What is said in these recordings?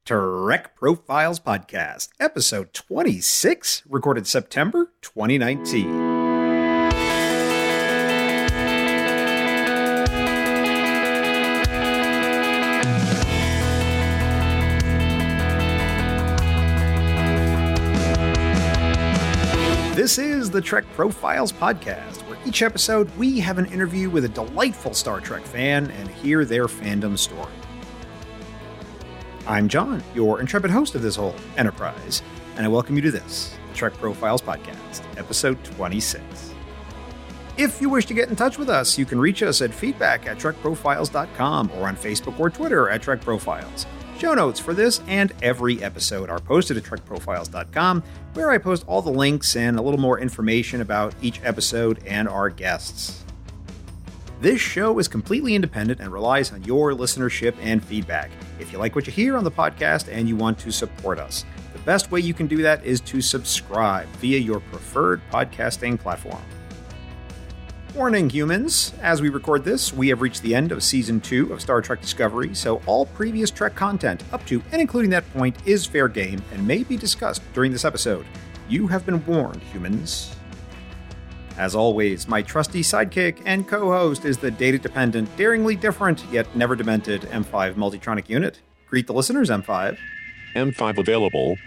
Trek Profiles Podcast, episode 26, recorded September 2019. This is the Trek Profiles Podcast, where each episode we have an interview with a delightful Star Trek fan and hear their fandom story. I'm John, your intrepid host of this whole enterprise, and I welcome you to this, the Trek Profiles Podcast, episode 26. If you wish to get in touch with us, you can reach us at feedback@trekprofiles.com or on Facebook or Twitter at Trek Profiles. Show notes for this and every episode are posted at trekprofiles.com, where I post all the links and a little more information about each episode and our guests. This show is completely independent and relies on your listenership and feedback. If you like what you hear on the podcast and you want to support us, the best way you can do that is to subscribe via your preferred podcasting platform. Warning, humans, as we record this, we have reached the end of Season 2 of Star Trek Discovery, so all previous Trek content up to and including that point is fair game and may be discussed during this episode. You have been warned, humans. As always, my trusty sidekick and co-host is the data-dependent, daringly different, yet never demented M5 Multitronic unit. Greet the listeners, M5. M5 available.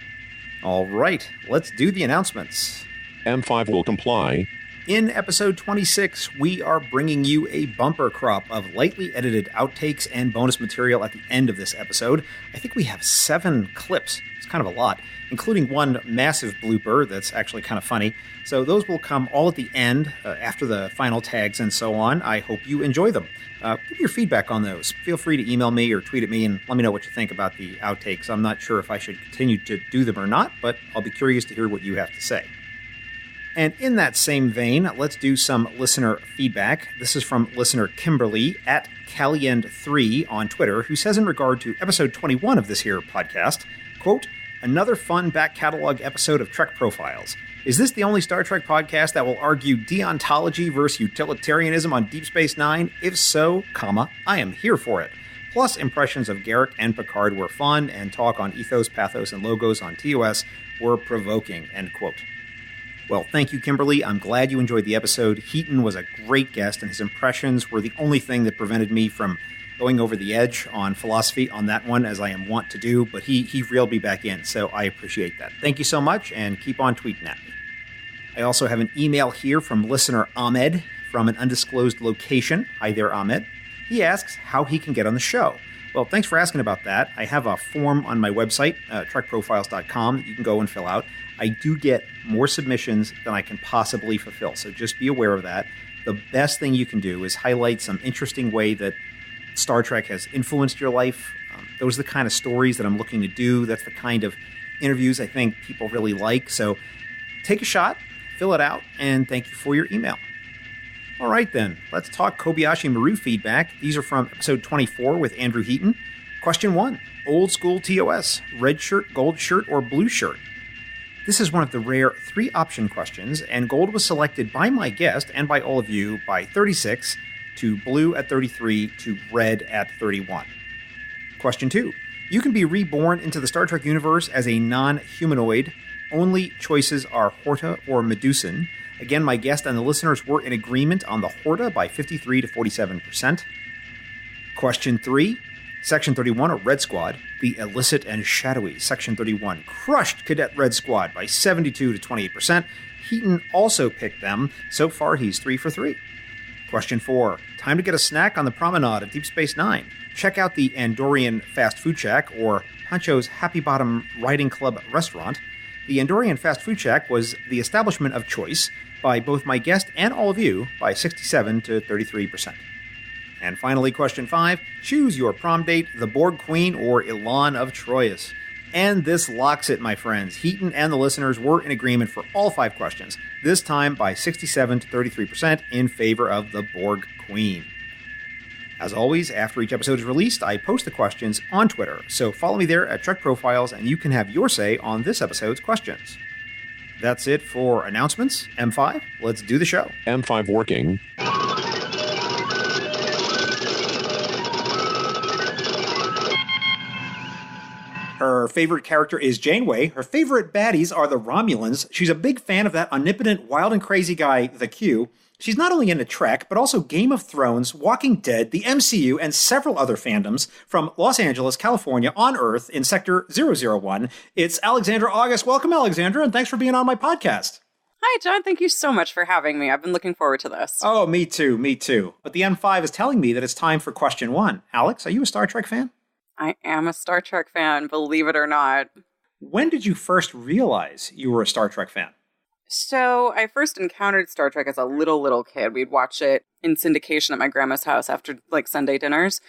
All right, let's do the announcements. M5 will comply. In episode 26, we are bringing you a bumper crop of lightly edited outtakes and bonus material at the end of this episode. I think we have 7 clips. It's kind of a lot, including one massive blooper that's actually kind of funny. So those will come all at the end, after the final tags and so on. I hope you enjoy them. Give your feedback on those. Feel free to email me or tweet at me and let me know what you think about the outtakes. I'm not sure if I should continue to do them or not, but I'll be curious to hear what you have to say. And in that same vein, let's do some listener feedback. This is from listener Kimberly at Caliend3 on Twitter, who says in regard to episode 21 of this here podcast, quote, "Another fun back catalog episode of Trek Profiles. Is this the only Star Trek podcast that will argue deontology versus utilitarianism on Deep Space Nine? If so, I am here for it. Plus, impressions of Garrick and Picard were fun, and talk on ethos, pathos, and logos on TOS were provoking," end quote. Well, thank you, Kimberly. I'm glad you enjoyed the episode. Heaton was a great guest, and his impressions were the only thing that prevented me from going over the edge on philosophy on that one, as I am wont to do, but he reeled me back in, so I appreciate that. Thank you so much, and keep on tweeting at me. I also have an email here from listener Ahmed from an undisclosed location. Hi there, Ahmed. He asks how he can get on the show. Well, thanks for asking about that. I have a form on my website, trekprofiles.com, that you can go and fill out. I do get more submissions than I can possibly fulfill, so just be aware of that. The best thing you can do is highlight some interesting way that Star Trek has influenced your life. Those are the kind of stories that I'm looking to do. That's the kind of interviews I think people really like. So take a shot, fill it out, and thank you for your email. All right, then. Let's talk Kobayashi Maru feedback. These are from episode 24 with Andrew Heaton. Question 1. Old school TOS. Red shirt, gold shirt, or blue shirt? This is one of the rare 3-option questions, and gold was selected by my guest and by all of you by 36, to blue at 33, to red at 31. Question 2. You can be reborn into the Star Trek universe as a non-humanoid. Only choices are Horta or Medusan. Again, my guest and the listeners were in agreement on the Horta by 53 to 47%. Question 3. Section 31, or Red Squad, the illicit and shadowy Section 31 crushed Cadet Red Squad by 72 to 28%. Heaton also picked them. So far, he's 3 for 3. Question 4. Time to get a snack on the promenade of Deep Space Nine. Check out the Andorian Fast Food Shack, or Pancho's Happy Bottom Riding Club restaurant. The Andorian Fast Food Shack was the establishment of choice by both my guest and all of you by 67 to 33%. And finally, question 5, choose your prom date, the Borg Queen or Ilan of Troyes. And this locks it, my friends. Heaton and the listeners were in agreement for all 5 questions, this time by 67 to 33% in favor of the Borg Queen. As always, after each episode is released, I post the questions on Twitter, so follow me there at Trek Profiles and you can have your say on this episode's questions. That's it for announcements. M5, let's do the show. M5 working. Her favorite character is Janeway. Her favorite baddies are the Romulans. She's a big fan of that omnipotent, wild and crazy guy, the Q. She's not only into Trek, but also Game of Thrones, Walking Dead, the MCU, and several other fandoms from Los Angeles, California, on Earth in Sector 001. It's Alexandra August. Welcome, Alexandra, and thanks for being on my podcast. Hi, John. Thank you so much for having me. I've been looking forward to this. Oh, me too. But the M5 is telling me that it's time for question one. Alex, are you a Star Trek fan? I am a Star Trek fan, believe it or not. When did you first realize you were a Star Trek fan? So I first encountered Star Trek as a little kid. We'd watch it in syndication at my grandma's house after Sunday dinners.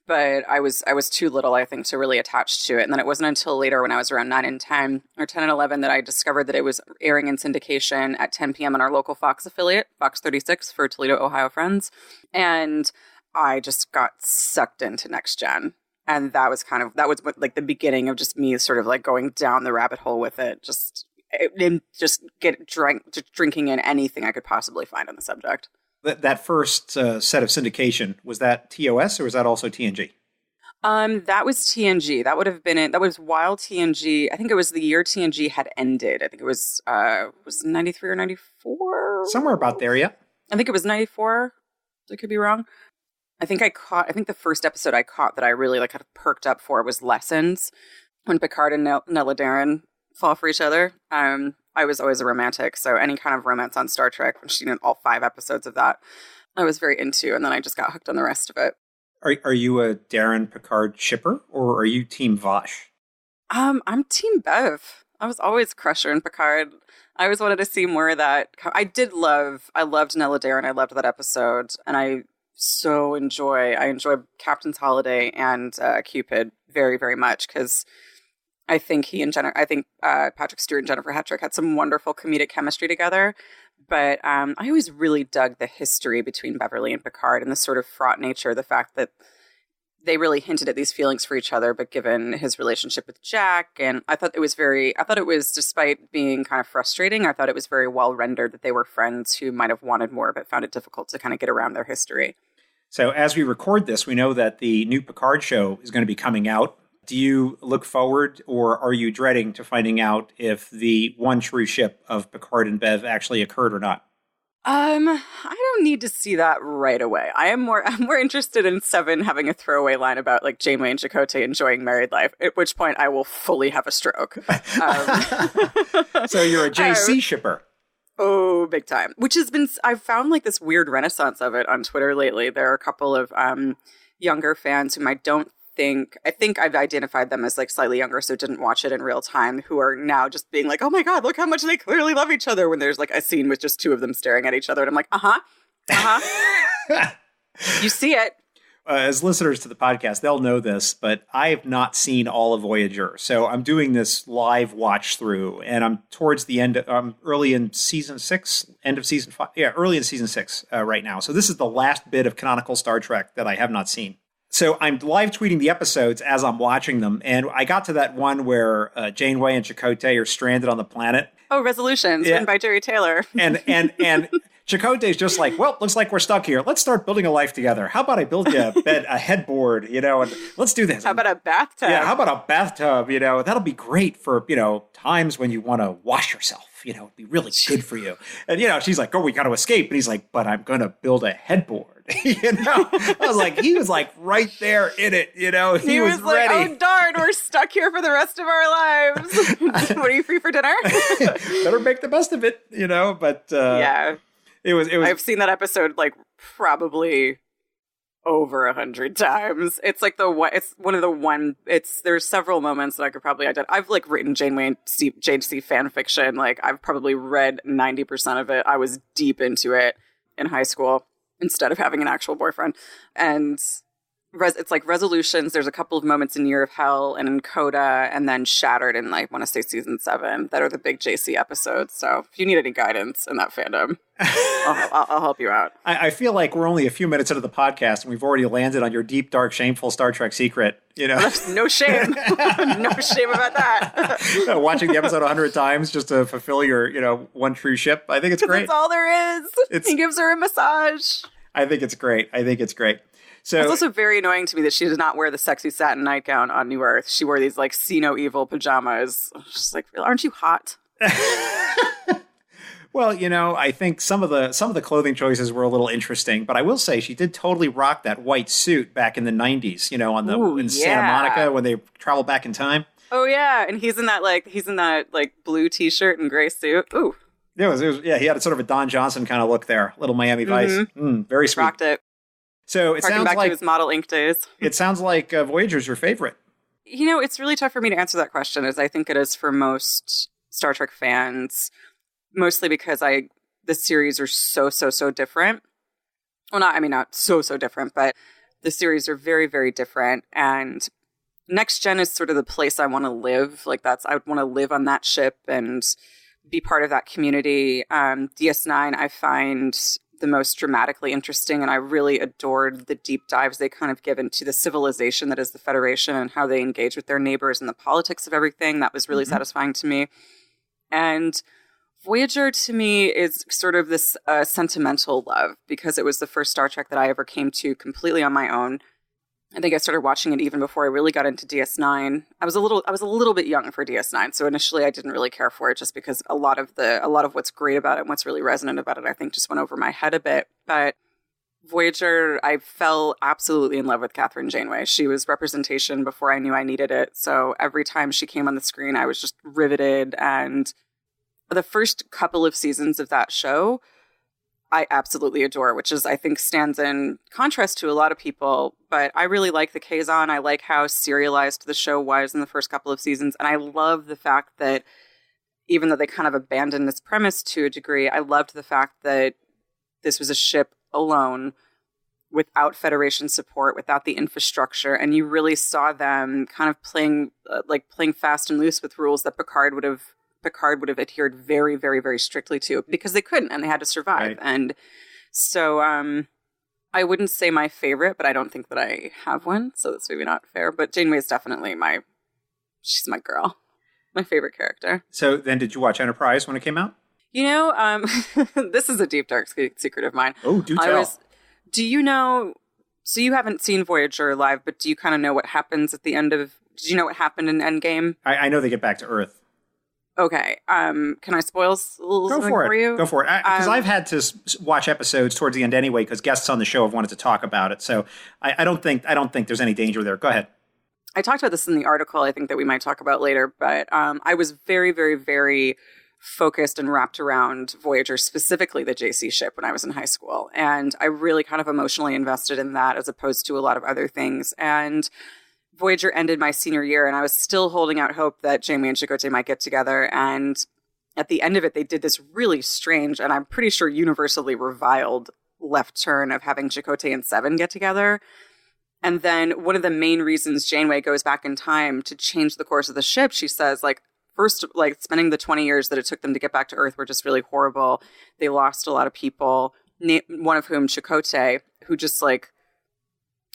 But I was too little, I think, to really attach to it. And then it wasn't until later when I was around 9 and 10 or 10 and 11 that I discovered that it was airing in syndication at 10 p.m. on our local Fox affiliate, Fox 36 for Toledo, Ohio friends. And I just got sucked into Next Gen. And that was the beginning of just me sort of going down the rabbit hole with it. Just drinking in anything I could possibly find on the subject. That first set of syndication, was that TOS or was that also TNG? That was TNG. That would have been it. That was while TNG, I think it was the year TNG had ended. I think it was 93 or 94? Somewhere about there, yeah. I think it was 94. I could be wrong. I think the first episode I caught that I really kind of perked up for was Lessons, when Picard and Nella Darren fall for each other. I was always a romantic, so any kind of romance on Star Trek, when she did all 5 episodes of that, I was very into, and then I just got hooked on the rest of it. Are you a Darren Picard shipper, or are you Team Vosh? I'm Team Bev. I was always crusher in Picard. I always wanted to see more of that. I loved Nella Darren. I loved that episode, and I enjoy Captain's Holiday and Cupid very, very much, because I think Patrick Stewart and Jennifer Hetrick had some wonderful comedic chemistry together. But I always really dug the history between Beverly and Picard and the sort of fraught nature, the fact that they really hinted at these feelings for each other, but given his relationship with Jack, and I thought it was, despite being kind of frustrating, I thought it was very well rendered that they were friends who might have wanted more, but found it difficult to kind of get around their history. So as we record this, we know that the new Picard show is going to be coming out. Do you look forward, or are you dreading to finding out if the one true ship of Picard and Bev actually occurred or not? I don't need to see that right away. I'm more interested in 7 having a throwaway line about Janeway and Chakotay enjoying married life, at which point I will fully have a stroke. So you're a JC shipper. Oh, big time. I've found this weird renaissance of it on Twitter lately. There are a couple of younger fans whom I think I've identified them as slightly younger, so didn't watch it in real time, who are now just being oh my God, look how much they clearly love each other, when there's a scene with just 2 of them staring at each other. And I'm you see it. As listeners to the podcast, they'll know this, but I have not seen all of Voyager. So I'm doing this live watch through, and I'm towards the end, early in season 6, end of season 5. Yeah, early in season 6 right now. So this is the last bit of canonical Star Trek that I have not seen. So I'm live tweeting the episodes as I'm watching them, and I got to that one where Janeway and Chakotay are stranded on the planet. Oh, Resolutions, written by Jerry Taylor. And Chakotay's just well, looks like we're stuck here. Let's start building a life together. How about I build you a headboard, and let's do this. How about a bathtub? Yeah, how about a bathtub? That'll be great for, times when you want to wash yourself. It'd be really good for you. And, she's like, oh, we got to escape. And he's like, but I'm going to build a headboard. I was he was right there in it. He was ready. Oh, darn, we're stuck here for the rest of our lives. What, are you free for dinner? Better make the best of it, but yeah. It was. I've seen that episode probably over 100 times. It's there's several moments that I could probably identify. I've written Janeway and JC fan fiction. I've probably read 90% of it. I was deep into it in high school instead of having an actual boyfriend. And it's Resolutions. There's a couple of moments in Year of Hell and in Coda, and then Shattered in I want to say season 7 that are the big JC episodes. So if you need any guidance in that fandom, I'll help you out. I feel like we're only a few minutes into the podcast and we've already landed on your deep, dark, shameful Star Trek secret. No shame. No shame about that. Watching the episode 100 times just to fulfill your, one true ship. I think it's great. That's all there is. He gives her a massage. I think it's great. So it's also very annoying to me that she did not wear the sexy satin nightgown on New Earth. She wore these like see no evil pajamas. She's like, aren't you hot? Well, I think some of the clothing choices were a little interesting, but I will say she did totally rock that white suit back in the 90s, in Santa Monica when they travel back in time. Oh yeah, and he's in that blue t-shirt and gray suit. Ooh. It was he had sort of a Don Johnson kind of look there, little Miami Vice. Very sweet. Rocked it. So it Harking sounds back like to his Model Ink days. It sounds like Voyager's your favorite. It's really tough for me to answer that question, as I think it is for most Star Trek fans. Mostly because the series are so different. Well, not so different, but the series are very, very different. And Next Gen is sort of the place I want to live. I would want to live on that ship and be part of that community. DS9, I find the most dramatically interesting, and I really adored the deep dives they kind of give into the civilization that is the Federation and how they engage with their neighbors and the politics of everything. That was really satisfying to me. And Voyager, to me, is sort of this sentimental love, because it was the first Star Trek that I ever came to completely on my own. I think I started watching it even before I really got into DS9. I was a little bit young for DS9, so initially I didn't really care for it, just because a lot of what's great about it and what's really resonant about it, I think, just went over my head a bit. But Voyager, I fell absolutely in love with Catherine Janeway. She was representation before I knew I needed it. So every time she came on the screen, I was just riveted. And the first couple of seasons of that show, I absolutely adore, which is, I think, stands in contrast to a lot of people. But I really like the Kazon. I like how serialized the show was in the first couple of seasons. And I love the fact that, even though they kind of abandoned this premise to a degree, I loved the fact that this was a ship alone, without Federation support, without the infrastructure. And you really saw them kind of playing fast and loose with rules that Picard would have adhered very, very, very strictly to, because they couldn't and they had to survive. Right. And so I wouldn't say my favorite, but I don't think that I have one, so that's maybe not fair. But Janeway is definitely she's my girl, my favorite character. So then did you watch Enterprise when it came out? This is a deep, dark secret of mine. Oh, do tell. Do you know, so you haven't seen Voyager live, but do you kind of know what happens at the end of, did you know what happened in Endgame? I know they get back to Earth. Okay. Can I spoil something for you? Go for it. Because I've had to watch episodes towards the end anyway, because guests on the show have wanted to talk about it. So I don't think there's any danger there. Go ahead. I talked about this in the article, I think, that we might talk about later, but I was very, very, very focused and wrapped around Voyager, specifically the JC ship, when I was in high school. And I really kind of emotionally invested in that as opposed to a lot of other things. And Voyager ended my senior year, and I was still holding out hope that Janeway and Chakotay might get together. And at the end of it, they did this really strange, and I'm pretty sure universally reviled, left turn of having Chakotay and Seven get together. And then one of the main reasons Janeway goes back in time to change the course of the ship, she says, first, spending the 20 years that it took them to get back to Earth were just really horrible. They lost a lot of people, one of whom, Chakotay, who just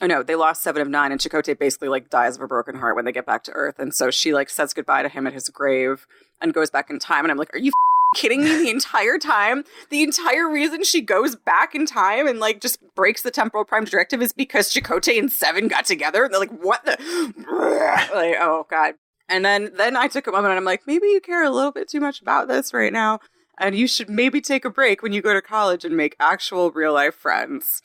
they lost 7 of 9, and Chakotay basically dies of a broken heart when they get back to Earth. And so she says goodbye to him at his grave and goes back in time. And I'm like, are you kidding me? The entire time, the entire reason she goes back in time and just breaks the temporal prime directive is because Chakotay and Seven got together. And they're like, what the? Oh God. And then I took a moment and I'm like, maybe you care a little bit too much about this right now. And you should maybe take a break when you go to college and make actual real life friends.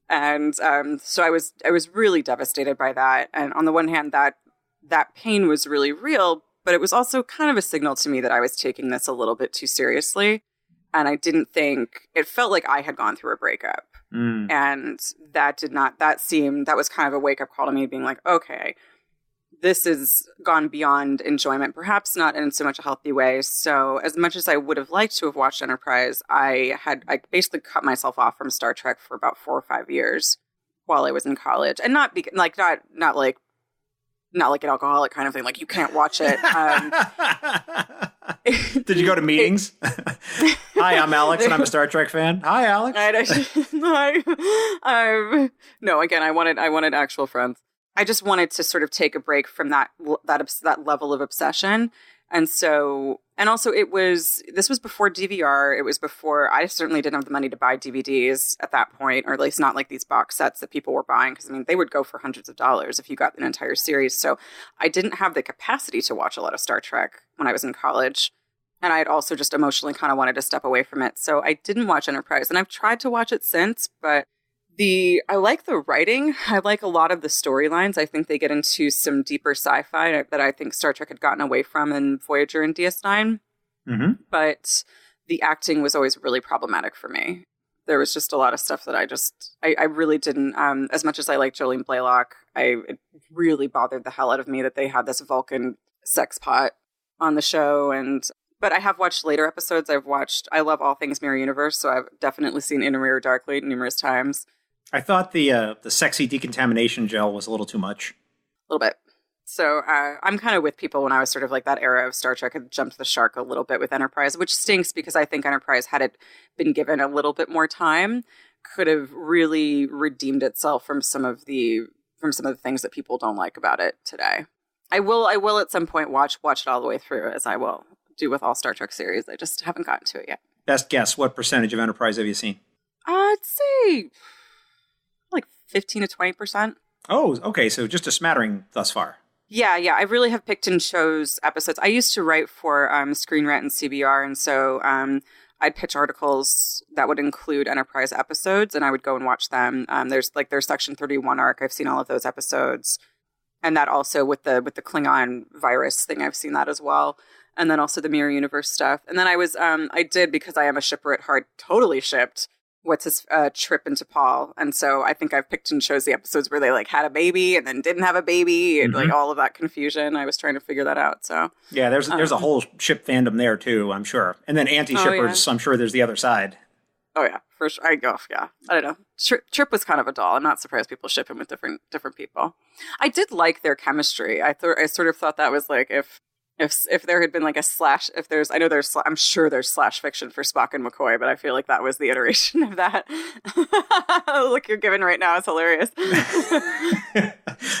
And so I was really devastated by that. And on the one hand, that pain was really real, but it was also kind of a signal to me that I was taking this a little bit too seriously. And I didn't think, it felt like I had gone through a breakup. And that was kind of a wake up call to me, being like, okay, this has gone beyond enjoyment, perhaps not in so much a healthy way. So as much as I would have liked to have watched Enterprise, I basically cut myself off from Star Trek for about 4 or 5 years while I was in college. And not like an alcoholic kind of thing. You can't watch it. Did you go to meetings? Hi, I'm Alex, and I'm a Star Trek fan. Hi, Alex. No, again, I wanted actual friends. I just wanted to sort of take a break from that level of obsession. And so And also this was before DVR. It was before, I certainly didn't have the money to buy DVDs at that point, or at least not like these box sets that people were buying. Because I mean, they would go for hundreds of dollars if you got an entire series. So I didn't have the capacity to watch a lot of Star Trek when I was in college. And I had also just emotionally kind of wanted to step away from it. So I didn't watch Enterprise, and I've tried to watch it since, but I like the writing. I like a lot of the storylines. I think they get into some deeper sci-fi that I think Star Trek had gotten away from in Voyager and DS9. Mm-hmm. But the acting was always really problematic for me. There was just a lot of stuff that I really didn't, as much as I like Jolene Blalock, it really bothered the hell out of me that they had this Vulcan sex pot on the show. But I have watched later episodes. I love all things Mirror Universe, so I've definitely seen Inner Mirror Darkly numerous times. I thought the sexy decontamination gel was a little too much. A little bit. So I'm kind of with people when I was sort of like that era of Star Trek had jumped the shark a little bit with Enterprise, which stinks because I think Enterprise, had it been given a little bit more time, could have really redeemed itself from some of the things that people don't like about it today. I will at some point watch it all the way through, as I will do with all Star Trek series. I just haven't gotten to it yet. Best guess, what percentage of Enterprise have you seen? I'd say like 15 to 20%. Oh, okay. So just a smattering thus far. Yeah. I really have picked and chose episodes. I used to write for Screen Rant and CBR, and so I'd pitch articles that would include Enterprise episodes, and I would go and watch them. There's their Section 31 arc. I've seen all of those episodes, and that also with the Klingon virus thing, I've seen that as well. And then also the Mirror Universe stuff. And then I did, because I am a shipper at heart, totally shipped what's his Trip into Paul. And so I think I've picked and chose the episodes where they had a baby and then didn't have a baby, and all of that confusion. I was trying to figure that out. So yeah, there's a whole ship fandom there too, I'm sure. And then anti-shippers, I'm sure there's the other side. Oh yeah, for sure. I don't know. Trip was kind of a doll. I'm not surprised people ship him with different people. I did like their chemistry. I sort of thought that was if there had been a slash, I'm sure there's slash fiction for Spock and McCoy, but I feel like that was the iteration of that. The look you're giving right now is hilarious.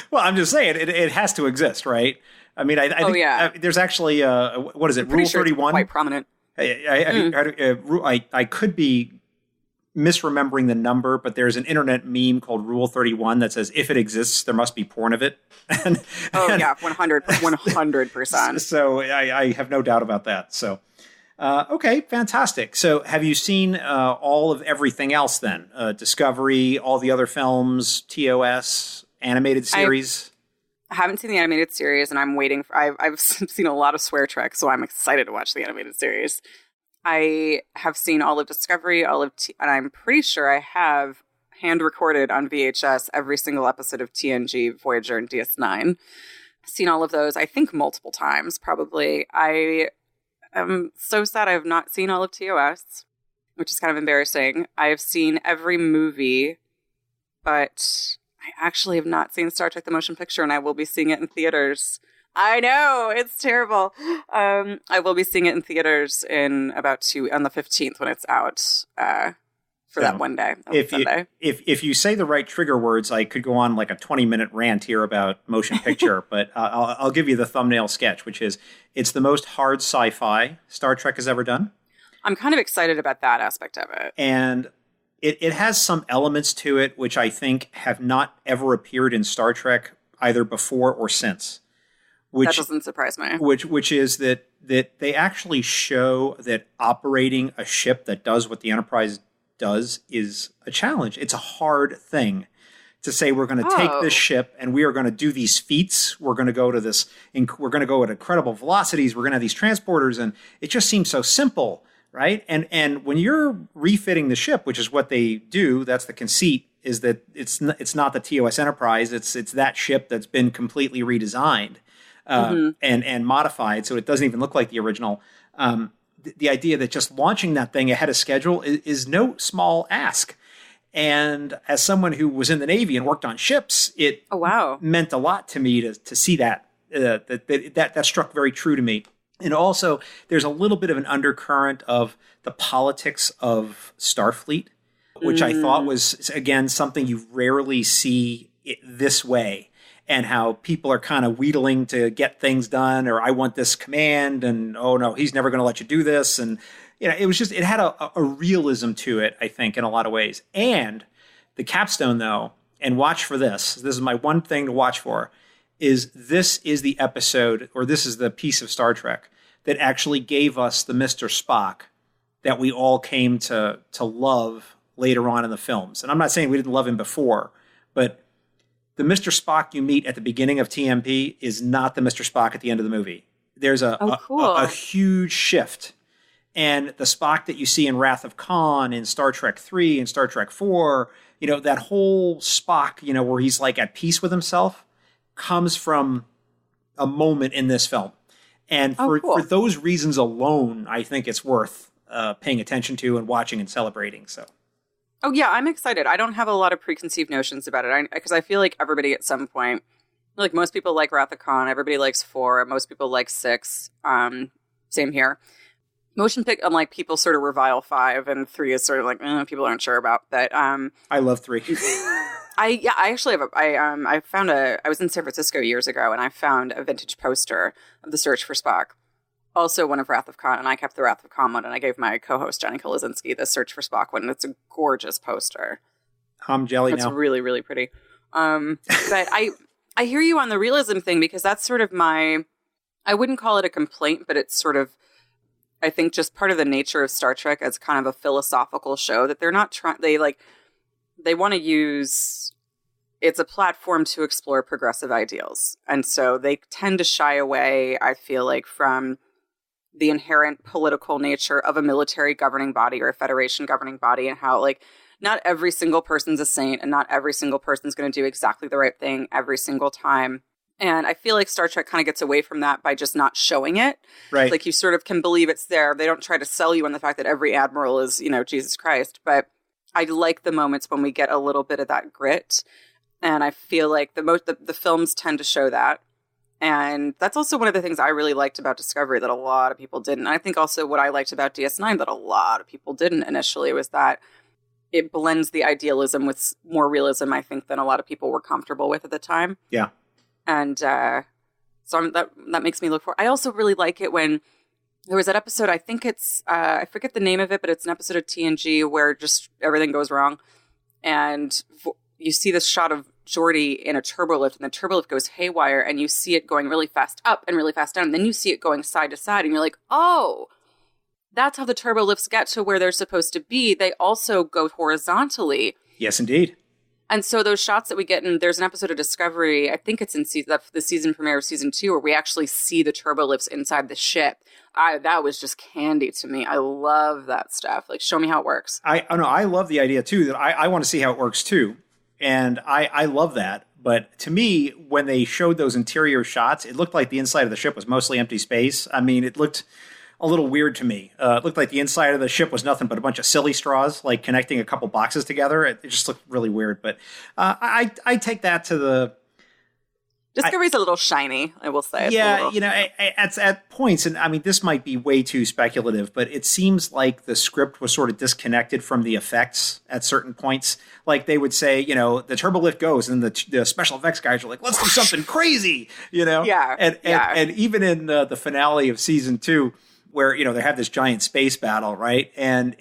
Well, I'm just saying it has to exist, right? I mean, I think there's actually what is it? Rule 31. Quite prominent. I could be misremembering the number, but there's an internet meme called Rule 31 that says, if it exists, there must be porn of it. Yeah, 100%. So I have no doubt about that. So, okay, fantastic. So have you seen all of everything else then? Discovery, all the other films, TOS, animated series? I haven't seen the animated series, and I'm waiting for, I've seen a lot of Swear Trek, so I'm excited to watch the animated series. I have seen all of Discovery, and I'm pretty sure I have hand-recorded on VHS every single episode of TNG, Voyager, and DS9. Seen all of those, I think, multiple times, probably. I am so sad I have not seen all of TOS, which is kind of embarrassing. I have seen every movie, but I actually have not seen Star Trek: The Motion Picture, and I will be seeing it in theaters. I know, it's terrible. I will be seeing it in theaters on the 15th when it's out for that one day. If you say the right trigger words, I could go on a 20-minute rant here about motion picture, but I'll give you the thumbnail sketch, which is it's the most hard sci-fi Star Trek has ever done. I'm kind of excited about that aspect of it. And it has some elements to it which I think have not ever appeared in Star Trek either before or since. That doesn't surprise me. Which is that they actually show that operating a ship that does what the Enterprise does is a challenge. It's a hard thing to say we're going to take this ship and we are going to do these feats. We're going to go to this. We're going to go at incredible velocities. We're going to have these transporters, and it just seems so simple, right? And when you're refitting the ship, which is what they do, that's the conceit. Is that it's not the TOS Enterprise. It's that ship that's been completely redesigned. And modified, so it doesn't even look like the original. The idea that just launching that thing ahead of schedule is no small ask. And as someone who was in the Navy and worked on ships, it meant a lot to me to see that. That struck very true to me. And also, there's a little bit of an undercurrent of the politics of Starfleet, which I thought was, again, something you rarely see this way. and how people are kind of wheedling to get things done, or I want this command, and oh no, he's never going to let you do this. And, it had a realism to it, I think, in a lot of ways. And the capstone, though, and watch for this is my one thing to watch for, is this is the episode, or this is the piece of Star Trek that actually gave us the Mr. Spock that we all came to love later on in the films. And I'm not saying we didn't love him before, but the Mr. Spock you meet at the beginning of TMP is not the Mr. Spock at the end of the movie. There's a huge shift. And the Spock that you see in Wrath of Khan, in Star Trek 3, and Star Trek 4, that whole Spock, where he's like at peace with himself, comes from a moment in this film. And for those reasons alone, I think it's worth paying attention to and watching and celebrating. So. Oh, yeah, I'm excited. I don't have a lot of preconceived notions about it because I feel like everybody at some point, like most people like Wrath of Khan, everybody likes 4, most people like 6. Same here. Motion pick, unlike people sort of revile 5, and 3 is sort of like people aren't sure about. But I love 3. I actually have I was in San Francisco years ago, and I found a vintage poster of The Search for Spock, also one of Wrath of Khan, and I kept the Wrath of Khan one, and I gave my co-host Johnny Kolazinski the Search for Spock one, and it's a gorgeous poster. I'm jelly now. It's really, really pretty. But I hear you on the realism thing, because that's sort of I wouldn't call it a complaint, but it's sort of, I think, just part of the nature of Star Trek as kind of a philosophical show, that they're not trying, they want to use, it's a platform to explore progressive ideals. And so they tend to shy away, I feel like, from the inherent political nature of a military governing body or a federation governing body, and how, like, not every single person's a saint, and not every single person's going to do exactly the right thing every single time. And I feel like Star Trek kind of gets away from that by just not showing it. Right. Like, you sort of can believe it's there. They don't try to sell you on the fact that every admiral is, Jesus Christ. But I like the moments when we get a little bit of that grit. And I feel like the films tend to show that. And that's also one of the things I really liked about Discovery that a lot of people didn't. And I think also what I liked about DS9 that a lot of people didn't initially was that it blends the idealism with more realism, I think, than a lot of people were comfortable with at the time. Yeah. And so that makes me look for. I also really like it when there was that episode. I think it's I forget the name of it, but it's an episode of TNG where just everything goes wrong, and you see this shot of Geordi in a turbolift, and the turbolift goes haywire, and you see it going really fast up and really fast down, and then you see it going side to side, and you're like, oh, that's how the turbolifts get to where they're supposed to be. They also go horizontally. Yes, indeed. And so those shots that we get in, there's an episode of Discovery, I think it's in the season premiere of season 2, where we actually see the turbolifts inside the ship. That was just candy to me. I love that stuff. Like, show me how it works. I love the idea too, that I want to see how it works too. And I love that. But to me, when they showed those interior shots, it looked like the inside of the ship was mostly empty space. I mean, it looked a little weird to me. It looked like the inside of the ship was nothing but a bunch of silly straws, like connecting a couple boxes together. It just looked really weird. But I take that to the... Discovery's a little shiny, I will say. Yeah, at points, and I mean, this might be way too speculative, but it seems like the script was sort of disconnected from the effects at certain points. Like, they would say, the turbolift goes, and the special effects guys are like, let's do something crazy, Yeah. And even in the finale of season 2, where, they have this giant space battle, right? And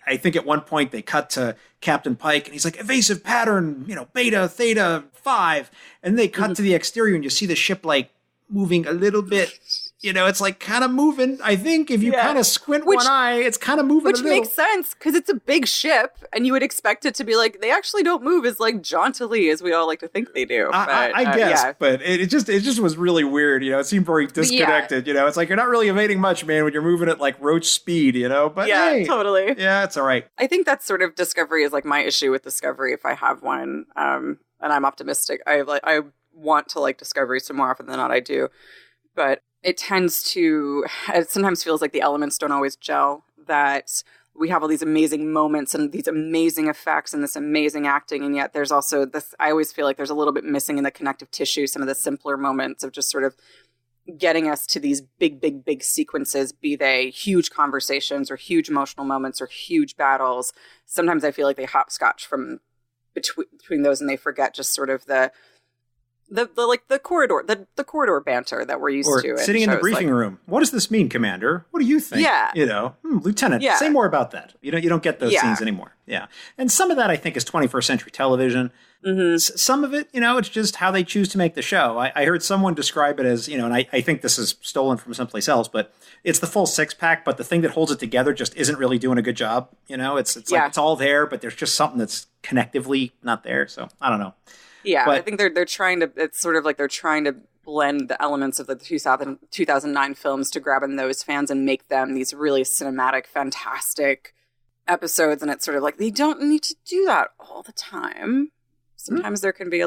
I think at one point they cut to Captain Pike, and he's like, evasive pattern, beta, theta, 5. And they cut to the exterior, and you see the ship, like, moving a little bit. It's like kind of moving. I think if you kind of squint one eye, it's kind of moving a little. Which makes sense, because it's a big ship, and you would expect it to be like, they actually don't move as, like, jauntily as we all like to think they do. I guess, but it just was really weird. It seemed very disconnected. It's like, you're not really evading much, man, when you're moving at, like, roach speed, But yeah, hey, totally. Yeah, it's all right. I think that's sort of Discovery is, like, my issue with Discovery, if I have one. And I'm optimistic. I want to like Discovery, so more often than not I do. But it sometimes feels like the elements don't always gel, that we have all these amazing moments and these amazing effects and this amazing acting, and yet there's also this, I always feel like there's a little bit missing in the connective tissue, some of the simpler moments of just sort of getting us to these big sequences, be they huge conversations or huge emotional moments or huge battles. Sometimes I feel like they hopscotch from between those, and they forget just sort of the the corridor banter that we're used or to. Sitting in the briefing room. What does this mean, Commander? What do you think? Yeah. Lieutenant, say more about that. You don't get those scenes anymore. Yeah. And some of that, I think, is 21st century television. Mm-hmm. Some of it, it's just how they choose to make the show. I heard someone describe it as, and I think this is stolen from someplace else, but it's the full six-pack, but the thing that holds it together just isn't really doing a good job. It's like it's all there, but there's just something that's connectively not there. So I don't know. Yeah, but I think they're trying to, it's sort of like they're trying to blend the elements of the 2009 films to grab in those fans and make them these really cinematic, fantastic episodes. And it's sort of like, they don't need to do that all the time. Sometimes there can be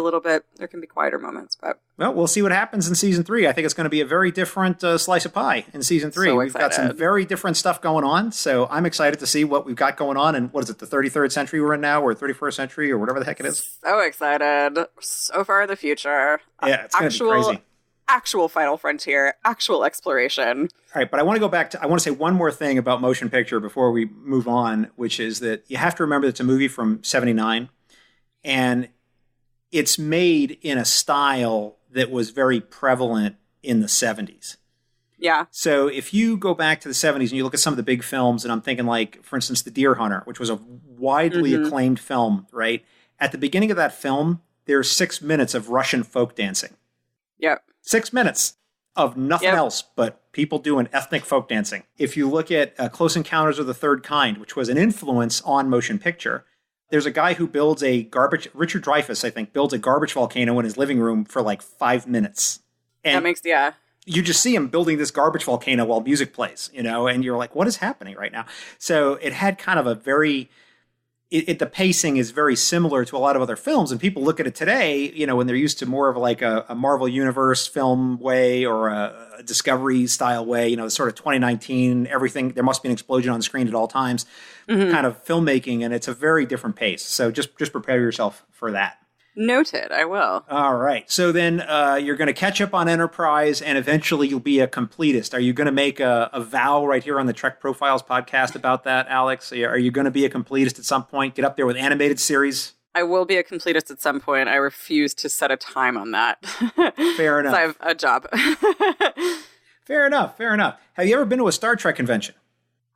quieter moments, but. Well, we'll see what happens in season 3. I think it's going to be a very different slice of pie in season 3. So we've got some very different stuff going on. So I'm excited to see what we've got going on. And what is it, the 33rd century we're in now, or 31st century, or whatever the heck it is? So excited. So far in the future. Yeah, it's going to be crazy. Actual final frontier, actual exploration. All right, but I want to go back to, I want to say one more thing about motion picture before we move on, which is that you have to remember that it's a movie from 79. And it's made in a style that was very prevalent in the 70s. Yeah. So if you go back to the 70s and you look at some of the big films, and I'm thinking like, for instance, The Deer Hunter, which was a widely acclaimed film, right? At the beginning of that film, there's 6 minutes of Russian folk dancing. Yep. 6 minutes of nothing else but people doing ethnic folk dancing. If you look at Close Encounters of the Third Kind, which was an influence on motion picture, there's a guy who builds Richard Dreyfuss, I think, builds a garbage volcano in his living room for like 5 minutes. And you just see him building this garbage volcano while music plays, and you're like, what is happening right now? So it had kind of a very, the pacing is very similar to a lot of other films. And people look at it today, when they're used to more of like a Marvel Universe film way or a Discovery style way, sort of 2019, everything, there must be an explosion on screen at all times kind of filmmaking. And it's a very different pace. So just prepare yourself for that. Noted. I will. All right. So then you're going to catch up on Enterprise and eventually you'll be a completist. Are you going to make a vow right here on the Trek Profiles podcast about that, Alex? Are you going to be a completist at some point? Get up there with animated series? I will be a completist at some point. I refuse to set a time on that. Fair enough. I have a job. Fair enough. Have you ever been to a Star Trek convention?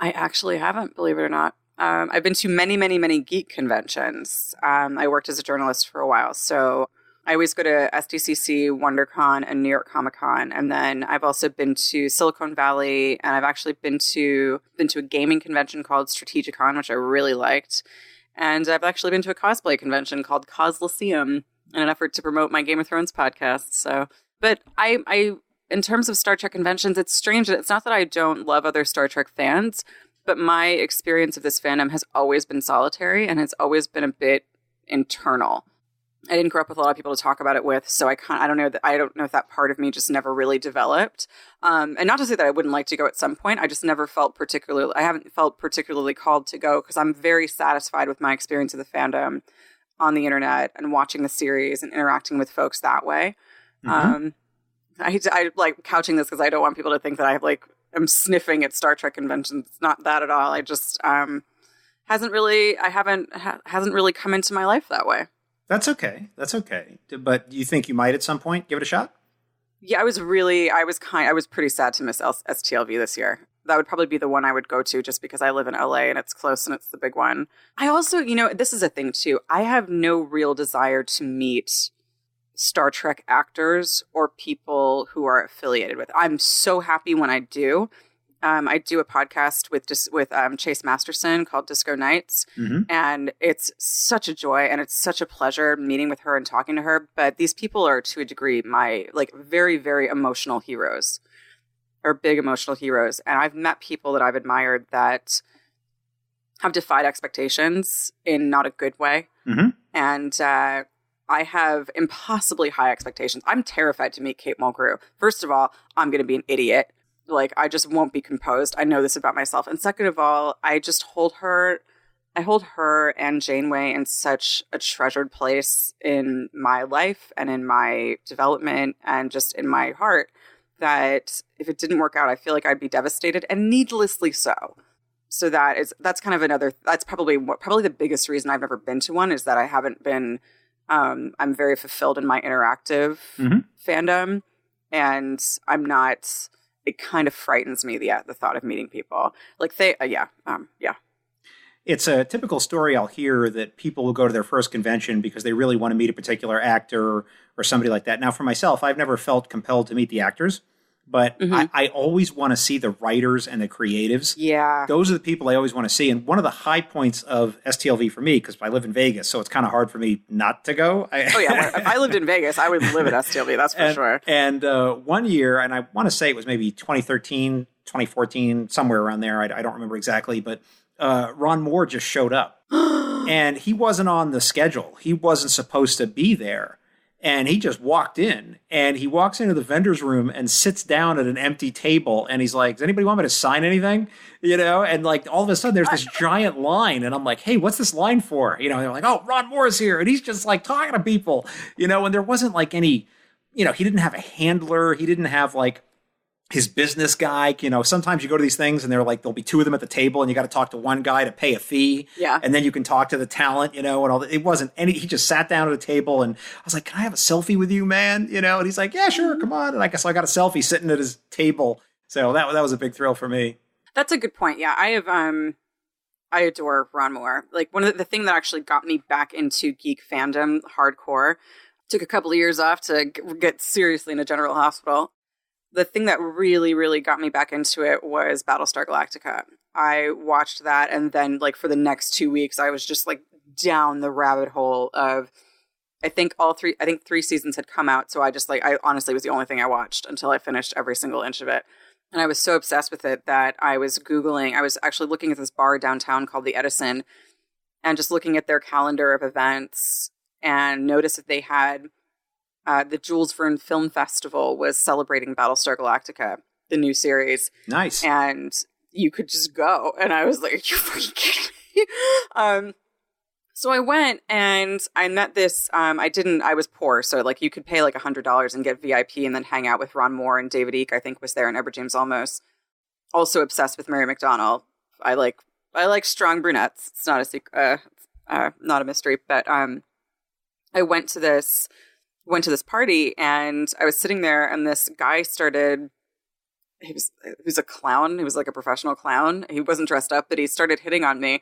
I actually haven't, believe it or not. I've been to many, many, many geek conventions. I worked as a journalist for a while, so I always go to SDCC, WonderCon, and New York Comic Con, and then I've also been to Silicon Valley, and I've actually been to a gaming convention called Strategicon, which I really liked, and I've actually been to a cosplay convention called Coslyceum in an effort to promote my Game of Thrones podcast. So, but I in terms of Star Trek conventions, it's strange. It's not that I don't love other Star Trek fans, but my experience of this fandom has always been solitary and has always been a bit internal. I didn't grow up with a lot of people to talk about it with, so I don't know if that part of me just never really developed. And not to say that I wouldn't like to go at some point. I just never felt I haven't felt particularly called to go because I'm very satisfied with my experience of the fandom on the internet and watching the series and interacting with folks that way. Mm-hmm. I like couching this because I don't want people to think that I'm sniffing at Star Trek conventions. It's not that at all. I just hasn't really come into my life that way. That's okay. But you think you might at some point give it a shot? Yeah, I was pretty sad to miss STLV this year. That would probably be the one I would go to just because I live in LA and it's close and it's the big one. I also, this is a thing too. I have no real desire to meet Star Trek actors or people who are affiliated with. I'm so happy when I do. I do a podcast with Chase Masterson called Disco Nights, and it's such a joy and it's such a pleasure meeting with her and talking to her. But these people are, to a degree, my very, very emotional heroes, or big emotional heroes. And I've met people that I've admired that have defied expectations in not a good way, and I have impossibly high expectations. I'm terrified to meet Kate Mulgrew. First of all, I'm going to be an idiot. I just won't be composed. I know this about myself. And second of all, I hold her and Janeway in such a treasured place in my life and in my development and just in my heart that if it didn't work out, I feel like I'd be devastated, and needlessly so. So that's kind of that's probably the biggest reason I've never been to one, is that I haven't been I'm very fulfilled in my interactive fandom, and I'm not. It kind of frightens me the thought of meeting people. Like yeah. It's a typical story I'll hear that people will go to their first convention because they really want to meet a particular actor or somebody like that. Now, for myself, I've never felt compelled to meet the actors, but I always want to see the writers and the creatives. Yeah. Those are the people I always want to see. And one of the high points of STLV for me, because I live in Vegas, so it's kind of hard for me not to go. If I lived in Vegas, I would live at STLV, that's for sure. And one year, and I want to say it was maybe 2013, 2014, somewhere around there. I don't remember exactly, but Ron Moore just showed up. And he wasn't on the schedule. He wasn't supposed to be there. And he just walked in, and he walks into the vendor's room and sits down at an empty table. And he's like, does anybody want me to sign anything? You know, and like all of a sudden there's this giant line. And I'm like, hey, what's this line for? You know, they're like, oh, Ron Moore is here. And he's just like talking to people, you know, and there wasn't like any, you know, he didn't have a handler. He didn't have like his business guy. You know, sometimes you go to these things and they're like, there'll be two of them at the table and you got to talk to one guy to pay a fee. Yeah. And then you can talk to the talent, you know, and all that. It wasn't any, he just sat down at a table and I was like, can I have a selfie with you, man? You know, and he's like, yeah, sure. Come on. And I guess I got a selfie sitting at his table. So that was a big thrill for me. That's a good point. Yeah. I adore Ron Moore. Like one of the thing that actually got me back into geek fandom hardcore, took a couple of years off to get seriously into General Hospital. The thing that really, really got me back into it was Battlestar Galactica. I watched that, and then, like, for the next 2 weeks, I was just, like, down the rabbit hole of, I think 3 seasons had come out, so I honestly was the only thing I watched until I finished every single inch of it. And I was so obsessed with it that I was actually looking at this bar downtown called the Edison, and just looking at their calendar of events, and noticed that they had the Jules Verne Film Festival was celebrating Battlestar Galactica, the new series. Nice. And you could just go. And I was like, are you freaking kidding me? So I went and I met this, I was poor. So like you could pay like $100 and get VIP and then hang out with Ron Moore and David Icke, I think was there, and Edward James Olmos. Also obsessed with Mary McDonnell. I like strong brunettes. It's not a secret, not a mystery, but I went to this party and I was sitting there and this guy started, he was a clown. He was like a professional clown. He wasn't dressed up, but he started hitting on me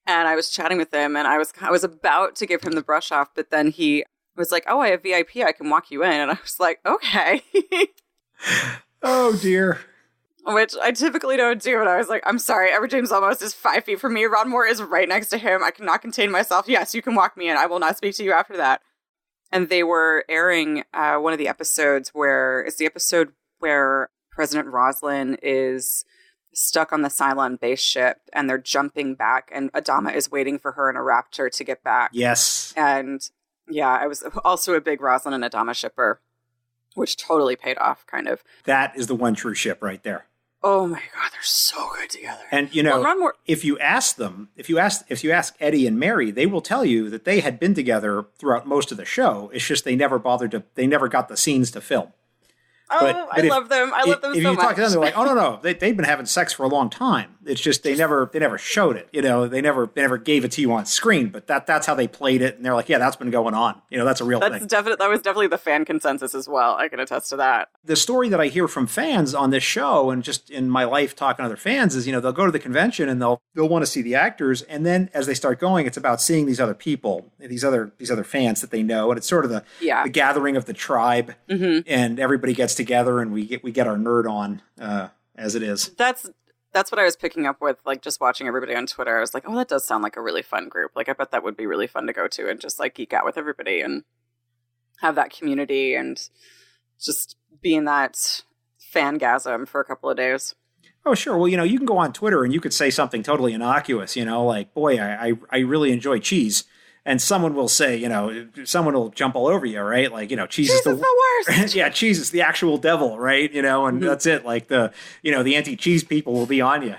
and I was chatting with him and I was about to give him the brush off, but then he was like, oh, I have VIP. I can walk you in. And I was like, okay. Oh dear. Which I typically don't do. And I was like, I'm sorry. Edward James Olmos is 5 feet from me. Ron Moore is right next to him. I cannot contain myself. Yes, you can walk me in. I will not speak to you after that. And they were airing one of the episodes where President Roslin is stuck on the Cylon base ship and they're jumping back and Adama is waiting for her in a Raptor to get back. Yes. And yeah, I was also a big Roslin and Adama shipper, which totally paid off, kind of. That is the one true ship right there. Oh my God, they're so good together. And you know, if you ask Eddie and Mary, they will tell you that they had been together throughout most of the show. It's just they never got the scenes to film. But I love them. I love them so much. If you talk to them, they're like, oh no, they've been having sex for a long time. It's just they never showed it. You know, they never gave it to you on screen. But that's how they played it, and they're like, yeah, that's been going on. You know, that's a real thing. That was definitely the fan consensus as well. I can attest to that. The story that I hear from fans on this show, and just in my life talking to other fans, is they'll go to the convention and they'll want to see the actors, and then as they start going, it's about seeing these other people, these other fans that they know, and it's sort of the gathering of the tribe, and everybody gets together and we get our nerd on as it is. That's what I was picking up with, like, just watching everybody on Twitter. I was like, oh, that does sound like a really fun group. Like, I bet that would be really fun to go to and just, like, geek out with everybody and have that community and just be in that fangasm for a couple of days. Oh, sure. Well, you can go on Twitter and you could say something totally innocuous, like, boy, I really enjoy cheese. And someone will say, someone will jump all over you, right? Like, cheese is the worst. Yeah, cheese is the actual devil, right? And that's it. Like the anti-cheese people will be on you,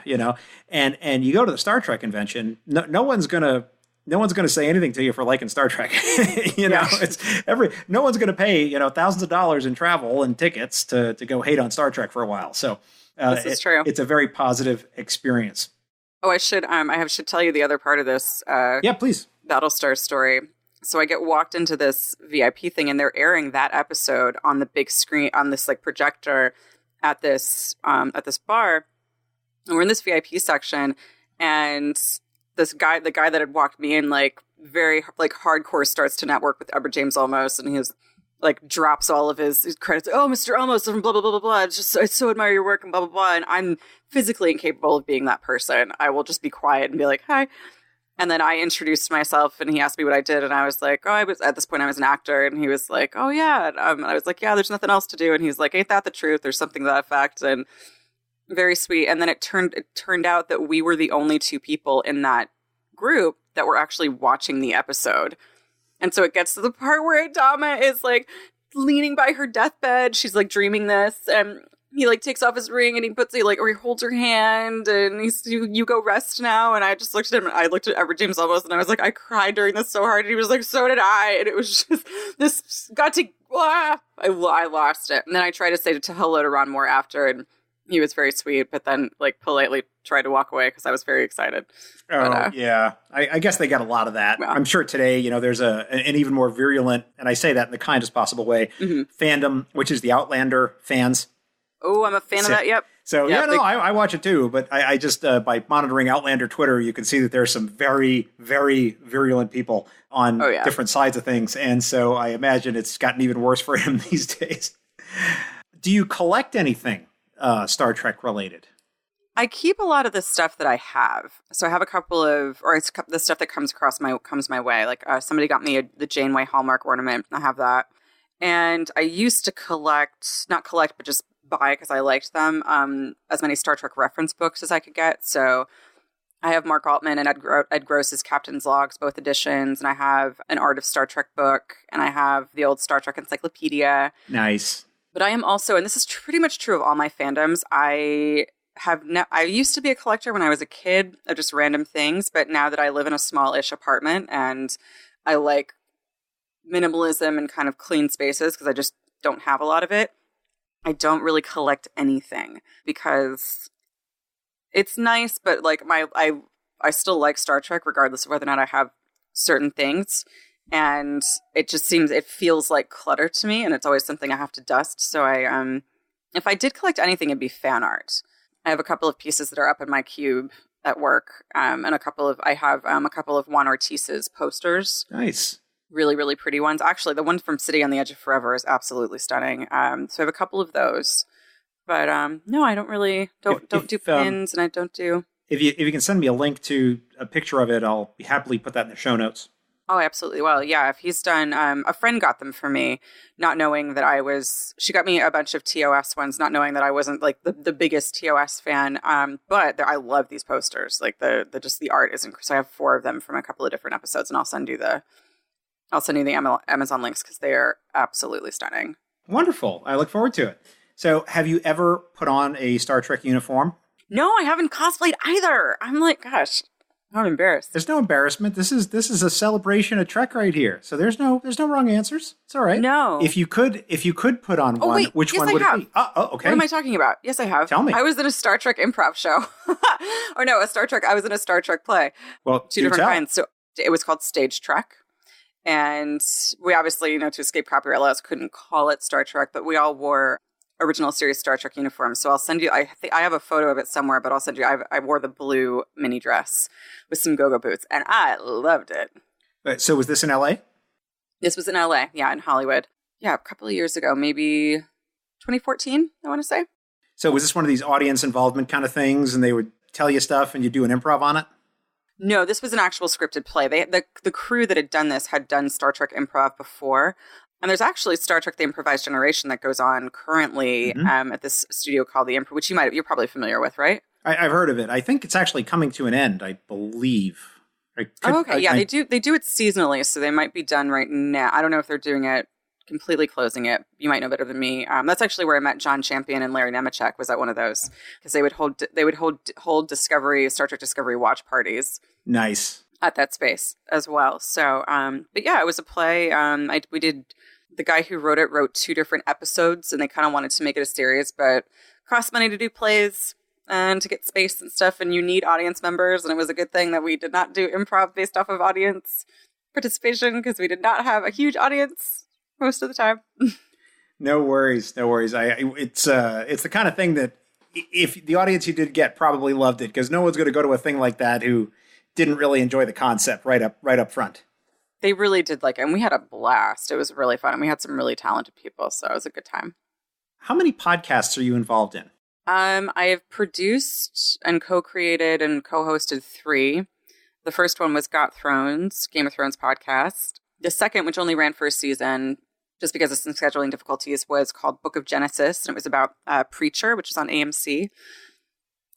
And you go to the Star Trek convention, no one's gonna say anything to you for liking Star Trek. No one's gonna pay, thousands of dollars in travel and tickets to go hate on Star Trek for a while. So this is true. It's a very positive experience. Oh, I should tell you the other part of this. Yeah, please. Battlestar story. So I get walked into this VIP thing, and they're airing that episode on the big screen on this like projector at this bar. And we're in this VIP section, and the guy that had walked me in, like very like hardcore, starts to network with Edward James Olmos, and he's like drops all of his credits. Oh, Mr. Olmos, and blah blah blah blah blah. It's just I so admire your work and blah blah blah. And I'm physically incapable of being that person. I will just be quiet and be like, hi. And then I introduced myself, and he asked me what I did, and I was like, oh, at this point I was an actor, and he was like, oh yeah. And I was like, yeah, there's nothing else to do, and he's like, ain't that the truth, or something to that effect, and very sweet. And then it turned out that we were the only two people in that group that were actually watching the episode. And so it gets to the part where Adama is like leaning by her deathbed. She's like dreaming this, and he like takes off his ring, and he holds her hand, and he's you go rest now. And I just looked at him, and I looked at Edward James Olmos, and I was like, I cried during this so hard. And he was like, so did I. And it was just this got to I lost it. And then I tried to say hello to Ron Moore after, and he was very sweet, but then like politely tried to walk away because I was very excited. Yeah. I guess they got a lot of that. Yeah. I'm sure today, there's an even more virulent, and I say that in the kindest possible way, fandom, which is the Outlander fans. Oh, I'm a fan of that. Yep. So I watch it too, but I just, by monitoring Outlander Twitter, you can see that there's some very, very virulent people on different sides of things. And so I imagine it's gotten even worse for him these days. Do you collect anything Star Trek related? I keep a lot of the stuff that I have. So I have a couple of, or it's the stuff that comes my way. Like somebody got me the Janeway Hallmark ornament. I have that. And I used to not collect, but just buy because I liked them, as many Star Trek reference books as I could get. So I have Mark Altman and Ed Gross's Captain's Logs, both editions. And I have an Art of Star Trek book. And I have the old Star Trek Encyclopedia. Nice. But I am also, and this is pretty much true of all my fandoms, I used to be a collector when I was a kid of just random things, but now that I live in a small-ish apartment and I like minimalism and kind of clean spaces because I just don't have a lot of it, I don't really collect anything because it's nice, but like I still like Star Trek regardless of whether or not I have certain things. And it feels like clutter to me, and it's always something I have to dust. So if I did collect anything, it'd be fan art. I have a couple of pieces that are up in my cube at work, and I have a couple of Juan Ortiz's posters. Nice. Really, really pretty ones. Actually, the one from City on the Edge of Forever is absolutely stunning. So I have a couple of those. But no, I don't really don't do pins, and I don't do. If you can send me a link to a picture of it, I'll happily put that in the show notes. Oh, absolutely. Well, yeah, if he's done, a friend got them for me, not knowing that she got me a bunch of TOS ones, not knowing that I wasn't like the biggest TOS fan. But I love these posters. Like the art is incredible. So I have 4 of them from a couple of different episodes, and I'll send you the Amazon links because they are absolutely stunning. Wonderful. I look forward to it. So have you ever put on a Star Trek uniform? No, I haven't cosplayed either. I'm like, gosh. I'm embarrassed. There's no embarrassment. This is a celebration of Trek right here. So there's no wrong answers. It's all right. No. If you could put on one, wait, which yes, one would it be? Oh, okay. What am I talking about? Yes, I have. Tell me. I was in a Star Trek improv show. Or no, I was in a Star Trek play. Well, 2 different kinds. So it was called Stage Trek. And we obviously, to escape copyright laws, couldn't call it Star Trek, but we all wore original series Star Trek uniforms. So I'll send you, I have a photo of it somewhere, but I'll send you, I wore the blue mini dress with some go-go boots, and I loved it. So was this in LA? This was in LA, yeah, in Hollywood. Yeah, a couple of years ago, maybe 2014, I want to say. So was this one of these audience involvement kind of things, and they would tell you stuff and you do an improv on it? No, this was an actual scripted play. The crew that had done this had done Star Trek improv before. And there's actually Star Trek: The Improvised Generation that goes on currently at this studio called The Improv, which you're probably familiar with, right? I've heard of it. I think it's actually coming to an end, I believe. They do it seasonally, so they might be done right now. I don't know if they're doing it completely closing it. You might know better than me. That's actually where I met John Champion and Larry Nemechek, was at one of those, because they would hold Star Trek Discovery watch parties. Nice. At that space as well. So, but yeah, it was a play. The guy who wrote it wrote 2 different episodes, and they kind of wanted to make it a series, but cost money to do plays and to get space and stuff, and you need audience members, and it was a good thing that we did not do improv based off of audience. participation because we did not have a huge audience most of the time. No worries. It's the kind of thing that if the audience you did get probably loved it, because no one's going to go to a thing like that who didn't really enjoy the concept right up front. They really did like it, and we had a blast. It was really fun, and we had some really talented people, so it was a good time. How many podcasts are you involved in? I have produced and co-created and co-hosted 3. The first one was Game of Thrones podcast. The second, which only ran for a season, just because of some scheduling difficulties, was called Book of Genesis, and it was about Preacher, which is on AMC.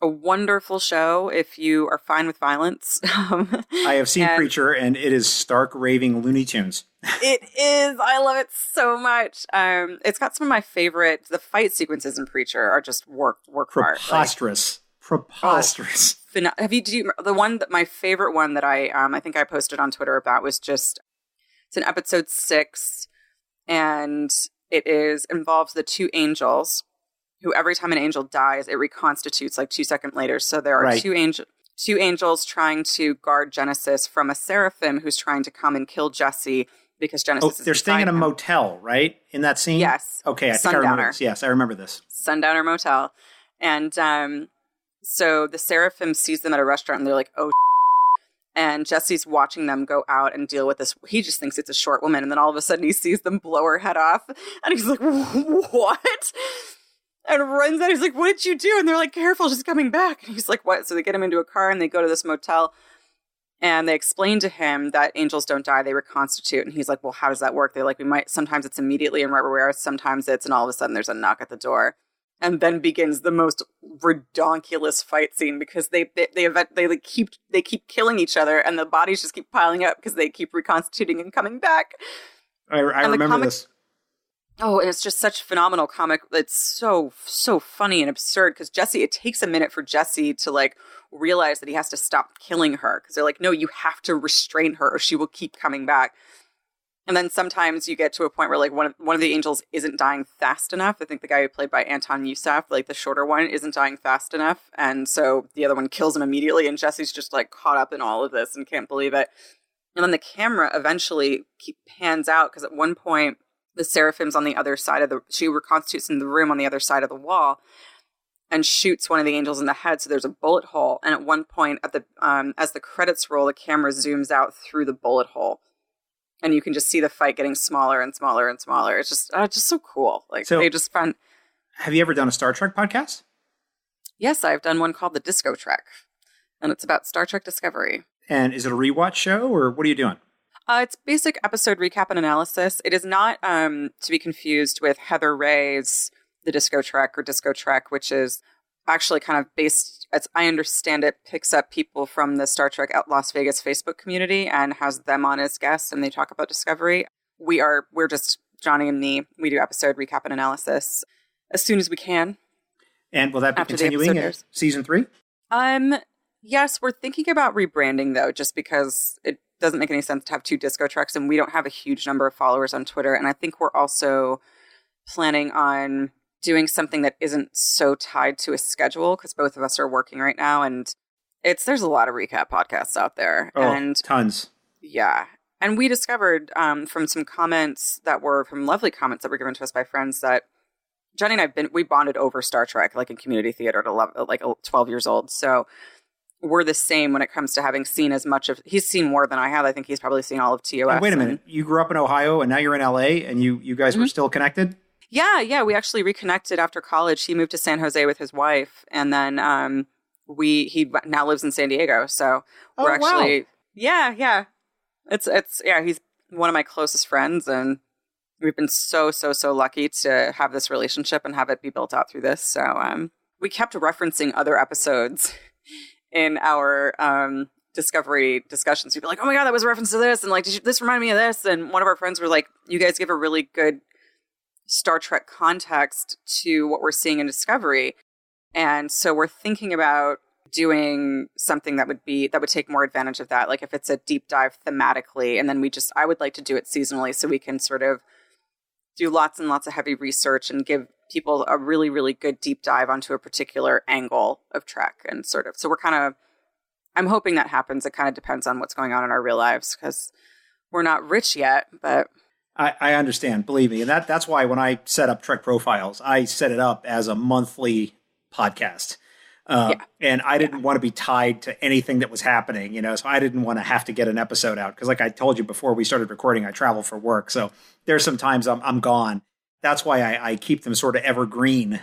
A wonderful show if you are fine with violence. I have seen Preacher, and it is stark raving Looney Tunes. It is. I love it so much. It's got some of my favorite. The fight sequences in Preacher are just work preposterous. Hard. Preposterous. My favorite one that I think I posted on Twitter about was just, it's in episode 6, and it involves the 2 angels. Who every time an angel dies, it reconstitutes like 2 seconds later. So there are 2 angels trying to guard Genesis from a seraphim who's trying to come and kill Jesse because Genesis is they're staying in a motel, right? In that scene? Yes. Okay, I think I remember this. Yes, I remember this. Sundowner Motel. And so the seraphim sees them at a restaurant and they're like, oh, and Jesse's watching them go out and deal with this. He just thinks it's a short woman. And then all of a sudden he sees them blow her head off. And he's like, what? And runs out. He's like, what did you do? And they're like, careful, she's coming back. And he's like, what? So they get him into a car and they go to this motel. And they explain to him that angels don't die, they reconstitute. And he's like, well, how does that work? They're like, sometimes it's immediately and right where, sometimes it's, and all of a sudden there's a knock at the door. And then begins the most redonkulous fight scene because they keep killing each other and the bodies just keep piling up because they keep reconstituting and coming back. I remember this. Oh, and it's just such phenomenal comic. It's so funny and absurd because it takes a minute for Jesse to like realize that he has to stop killing her because they're like, no, you have to restrain her or she will keep coming back. And then sometimes you get to a point where like one of the angels isn't dying fast enough. I think the guy who played by Anton Yusuf, like the shorter one, isn't dying fast enough. And so the other one kills him immediately. And Jesse's just like caught up in all of this and can't believe it. And then the camera eventually pans out because at one point, the seraphim's on the other side she reconstitutes in the room on the other side of the wall and shoots one of the angels in the head. So there's a bullet hole. And at one point as the credits roll, the camera zooms out through the bullet hole and you can just see the fight getting smaller and smaller and smaller. It's just so cool. Like they just fun. Have you ever done a Star Trek podcast? Yes, I've done one called The Disco Trek and it's about Star Trek Discovery. And is it a rewatch show or what are you doing? It's basic episode recap and analysis. It is not to be confused with Heather Ray's The Disco Trek, which is actually kind of based, as I understand it, picks up people from the Star Trek at Las Vegas Facebook community and has them on as guests and they talk about Discovery. We're just Johnny and me. We do episode recap and analysis as soon as we can. And will that be continuing in season 3? Yes, we're thinking about rebranding though, just because it doesn't make any sense to have 2 Disco Treks and we don't have a huge number of followers on Twitter. And I think we're also planning on doing something that isn't so tied to a schedule because both of us are working right now and there's a lot of recap podcasts out there. Oh, and tons. Yeah. And we discovered from some comments from lovely comments that were given to us by friends that Johnny and we bonded over Star Trek, like in community theater at 12 years old. So we're the same when it comes to having seen as much of, he's seen more than I have. I think he's probably seen all of TOS. And wait a minute. You grew up in Ohio and now you're in LA and you guys were still connected? Yeah. We actually reconnected after college. He moved to San Jose with his wife and then he now lives in San Diego. So we're actually, wow. Yeah. He's one of my closest friends and we've been so lucky to have this relationship and have it be built out through this. So we kept referencing other episodes in our Discovery discussions. You'd be like, oh my God, that was a reference to this. And like, this remind me of this. And one of our friends were like, you guys give a really good Star Trek context to what we're seeing in Discovery. And so we're thinking about doing something that would take more advantage of that. Like if it's a deep dive thematically, and then I would like to do it seasonally so we can sort of do lots and lots of heavy research and give people a really, really good deep dive onto a particular angle of Trek and so I'm hoping that happens. It kind of depends on what's going on in our real lives because we're not rich yet, but I understand, believe me. And that's why when I set up Trek Profiles, I set it up as a monthly podcast. And I didn't want to be tied to anything that was happening, so I didn't want to have to get an episode out. Because like I told you before we started recording, I travel for work. So there's some times I'm gone. That's why I keep them sort of evergreen,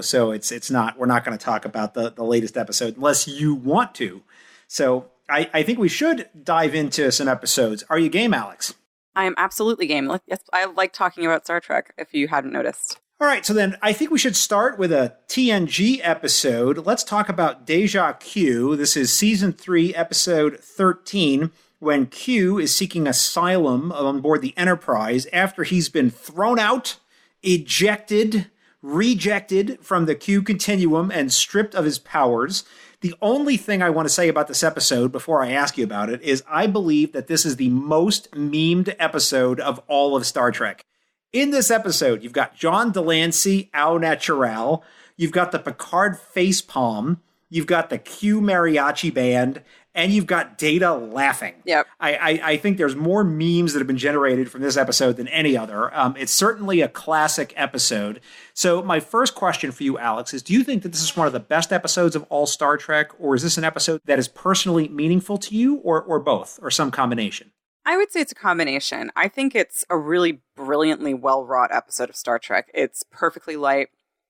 so it's not, we're not going to talk about the latest episode unless you want to. So I think we should dive into some episodes. Are you game, Alex? I am absolutely game. Yes, I like talking about Star Trek, if you hadn't noticed. All right, so then I think we should start with a TNG episode. Let's talk about Deja Q. This is Season 3, Episode 13, when Q is seeking asylum on board the Enterprise after he's been thrown out, ejected, rejected from the Q continuum, and stripped of his powers. The only thing I want to say about this episode before I ask you about it is I believe that this is the most memed episode of all of Star Trek. In this episode, you've got John Delancey, au naturel. You've got the Picard facepalm. You've got the Q mariachi band. And you've got Data laughing. Yep. I think there's more memes that have been generated from this episode than any other. It's certainly a classic episode. So my first question for you, Alex, is do you think that this is one of the best episodes of all Star Trek? Or is this an episode that is personally meaningful to you or both or some combination? I would say it's a combination. I think it's a really brilliantly well-wrought episode of Star Trek. It's perfectly light.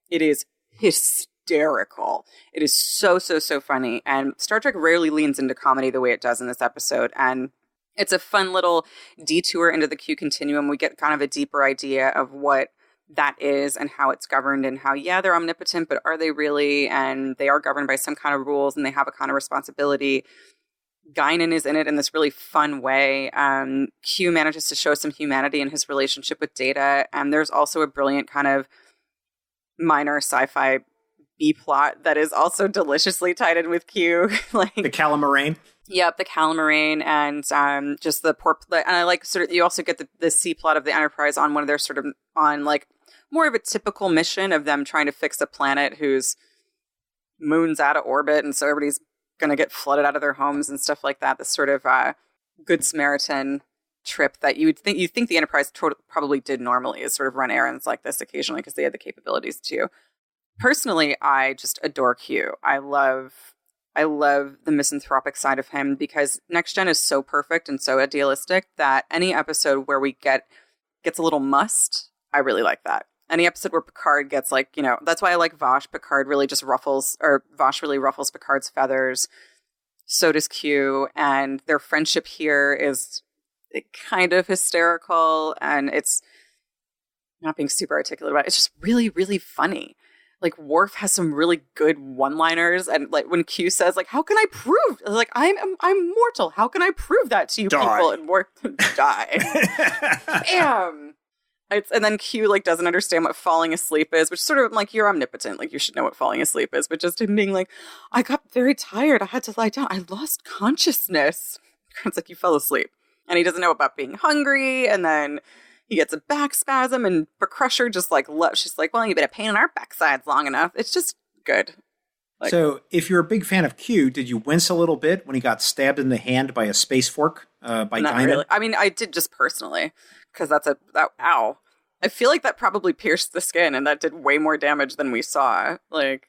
It is hysterical. It is so funny. And Star Trek rarely leans into comedy the way it does in this episode. And it's a fun little detour into the Q continuum. We get kind of a deeper idea of what that is and how it's governed and how, they're omnipotent, but are they really? And they are governed by some kind of rules and they have a kind of responsibility. Guinan is in it in this really fun way. Q manages to show some humanity in his relationship with Data. And there's also a brilliant kind of minor sci-fi B-plot that is also deliciously tied in with Q. Like the Calamarain? Yep, the Calamarain and just the poor... And I like sort of... You also get the C-plot of the Enterprise on one of their sort of... On like more of a typical mission of them trying to fix a planet whose moon's out of orbit. And so everybody's going to get flooded out of their homes and stuff like that. This sort of Good Samaritan trip that you think the Enterprise probably did normally is sort of run errands like this occasionally because they had the capabilities to. Personally, I just adore Q. I love the misanthropic side of him because Next Gen is so perfect and so idealistic that any episode where we gets a little must, I really like that. Any episode where Picard gets that's why I like Vosh. Vosh really ruffles Picard's feathers. So does Q. And their friendship here is kind of hysterical. And it's not being super articulate about it. It's just really, really funny. Like Worf has some really good one-liners. And like when Q says how can I prove? Like, I'm mortal. How can I prove that to you people? And Worf die. Damn. And then Q doesn't understand what falling asleep is, which sort of you're omnipotent, you should know what falling asleep is, but just him being I got very tired, I had to lie down, I lost consciousness. It's you fell asleep, and he doesn't know about being hungry, and then he gets a back spasm, and Crusher just she's well, you've been a pain in our backsides long enough. It's just good. So, if you're a big fan of Q, did you wince a little bit when he got stabbed in the hand by a space fork by Guinan? Really. I mean, I did just personally. Because ow. I feel like that probably pierced the skin and that did way more damage than we saw. But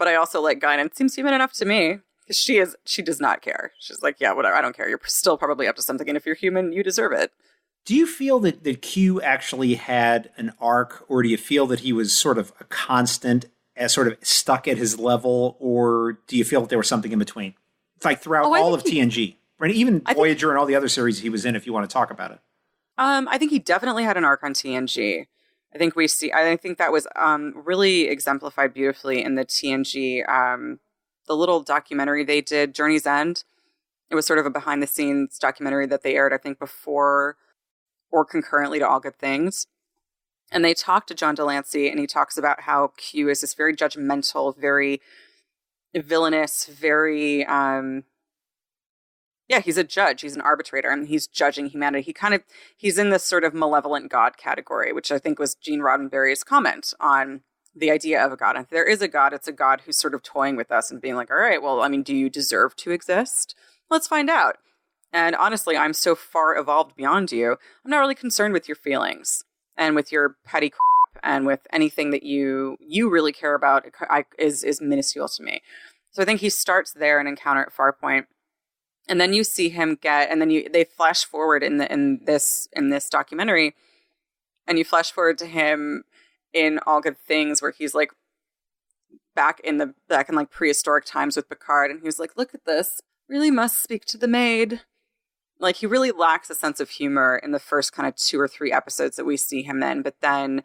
I also like Guinan. Seems human enough to me. Because she does not care. She's whatever, I don't care. You're still probably up to something. And if you're human, you deserve it. Do you feel that Q actually had an arc? Or do you feel that he was sort of a constant, sort of stuck at his level? Or do you feel that there was something in between? It's throughout all of TNG. Right? Even Voyager and all the other series he was in, if you want to talk about it. I think he definitely had an arc on TNG. I think that was really exemplified beautifully in the TNG, the little documentary they did, Journey's End. It was sort of a behind the scenes documentary that they aired, I think, before or concurrently to All Good Things. And they talked to John Delancey, and he talks about how Q is this very judgmental, very villainous, very... he's a judge. He's an arbitrator, and he's judging humanity. He's in this sort of malevolent God category, which I think was Gene Roddenberry's comment on the idea of a God. And if there is a God, it's a God who's sort of toying with us and being all right, well, I mean, do you deserve to exist? Let's find out. And honestly, I'm so far evolved beyond you. I'm not really concerned with your feelings and with your petty crap and with anything that you really care about is minuscule to me. So I think he starts there and encounter at Farpoint. And then you see him they flash forward in this documentary, and you flash forward to him in All Good Things, where he's like back in like prehistoric times with Picard, and he's like, look at this, really must speak to the maid. Like, he really lacks a sense of humor in the first kind of 2 or 3 episodes that we see him in, but then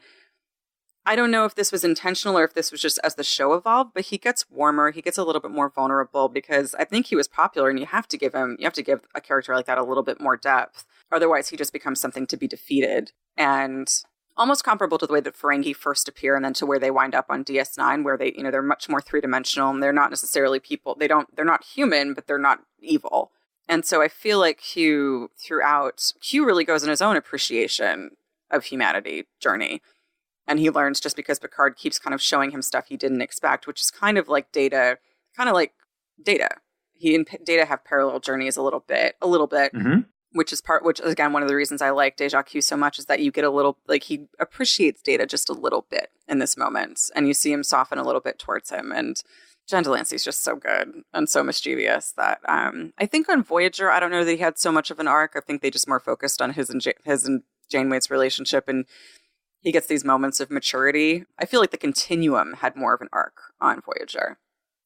I don't know if this was intentional or if this was just as the show evolved, but he gets warmer. He gets a little bit more vulnerable because I think he was popular, and you have to give a character like that a little bit more depth. Otherwise, he just becomes something to be defeated. And almost comparable to the way that Ferengi first appear and then to where they wind up on DS9, where they, they're much more three-dimensional, and they're not necessarily people. They're not human, but they're not evil. And so I feel like Q really goes in his own appreciation of humanity journey. And he learns just because Picard keeps kind of showing him stuff he didn't expect, which is kind of like Data. He and Data have parallel journeys a little bit, Mm-hmm. which is again, one of the reasons I like Deja Q so much is that you get a little, like, he appreciates Data just a little bit in this moment, and you see him soften a little bit towards him. And John Delancey's just so good and so mischievous that I think on Voyager, I don't know that he had so much of an arc. I think they just more focused on his and Janeway's relationship, and he gets these moments of maturity. I feel like the Continuum had more of an arc on Voyager,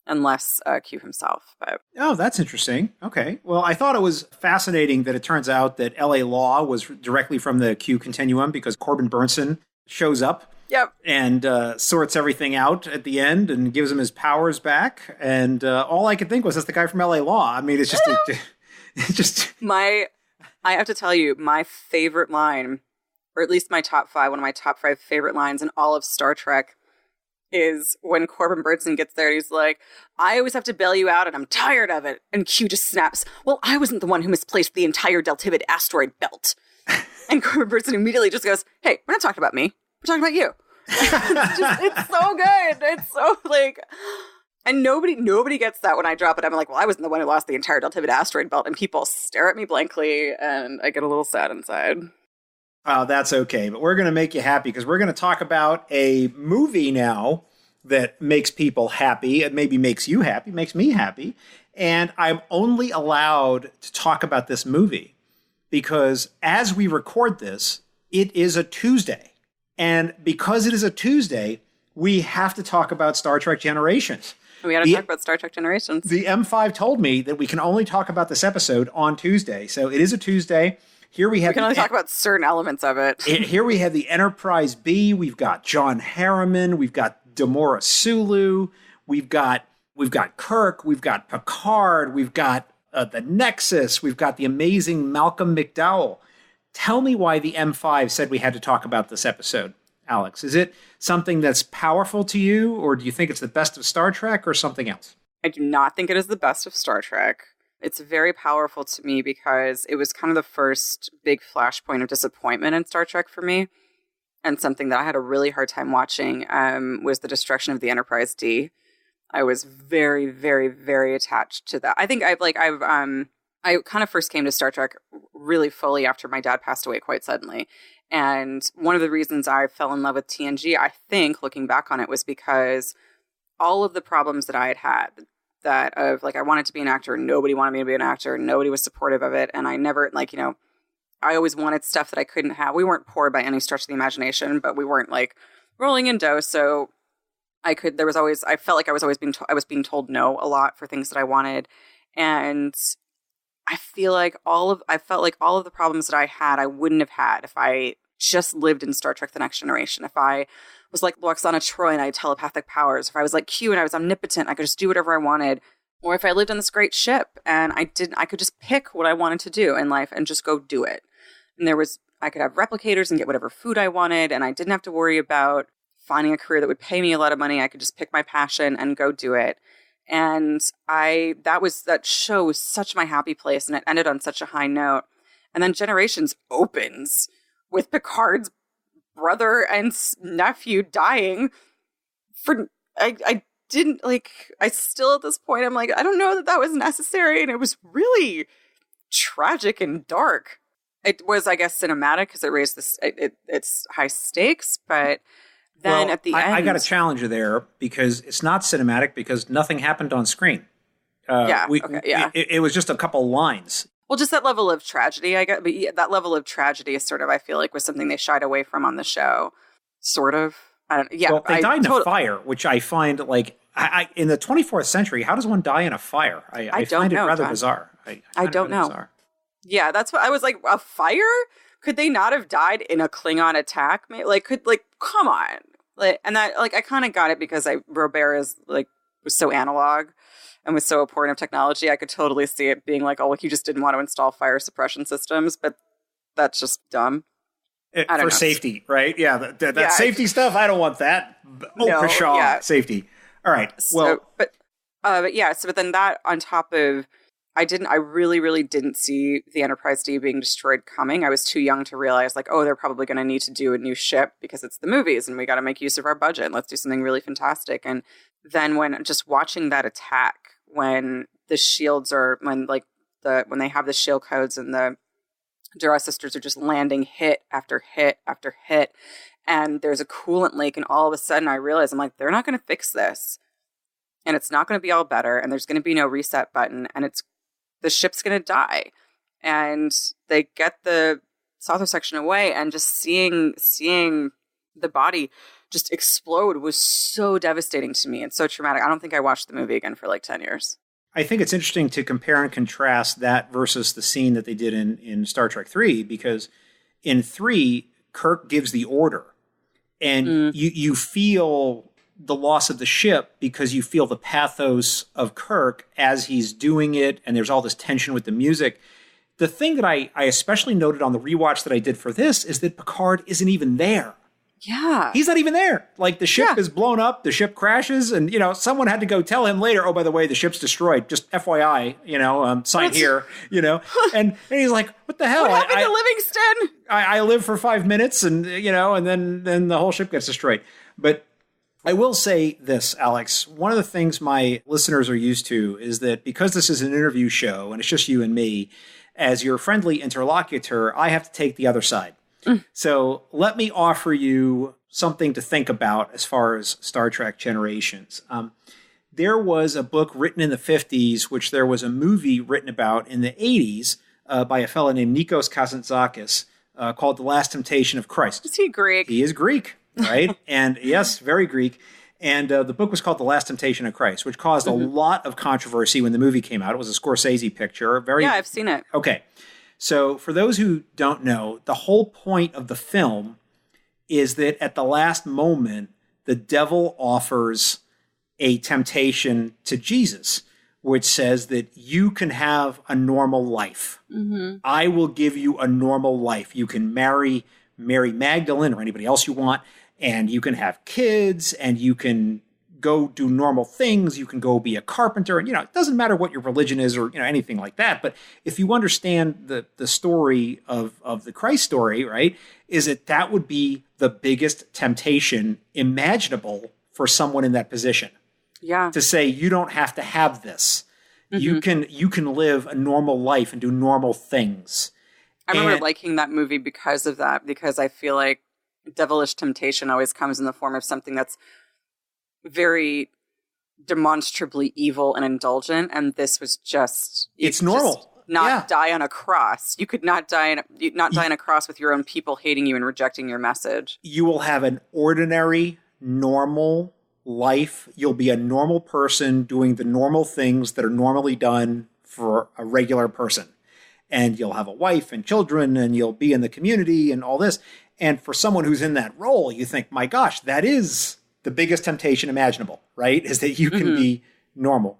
and less Q himself. But oh, that's interesting. Okay. Well, I thought it was fascinating that it turns out that L.A. Law was directly from the Q Continuum, because Corbin Burnson shows up. Yep. And sorts everything out at the end and gives him his powers back. And all I could think was, that's the guy from L.A. Law. I mean, it's just... I have to tell you, my favorite line, or at least my top 5, one of my top 5 favorite lines in all of Star Trek, is when Corbin Burnson gets there, he's like, I always have to bail you out and I'm tired of it. And Q just snaps, well, I wasn't the one who misplaced the entire Deltivid asteroid belt. And Corbin Burnson immediately just goes, hey, we're not talking about me. We're talking about you. It's so good. It's so, like... And nobody gets that when I drop it. I'm like, well, I wasn't the one who lost the entire Deltivid asteroid belt. And people stare at me blankly, and I get a little sad inside. Oh, that's okay. But we're going to make you happy, because we're going to talk about a movie now that makes people happy. It maybe makes you happy, makes me happy. And I'm only allowed to talk about this movie because as we record this, it is a Tuesday. And because it is a Tuesday, we have to talk about Star Trek Generations. We got to talk about Star Trek Generations. The M5 told me that we can only talk about this episode on Tuesday. So it is a Tuesday. Here we can only talk about certain elements of it. Here we have the Enterprise B. We've got John Harriman. We've got Demora Sulu. We've got Kirk. We've got Picard. We've got the Nexus. We've got the amazing Malcolm McDowell. Tell me why the M5 said we had to talk about this episode, Alex. Is it something that's powerful to you, or do you think it's the best of Star Trek, or something else? I do not think it is the best of Star Trek. It's very powerful to me because it was kind of the first big flashpoint of disappointment in Star Trek for me. And something that I had a really hard time watching was the destruction of the Enterprise D. I was very, very, very attached to that. I think I kind of first came to Star Trek really fully after my dad passed away quite suddenly. And one of the reasons I fell in love with TNG, I think, looking back on it, was because all of the problems that I had, that of, like, I wanted to be an actor, nobody wanted me to be an actor, nobody was supportive of it, and I never, I always wanted stuff that I couldn't have. We weren't poor by any stretch of the imagination, but we weren't, rolling in dough, so I felt like I was being told no a lot for things that I wanted, and I felt like all of the problems that I had, I wouldn't have had if I just lived in Star Trek: The Next Generation. If I was like Loxana Troi and I had telepathic powers, if I was like Q and I was omnipotent, I could just do whatever I wanted. Or if I lived on this great ship and I could just pick what I wanted to do in life and just go do it. And I could have replicators and get whatever food I wanted, and I didn't have to worry about finding a career that would pay me a lot of money. I could just pick my passion and go do it. And that show was such my happy place, and it ended on such a high note. And then Generations opens with Picard's brother and nephew dying. I still at this point, I'm like, I don't know that was necessary. And it was really tragic and dark. It was, I guess, cinematic because it raised this. It's high stakes, but then at the end, I got a challenge there because it's not cinematic because nothing happened on screen. It was just a couple lines. Well, just that level of tragedy, I guess. But that level of tragedy is sort of, I feel like, was something they shied away from on the show. Sort of. I don't. Yeah, well, they died in a fire, which I find like in the 24th century. How does one die in a fire? I find it rather bizarre. I don't know. Bizarre. Yeah, that's what I was like. A fire? Could they not have died in a Klingon attack? Come on. And that, I kind of got it because Robert is was so analog and was so abhorrent of technology. I could totally see it being like, he just didn't want to install fire suppression systems, but that's just dumb. For safety, right? Yeah, that safety stuff. I don't want that. Safety. All right. Well, but then that on top of, I really, really didn't see the Enterprise D being destroyed coming. I was too young to realize they're probably going to need to do a new ship because it's the movies and we got to make use of our budget and let's do something really fantastic. And then when just watching that attack, when the shields are, when they have the shield codes and the Duras sisters are just landing hit after hit after hit, and there's a coolant leak, and all of a sudden I realize they're not going to fix this, and it's not going to be all better, and there's going to be no reset button, and the ship's going to die. And they get the Saucer section away, and just seeing the body just explode was so devastating to me and so traumatic. I don't think I watched the movie again for 10 years. I think it's interesting to compare and contrast that versus the scene that they did in Star Trek 3, because in 3, Kirk gives the order, and you feel the loss of the ship because you feel the pathos of Kirk as he's doing it, and there's all this tension with the music. The thing that I especially noted on the rewatch that I did for this is that Picard isn't even there. Yeah. He's not even there. The ship is blown up, the ship crashes, and, someone had to go tell him later, oh, by the way, the ship's destroyed. Just FYI, sign here, And he's like, what the hell? What happened to Livingston? I live for 5 minutes and, and then the whole ship gets destroyed. But I will say this, Alex. One of the things my listeners are used to is that because this is an interview show and it's just you and me, as your friendly interlocutor, I have to take the other side. So let me offer you something to think about as far as Star Trek Generations. There was a book written in the 50s, which there was a movie written about in the 80s by a fellow named Nikos Kazantzakis called The Last Temptation of Christ. Is he Greek? He is Greek, right? And yes, very Greek. And the book was called The Last Temptation of Christ, which caused a lot of controversy when the movie came out. It was a Scorsese picture. Yeah, I've seen it. Okay. So for those who don't know, the whole point of the film is that at the last moment, the devil offers a temptation to Jesus, which says that you can have a normal life. I will give you a normal life. You can marry Mary Magdalene or anybody else you want, and you can have kids, and you can go do normal things. You can go be a carpenter. And, it doesn't matter what your religion is or, anything like that. But if you understand the story of the Christ story, right, is that would be the biggest temptation imaginable for someone in that position. Yeah. To say, you don't have to have this. You can live a normal life and do normal things. I remember liking that movie because of that, because I feel like devilish temptation always comes in the form of something that's very demonstrably evil and indulgent, and this was just it's normal. Die on a cross. You could not die on a cross with your own people hating you and rejecting your message. You will have an ordinary, normal life. You'll be a normal person doing the normal things that are normally done for a regular person. And you'll have a wife and children, and you'll be in the community and all this. And for someone who's in that role, you think, my gosh, that is the biggest temptation imaginable, right? Is that you can be normal.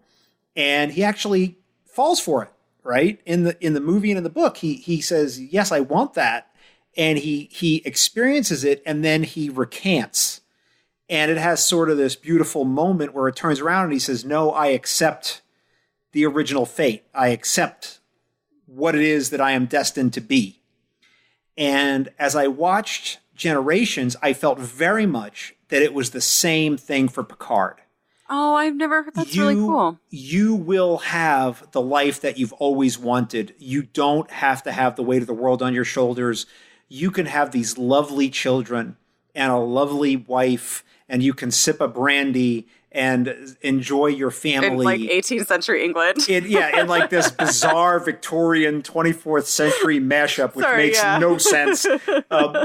And he actually falls for it, right? In the movie and in the book, he says, yes, I want that. And he experiences it, and then he recants. And it has sort of this beautiful moment where it turns around and he says, no, I accept the original fate. I accept what it is that I am destined to be. And as I watched Generations, I felt very much that it was the same thing for Picard. Oh, I've never heard. That's really cool. You will have the life that you've always wanted. You don't have to have the weight of the world on your shoulders. You can have these lovely children and a lovely wife, and you can sip a brandy and enjoy your family. In like 18th century England. In like this bizarre Victorian 24th century mashup, which makes no sense,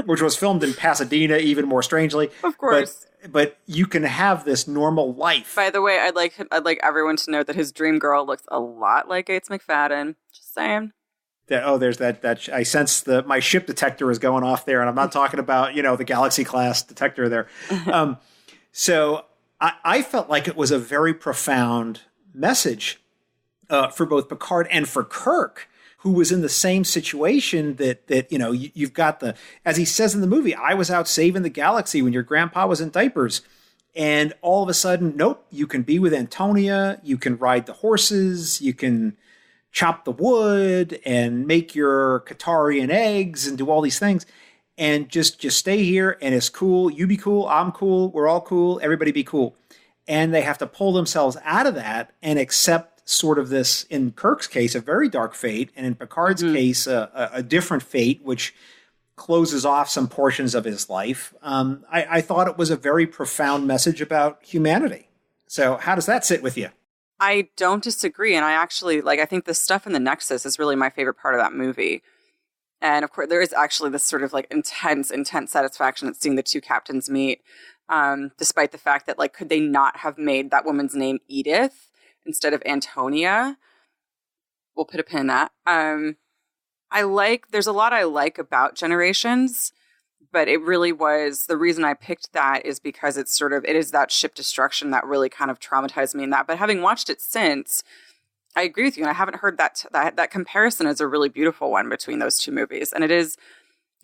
which was filmed in Pasadena, even more strangely. Of course. But you can have this normal life. By the way, I'd like everyone to know that his dream girl looks a lot like Gates McFadden. Just saying. There's that. I sense my ship detector is going off there, and I'm not talking about, the Galaxy class detector there. So I felt like it was a very profound message for both Picard and for Kirk, who was in the same situation that you've got as he says in the movie, I was out saving the galaxy when your grandpa was in diapers. And all of a sudden, nope, you can be with Antonia, you can ride the horses, you can chop the wood and make your Qatarian eggs and do all these things. And just stay here and it's cool. You be cool. I'm cool. We're all cool. Everybody be cool. And they have to pull themselves out of that and accept sort of this, in Kirk's case, a very dark fate. And in Picard's case, a different fate, which closes off some portions of his life. I thought it was a very profound message about humanity. So how does that sit with you? I don't disagree. And I actually, I think the stuff in the Nexus is really my favorite part of that movie. And of course, there is actually this sort of intense satisfaction at seeing the two captains meet, despite the fact that could they not have made that woman's name Edith instead of Antonia? We'll put a pin in that. There's a lot I like about Generations, but it really was, the reason I picked that is because it is that ship destruction that really kind of traumatized me in that. But having watched it since, I agree with you, and I haven't heard that comparison is a really beautiful one between those two movies. And it is,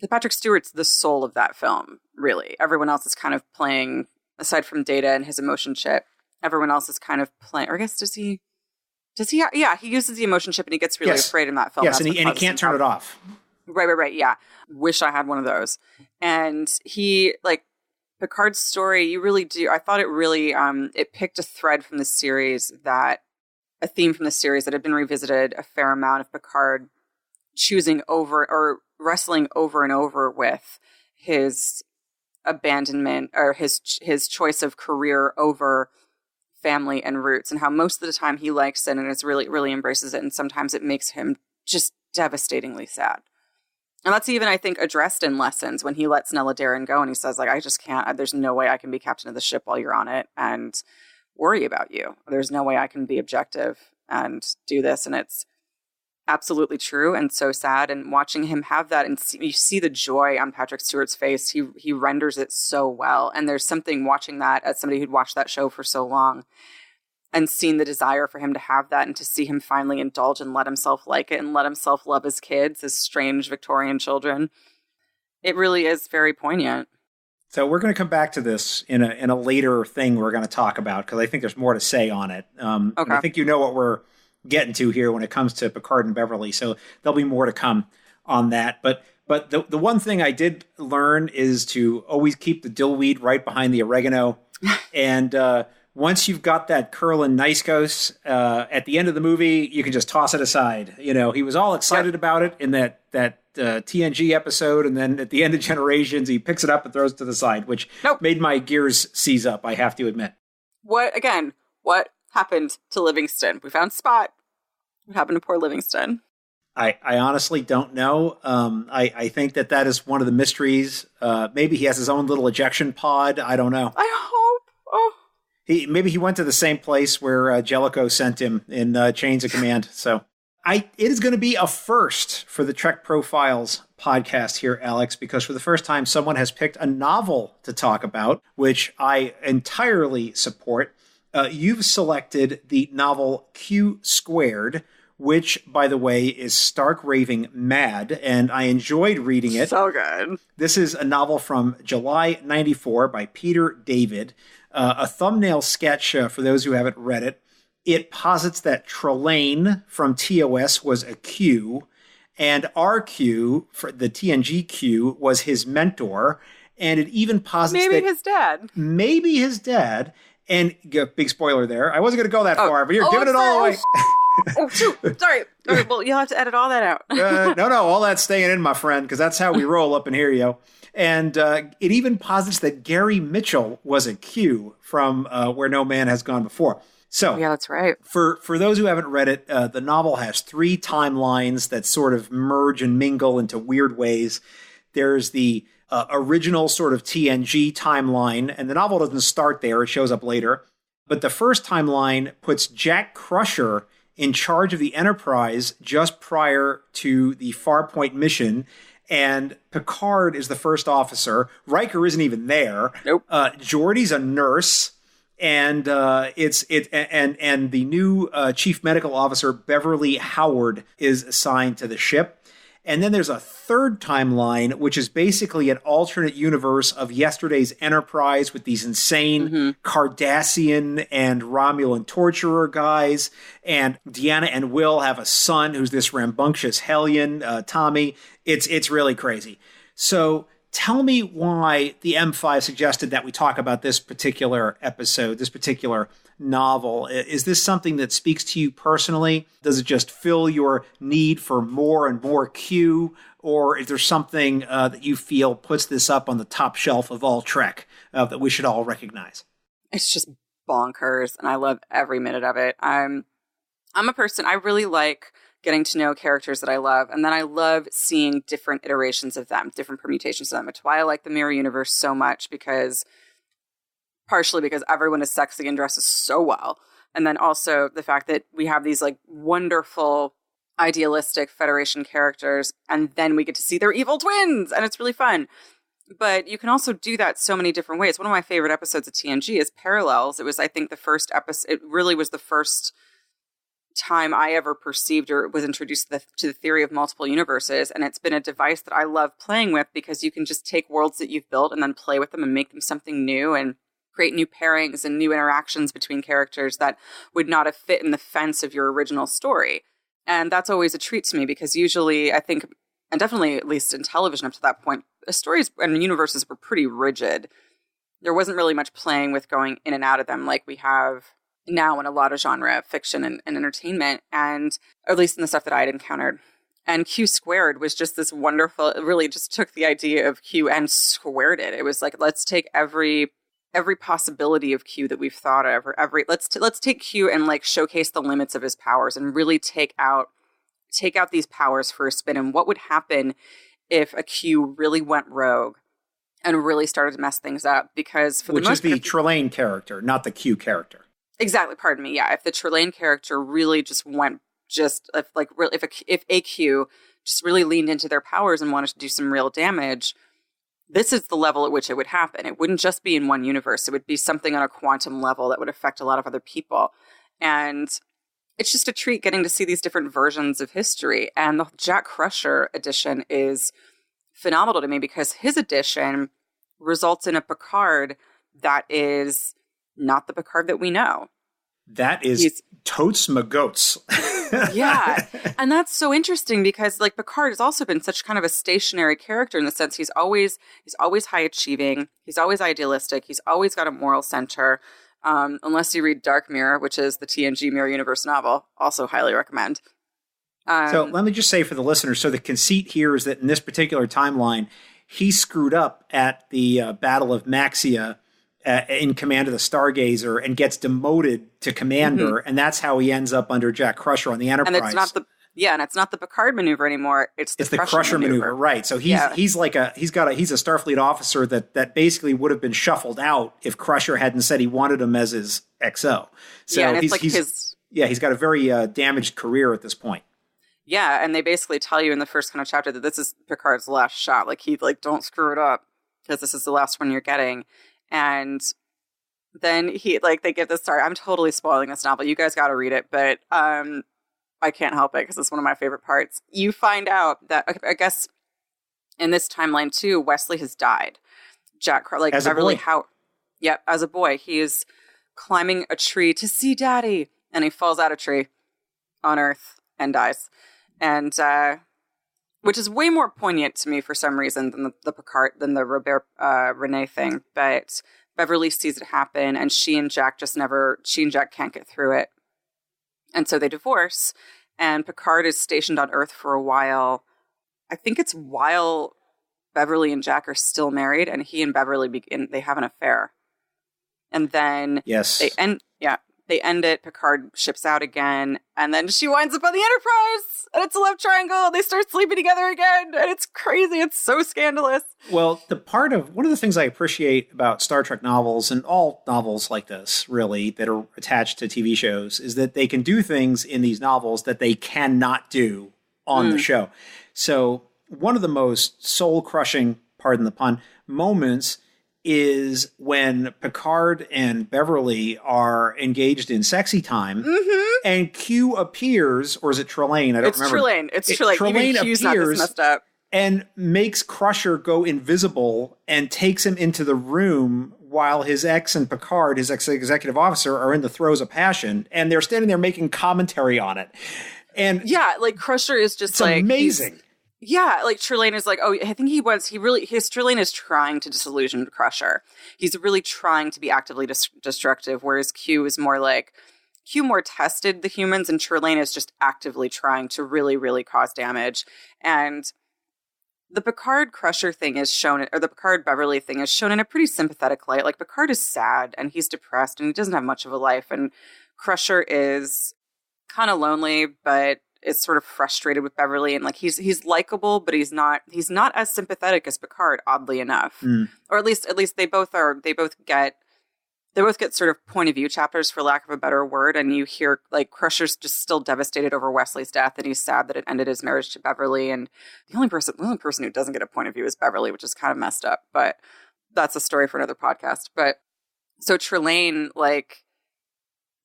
Patrick Stewart's the soul of that film, really. Everyone else is kind of playing, aside from Data and his emotion chip, everyone else is kind of playing, or I guess he uses the emotion chip and he gets really afraid in that film. Yes, and he can't turn it off. Right, yeah. Wish I had one of those. And Picard's story, you really do, I thought it really, it picked a thread from the series a theme from the series that had been revisited a fair amount of Picard choosing over or wrestling over and over with his abandonment or his choice of career over family and roots, and how most of the time he likes it and is really, really embraces it. And sometimes it makes him just devastatingly sad. And that's even, I think, addressed in Lessons when he lets Nella Darren go and he says, I just can't, there's no way I can be captain of the ship while you're on it and worry about you. There's no way I can be objective and do this. And it's absolutely true and so sad. And watching him have that, and you see the joy on Patrick Stewart's face. He renders it so well. And there's something watching that as somebody who'd watched that show for so long and seen the desire for him to have that and to see him finally indulge and let himself like it and let himself love his kids, his strange Victorian children. It really is very poignant. So we're going to come back to this in a later thing we're going to talk about, because I think there's more to say on it. Okay. And I think you know what we're getting to here when it comes to Picard and Beverly. So there'll be more to come on that. But the one thing I did learn is to always keep the dillweed right behind the oregano. And once you've got that Curlin Niskos at the end of the movie, you can just toss it aside. He was all excited about it in that TNG episode, and then at the end of Generations, he picks it up and throws it to the side, which made my gears seize up, I have to admit. What happened to Livingston? We found Spot. What happened to poor Livingston? I honestly don't know. I think that is one of the mysteries. Maybe he has his own little ejection pod. I don't know. I hope. Oh. Maybe he went to the same place where Jellicoe sent him in Chains of Command. So it is going to be a first for the Trek Profiles podcast here, Alex, because for the first time, someone has picked a novel to talk about, which I entirely support. You've selected the novel Q Squared, which, by the way, is stark raving mad, and I enjoyed reading it. So good. This is a novel from July 94 by Peter David. A thumbnail sketch, for those who haven't read it. It posits that Trelane from TOS was a Q, and RQ, for the TNG Q, was his mentor, and it even posits maybe his dad. Maybe his dad. And big spoiler there. I wasn't going to go that far, but you're giving it all away. Oh, shoot. Sorry. All right, well, you'll have to edit all that out. No, all that's staying in, my friend, because that's how we roll up in here, yo. And it even posits that Gary Mitchell was a Q from Where No Man Has Gone Before. So, yeah, that's right. For those who haven't read it, the novel has 3 timelines that sort of merge and mingle into weird ways. There's the original sort of TNG timeline, and the novel doesn't start there. It shows up later. But the first timeline puts Jack Crusher in charge of the Enterprise just prior to the Farpoint mission, and Picard is the first officer. Riker isn't even there. Nope. Geordi's a nurse. And the new chief medical officer, Beverly Howard, is assigned to the ship. And then there's a third timeline, which is basically an alternate universe of yesterday's Enterprise with these insane Cardassian and Romulan torturer guys. And Deanna and Will have a son who's this rambunctious hellion, Tommy. It's really crazy. So tell me why the M5 suggested that we talk about this particular episode, this particular novel. Is this something that speaks to you personally? Does it just fill your need for more and more Q? Or is there something that you feel puts this up on the top shelf of all Trek that we should all recognize? It's just bonkers, and I love every minute of it. I'm a person, I really like getting to know characters that I love, and then I love seeing different iterations of them, different permutations of them. It's why I like the Mirror Universe so much, partially because everyone is sexy and dresses so well, and then also the fact that we have these like wonderful, idealistic Federation characters, and then we get to see their evil twins, and it's really fun. But you can also do that so many different ways. One of my favorite episodes of TNG is Parallels. It was, I think, the first episode. It really was the first time I ever perceived or was introduced to the theory of multiple universes. And it's been a device that I love playing with because you can just take worlds that you've built and then play with them and make them something new and create new pairings and new interactions between characters that would not have fit in the fence of your original story. And that's always a treat to me because usually I think, and definitely at least in television up to that point, the stories and universes were pretty rigid. There wasn't really much playing with going in and out of them like we have now in a lot of genre fiction and entertainment, and at least in the stuff that I had encountered. And Q Squared was just this wonderful, it really just took the idea of Q and squared it. It was like, let's take every possibility of Q that we've thought of, or let's take Q and like showcase the limits of his powers and really take out these powers for a spin. And what would happen if a Q really went rogue and really started to mess things up? Because for the most part, which is the Trelane character, not the Q character. Exactly. Pardon me. Yeah. If the Trelane character really just went, if a Q just really leaned into their powers and wanted to do some real damage, this is the level at which it would happen. It wouldn't just be in one universe. It would be something on a quantum level that would affect a lot of other people. And it's just a treat getting to see these different versions of history. And the Jack Crusher edition is phenomenal to me because his edition results in a Picard that is not the Picard that we know. That is totes my goats. Yeah. And that's so interesting because like Picard has also been such kind of a stationary character in the sense he's always high achieving. He's always idealistic. He's always got a moral center. Unless you read Dark Mirror, which is the TNG Mirror Universe novel, also highly recommend. So let me just say for the listeners, so the conceit here is that in this particular timeline, he screwed up at the Battle of Maxia in command of the Stargazer and gets demoted to commander, and that's how he ends up under Jack Crusher on the Enterprise. And it's not the Picard maneuver anymore. It's the Crusher maneuver, right? So he's a Starfleet officer that basically would have been shuffled out if Crusher hadn't said he wanted him as his XO. So yeah, and he's got a very damaged career at this point. Yeah, and they basically tell you in the first kind of chapter that this is Picard's last shot. Like don't screw it up because this is the last one you're getting. And then they give this, sorry, I'm totally spoiling this novel. You guys got to read it, but I can't help it because it's one of my favorite parts. You find out that, I guess, in this timeline too, Wesley has died. As Beverly a boy. Howard. Yep, as a boy, he is climbing a tree to see Daddy, and he falls out a tree on Earth and dies. And which is way more poignant to me for some reason than the Picard, than the Robert Renee thing. But Beverly sees it happen, and she and Jack can't get through it. And so they divorce, and Picard is stationed on Earth for a while. I think it's while Beverly and Jack are still married, and he and Beverly they have an affair. And then they end it. Picard ships out again, and then she winds up on the Enterprise, and it's a love triangle. They start sleeping together again, and it's crazy. It's so scandalous. Well, one of the things I appreciate about Star Trek novels, and all novels like this, really, that are attached to TV shows, is that they can do things in these novels that they cannot do on the show. So one of the most soul-crushing, pardon the pun, moments is when Picard and Beverly are engaged in sexy time, and Q appears, or is it Trelane? I don't remember. It's Trelane. Trelane Even Q's not this messed up. And makes Crusher go invisible and takes him into the room while his ex and Picard, his ex-executive officer, are in the throes of passion, and they're standing there making commentary on it. And yeah, like Crusher is just like amazing. Yeah, like Trelane is like, I think Trelane is trying to disillusion Crusher. He's really trying to be actively destructive, whereas Q is more like, Q more tested the humans, and Trelane is just actively trying to really, really cause damage. And the Picard Crusher thing is shown, or the Picard Beverly thing is shown in a pretty sympathetic light. Like, Picard is sad, and he's depressed, and he doesn't have much of a life, and Crusher is kind of lonely, but is sort of frustrated with Beverly, and like he's likable, but he's not as sympathetic as Picard, oddly enough. Or at least they both get sort of point of view chapters, for lack of a better word, and you hear like Crusher's just still devastated over Wesley's death, and he's sad that it ended his marriage to Beverly, and the only person who doesn't get a point of view is Beverly, which is kind of messed up, but that's a story for another podcast. But so Trelane like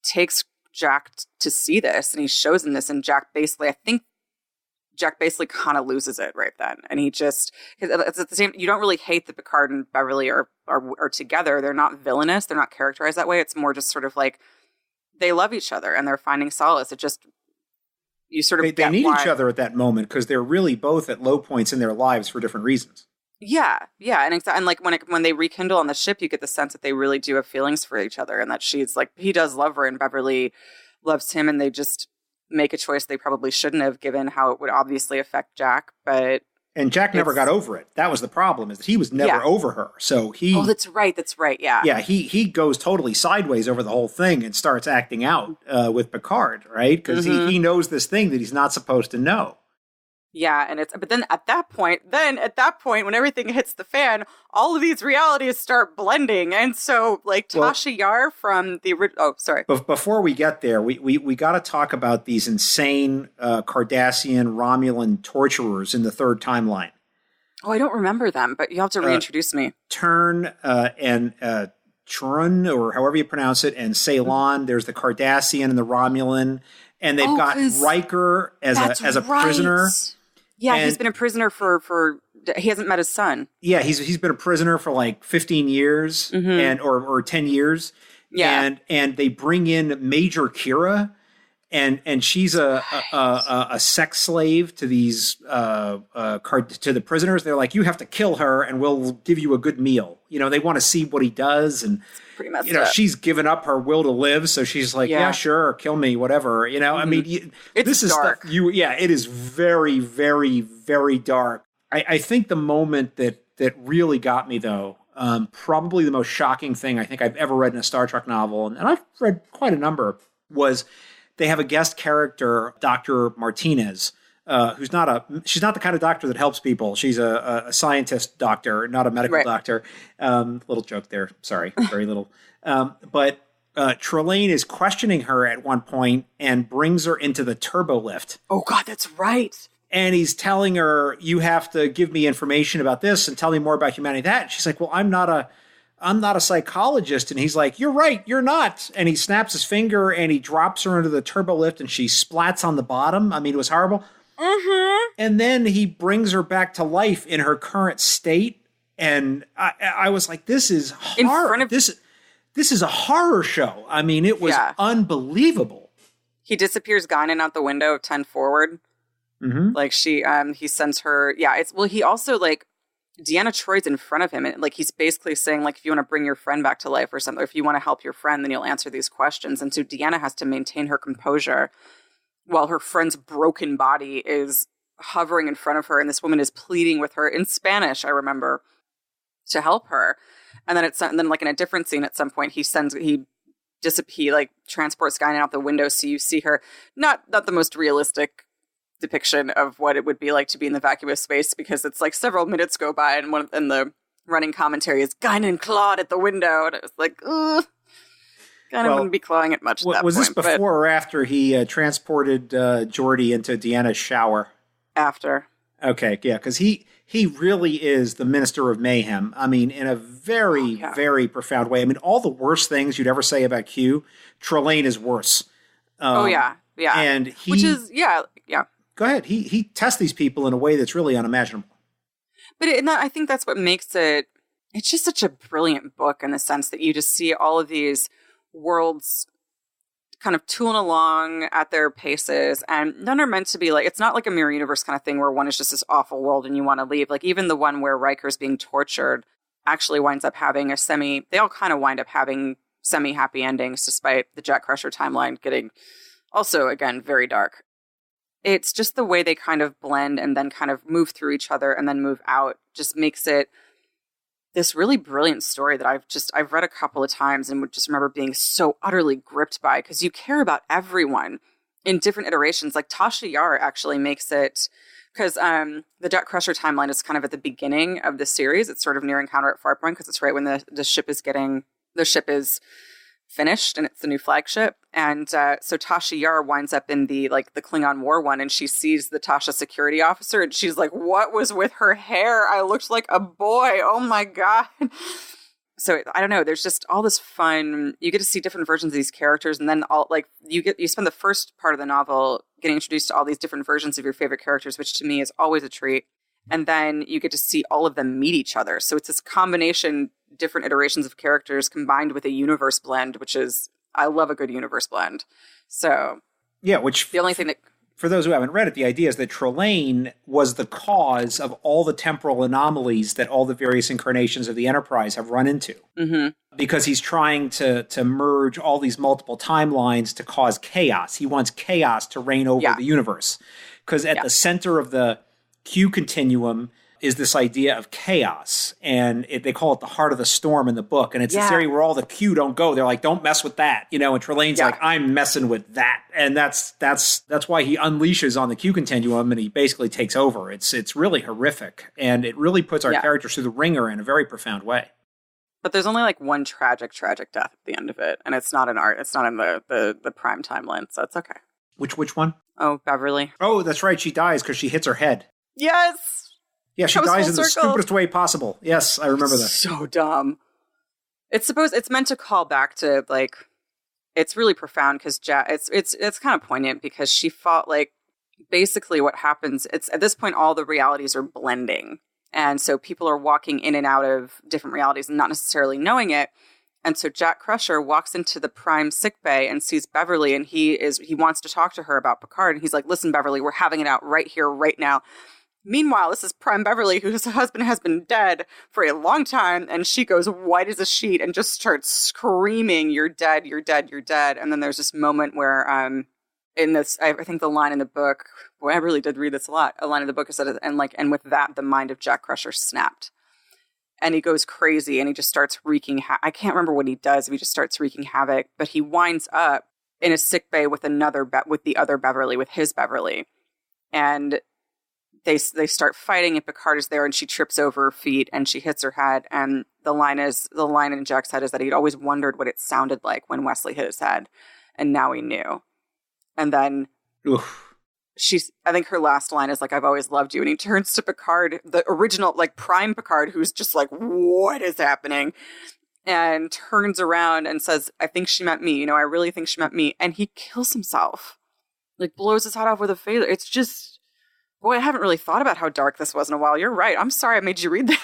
takes Jack to see this, and he shows him this, and Jack basically kind of loses it right then, and he just, it's at the same, you don't really hate that Picard and Beverly are together. They're not villainous, they're not characterized that way. It's more just sort of like they love each other and they're finding solace. It just, you sort of they need each other at that moment, because they're really both at low points in their lives for different reasons. Yeah, and like when they rekindle on the ship, you get the sense that they really do have feelings for each other, and that she's like, he does love her, and Beverly loves him, and they just make a choice they probably shouldn't have, given how it would obviously affect Jack. And Jack never got over it. That was the problem, is that he was never over her. So he... Oh, that's right. Yeah. Yeah, he goes totally sideways over the whole thing and starts acting out with Picard, right? Because he knows this thing that he's not supposed to know. Yeah, and but then at that point, when everything hits the fan, all of these realities start blending. And so, like, Tasha Yar from the original... Oh, sorry. Before we get there, we got to talk about these insane Cardassian Romulan torturers in the third timeline. Oh, I don't remember them, but you have to reintroduce me. Turn and Trun, or however you pronounce it, and Ceylon. There's the Cardassian and the Romulan. And they've got Riker as a prisoner. Yeah, and he's been a prisoner for he hasn't met his son. Yeah, he's been a prisoner for like 15 years and or 10 years. Yeah. And they bring in Major Kira, and she's a sex slave to these to the prisoners. They're like, you have to kill her and we'll give you a good meal. You know, they want to see what he does, and pretty messed up. She's given up her will to live, so she's like, yeah sure, kill me, whatever. You know, I mean, this is dark. Stuff it is very, very, very dark. I think the moment that really got me, though, probably the most shocking thing I think I've ever read in a Star Trek novel, and I've read quite a number, was they have a guest character, Dr. Martinez, she's not the kind of doctor that helps people. She's a scientist doctor, not a medical doctor. Little joke there. Sorry. Very little. But Trelane is questioning her at one point and brings her into the turbo lift. Oh, God, that's right. And he's telling her, you have to give me information about this and tell me more about humanity. That. And she's like, well, I'm not a psychologist. And he's like, you're right, you're not. And he snaps his finger and he drops her into the turbo lift and she splats on the bottom. I mean, it was horrible. And then he brings her back to life in her current state. And I was like, this is horror. This is a horror show. I mean, it was unbelievable. He disappears Guinan out the window of 10 forward. Like he sends her. Yeah. He also, like, Deanna Troy's in front of him, and like he's basically saying, like, if you want to bring your friend back to life or something, or if you want to help your friend, then you'll answer these questions. And so Deanna has to maintain her composure while her friend's broken body is hovering in front of her, and this woman is pleading with her in Spanish, I remember, to help her. And then like in a different scene at some point, he like transports Guinan out the window, so you see her, not the most realistic depiction of what it would be like to be in the vacuous space, because it's like several minutes go by and the running commentary is Guinan clawed at the window, and it was like, ugh. Guinan wouldn't be clawing it much at that point. Was this before or after he transported Geordi into Deanna's shower? After. Okay, yeah, because he really is the minister of mayhem. I mean, in a very, very profound way. I mean, all the worst things you'd ever say about Q, Trelane is worse. Yeah. And which is, yeah. Go ahead. He tests these people in a way that's really unimaginable. But I think that's what makes it's just such a brilliant book in the sense that you just see all of these worlds kind of tooling along at their paces, and none are meant to be like, it's not like a mirror universe kind of thing where one is just this awful world and you want to leave. Like even the one where Riker's being tortured actually winds up having they all kind of wind up having semi-happy endings, despite the Jet Crusher timeline getting also, again, very dark. It's just the way they kind of blend and then kind of move through each other and then move out just makes it this really brilliant story that I've read a couple of times and would just remember being so utterly gripped by, because you care about everyone in different iterations. Like Tasha Yar actually makes it, because the Jet Crusher timeline is kind of at the beginning of the series. It's sort of near Encounter at Farpoint, because it's right when the ship is finished and it's the new flagship. And so Tasha Yar winds up in the Klingon War one, and she sees the Tasha security officer and she's like, what was with her hair? I looked like a boy. Oh my God. So I don't know. There's just all this fun. You get to see different versions of these characters, and then you spend the first part of the novel getting introduced to all these different versions of your favorite characters, which to me is always a treat. And then you get to see all of them meet each other. So it's this combination, different iterations of characters combined with a universe blend, which is, I love a good universe blend. So yeah, which the only thing that, for those who haven't read it, the idea is that Trelane was the cause of all the temporal anomalies that all the various incarnations of the Enterprise have run into. Mm-hmm. Because he's trying to merge all these multiple timelines to cause chaos. He wants chaos to reign over the universe. Because at the center of the Q continuum is this idea of chaos, and they call it the heart of the storm in the book, and it's this area where all the Q don't go. They're like, don't mess with that, and Trelane's like, I'm messing with that, and that's why he unleashes on the Q continuum, and he basically takes over. It's really horrific, and it really puts our characters through the ringer in a very profound way. But there's only like one tragic death at the end of it, and it's not in the prime timeline, so it's okay. Which one? Oh, Beverly. Oh, that's right. She dies because she hits her head. Yes. Yeah, she dies in the stupidest way possible. Yes, I remember that. So dumb. It's meant to call back to, like, it's really profound because it's kind of poignant because she fought, like, basically what happens, it's at this point all the realities are blending. And so people are walking in and out of different realities and not necessarily knowing it. And so Jack Crusher walks into the Prime sickbay and sees Beverly, and he wants to talk to her about Picard. And he's like, listen, Beverly, we're having it out right here, right now. Meanwhile, this is Prime Beverly, whose husband has been dead for a long time, and she goes white as a sheet and just starts screaming, you're dead, you're dead, you're dead. And then there's this moment where, in this, I think the line in the book, boy, I really did read this a lot. A line in the book is that, and with that, the mind of Jack Crusher snapped. And he goes crazy, and he just starts wreaking I can't remember what he does, if he just starts wreaking havoc, but he winds up in a sickbay with with the other Beverly, with his Beverly. And they start fighting, and Picard is there, and she trips over her feet and she hits her head. And the line in Jack's head is that he'd always wondered what it sounded like when Wesley hit his head, and now he knew. And then I think her last line is like, I've always loved you. And he turns to Picard, the original, like, Prime Picard, who's just like, what is happening? And turns around and says, I think she meant me. I really think she meant me. And he kills himself, like, blows his head off with a phaser. It's just, boy, I haven't really thought about how dark this was in a while. You're right. I'm sorry I made you read this.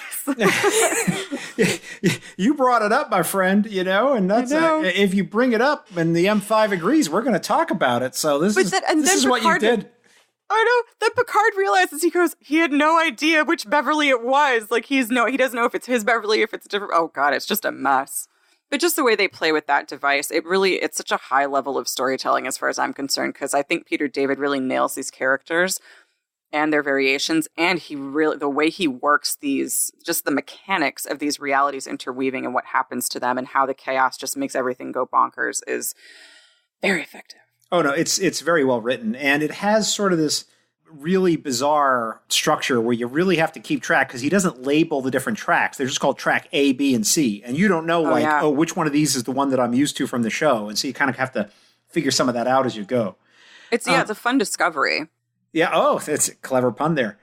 You brought it up, my friend, and that's if you bring it up and the M5 agrees, we're going to talk about it. So this is what you did. I know. Then Picard realizes, he had no idea which Beverly it was. Like, he doesn't know if it's his Beverly, if it's different. Oh, God, it's just a mess. But just the way they play with that device, it's such a high level of storytelling as far as I'm concerned, because I think Peter David really nails these characters and their variations, and the way he works just the mechanics of these realities interweaving and what happens to them and how the chaos just makes everything go bonkers is very effective. Oh, no, it's very well written. And it has sort of this really bizarre structure where you really have to keep track because he doesn't label the different tracks. They're just called track A, B, and C. And you don't know, which one of these is the one that I'm used to from the show. And so you kind of have to figure some of that out as you go. It's a fun discovery. Yeah. Oh, that's a clever pun there.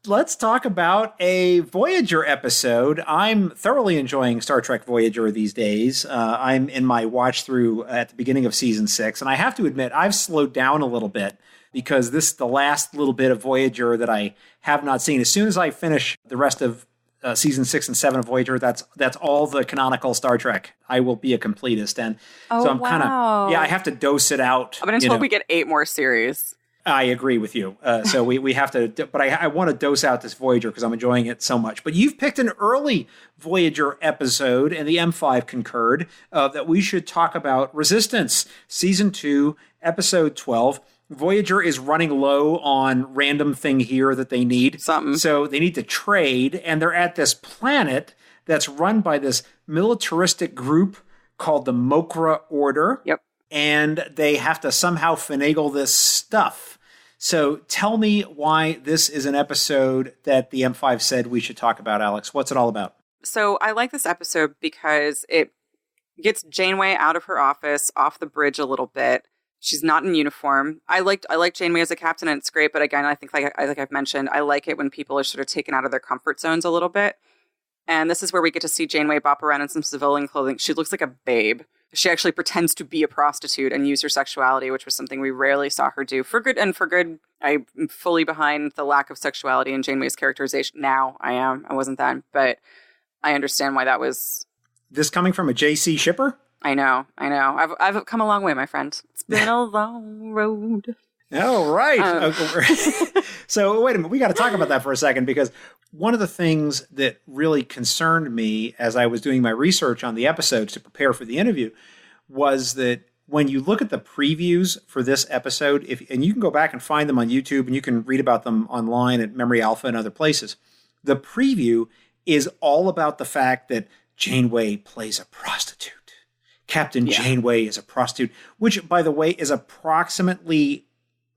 Let's talk about a Voyager episode. I'm thoroughly enjoying Star Trek Voyager these days. I'm in my watch through at the beginning of season 6, and I have to admit I've slowed down a little bit because this is the last little bit of Voyager that I have not seen. As soon as I finish the rest of season 6 and 7 of Voyager, that's all the canonical Star Trek. I will be a completist, and so I'm kind of I have to dose it out. But until we get 8 more series. I agree with you. So we have to, but I want to dose out this Voyager because I'm enjoying it so much. But you've picked an early Voyager episode, and the M5 concurred that we should talk about Resistance, Season 2, Episode 12. Voyager is running low on random thing here that they need. Something. So they need to trade, and they're at this planet that's run by this militaristic group called the Mokra Order. Yep. And they have to somehow finagle this stuff. So tell me why this is an episode that the M5 said we should talk about, Alex. What's it all about? So I like this episode because it gets Janeway out of her office, off the bridge a little bit. She's not in uniform. I like Janeway as a captain, and it's great. But again, I think like I've mentioned, I like it when people are sort of taken out of their comfort zones a little bit. And this is where we get to see Janeway bop around in some civilian clothing. She looks like a babe. She actually pretends to be a prostitute and use her sexuality, which was something we rarely saw her do. For good and for good, I'm fully behind the lack of sexuality in Janeway's characterization. Now I am. I wasn't then. But I understand why that was. This coming from a JC shipper? I know. I've come a long way, my friend. It's been a long road. Oh, right. So wait a minute. We got to talk about that for a second, because one of the things that really concerned me as I was doing my research on the episodes to prepare for the interview was that when you look at the previews for this episode, and you can go back and find them on YouTube and you can read about them online at Memory Alpha and other places, the preview is all about the fact that Janeway plays a prostitute. Captain Janeway is a prostitute, which, by the way, is approximately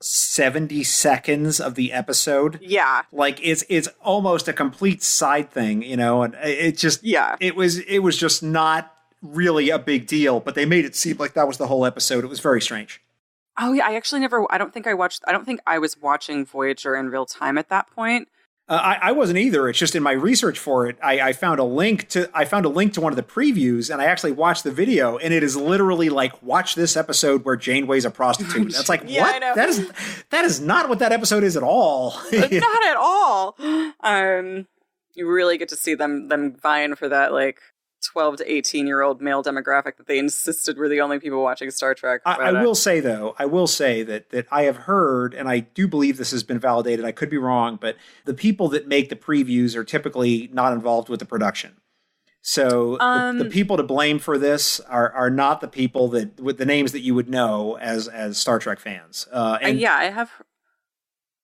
70 seconds of the episode. Yeah. Like it's almost a complete side thing, and it just, it was just not really a big deal, but they made it seem like that was the whole episode. It was very strange. Oh yeah. I don't think I was watching Voyager in real time at that point. I wasn't either. It's just in my research for it, I found a link to one of the previews, and I actually watched the video, and it is literally like, watch this episode where Janeway's a prostitute. That's like, yeah, what? That is not what that episode is at all. Not at all. You really get to see them vying for that, like, 12 to 18-year-old male demographic that they insisted were the only people watching Star Trek. I will say that I have heard, and I do believe this has been validated, I could be wrong, but the people that make the previews are typically not involved with the production. So the people to blame for this are not the people that, with the names that you would know as Star Trek fans. I have...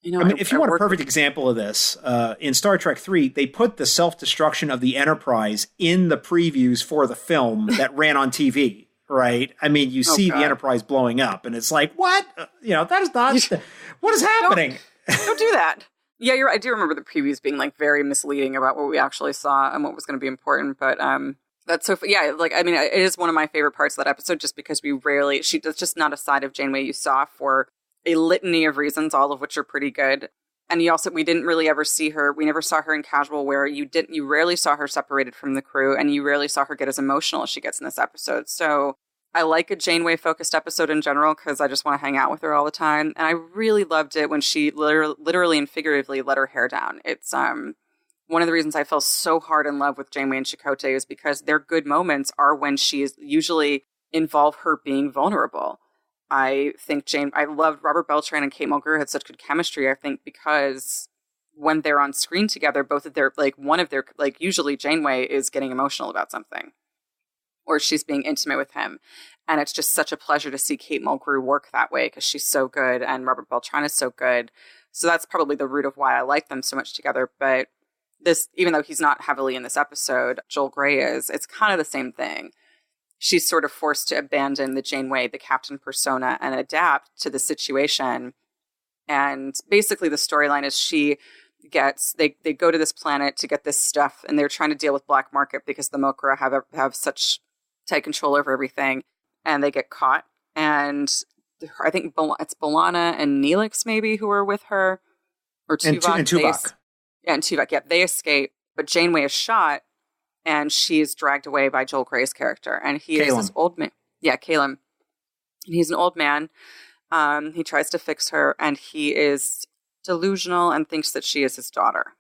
if you want a perfect example of this, in Star Trek 3, they put the self-destruction of the Enterprise in the previews for the film that ran on TV, right? I mean, you see the Enterprise blowing up, and it's like, what? That is not... what is happening? Don't do that. Yeah, you're right. I do remember the previews being, like, very misleading about what we actually saw and what was going to be important, but... That's so, it is one of my favorite parts of that episode, just because that's just not a side of Janeway you saw for a litany of reasons, all of which are pretty good. And we didn't really ever see her. We never saw her in casual wear. You rarely saw her separated from the crew, and you rarely saw her get as emotional as she gets in this episode. So I like a Janeway-focused episode in general, because I just want to hang out with her all the time. And I really loved it when she literally and figuratively let her hair down. It's one of the reasons I fell so hard in love with Janeway and Chakotay is because their good moments are when she is usually involve her being vulnerable. I think I loved Robert Beltran and Kate Mulgrew had such good chemistry, I think, because when they're on screen together, both of their, like, one of their, like, usually Janeway is getting emotional about something, or she's being intimate with him. And it's just such a pleasure to see Kate Mulgrew work that way, because she's so good and Robert Beltran is so good. So that's probably the root of why I like them so much together. But this, even though he's not heavily in this episode, Joel Grey is, it's kind of the same thing. She's sort of forced to abandon the Janeway, the captain persona, and adapt to the situation. And basically the storyline is they go to this planet to get this stuff, and they're trying to deal with black market because the Mokra have such tight control over everything, and they get caught. And I think it's B'Elanna and Neelix maybe who are with her, or Tuvok. And Tuvok. And Tuvok, yeah, they escape, but Janeway is shot, and she is dragged away by Joel Grey's character, and he is this old man. Yeah, Calum. He's an old man. He tries to fix her, and he is delusional and thinks that she is his daughter,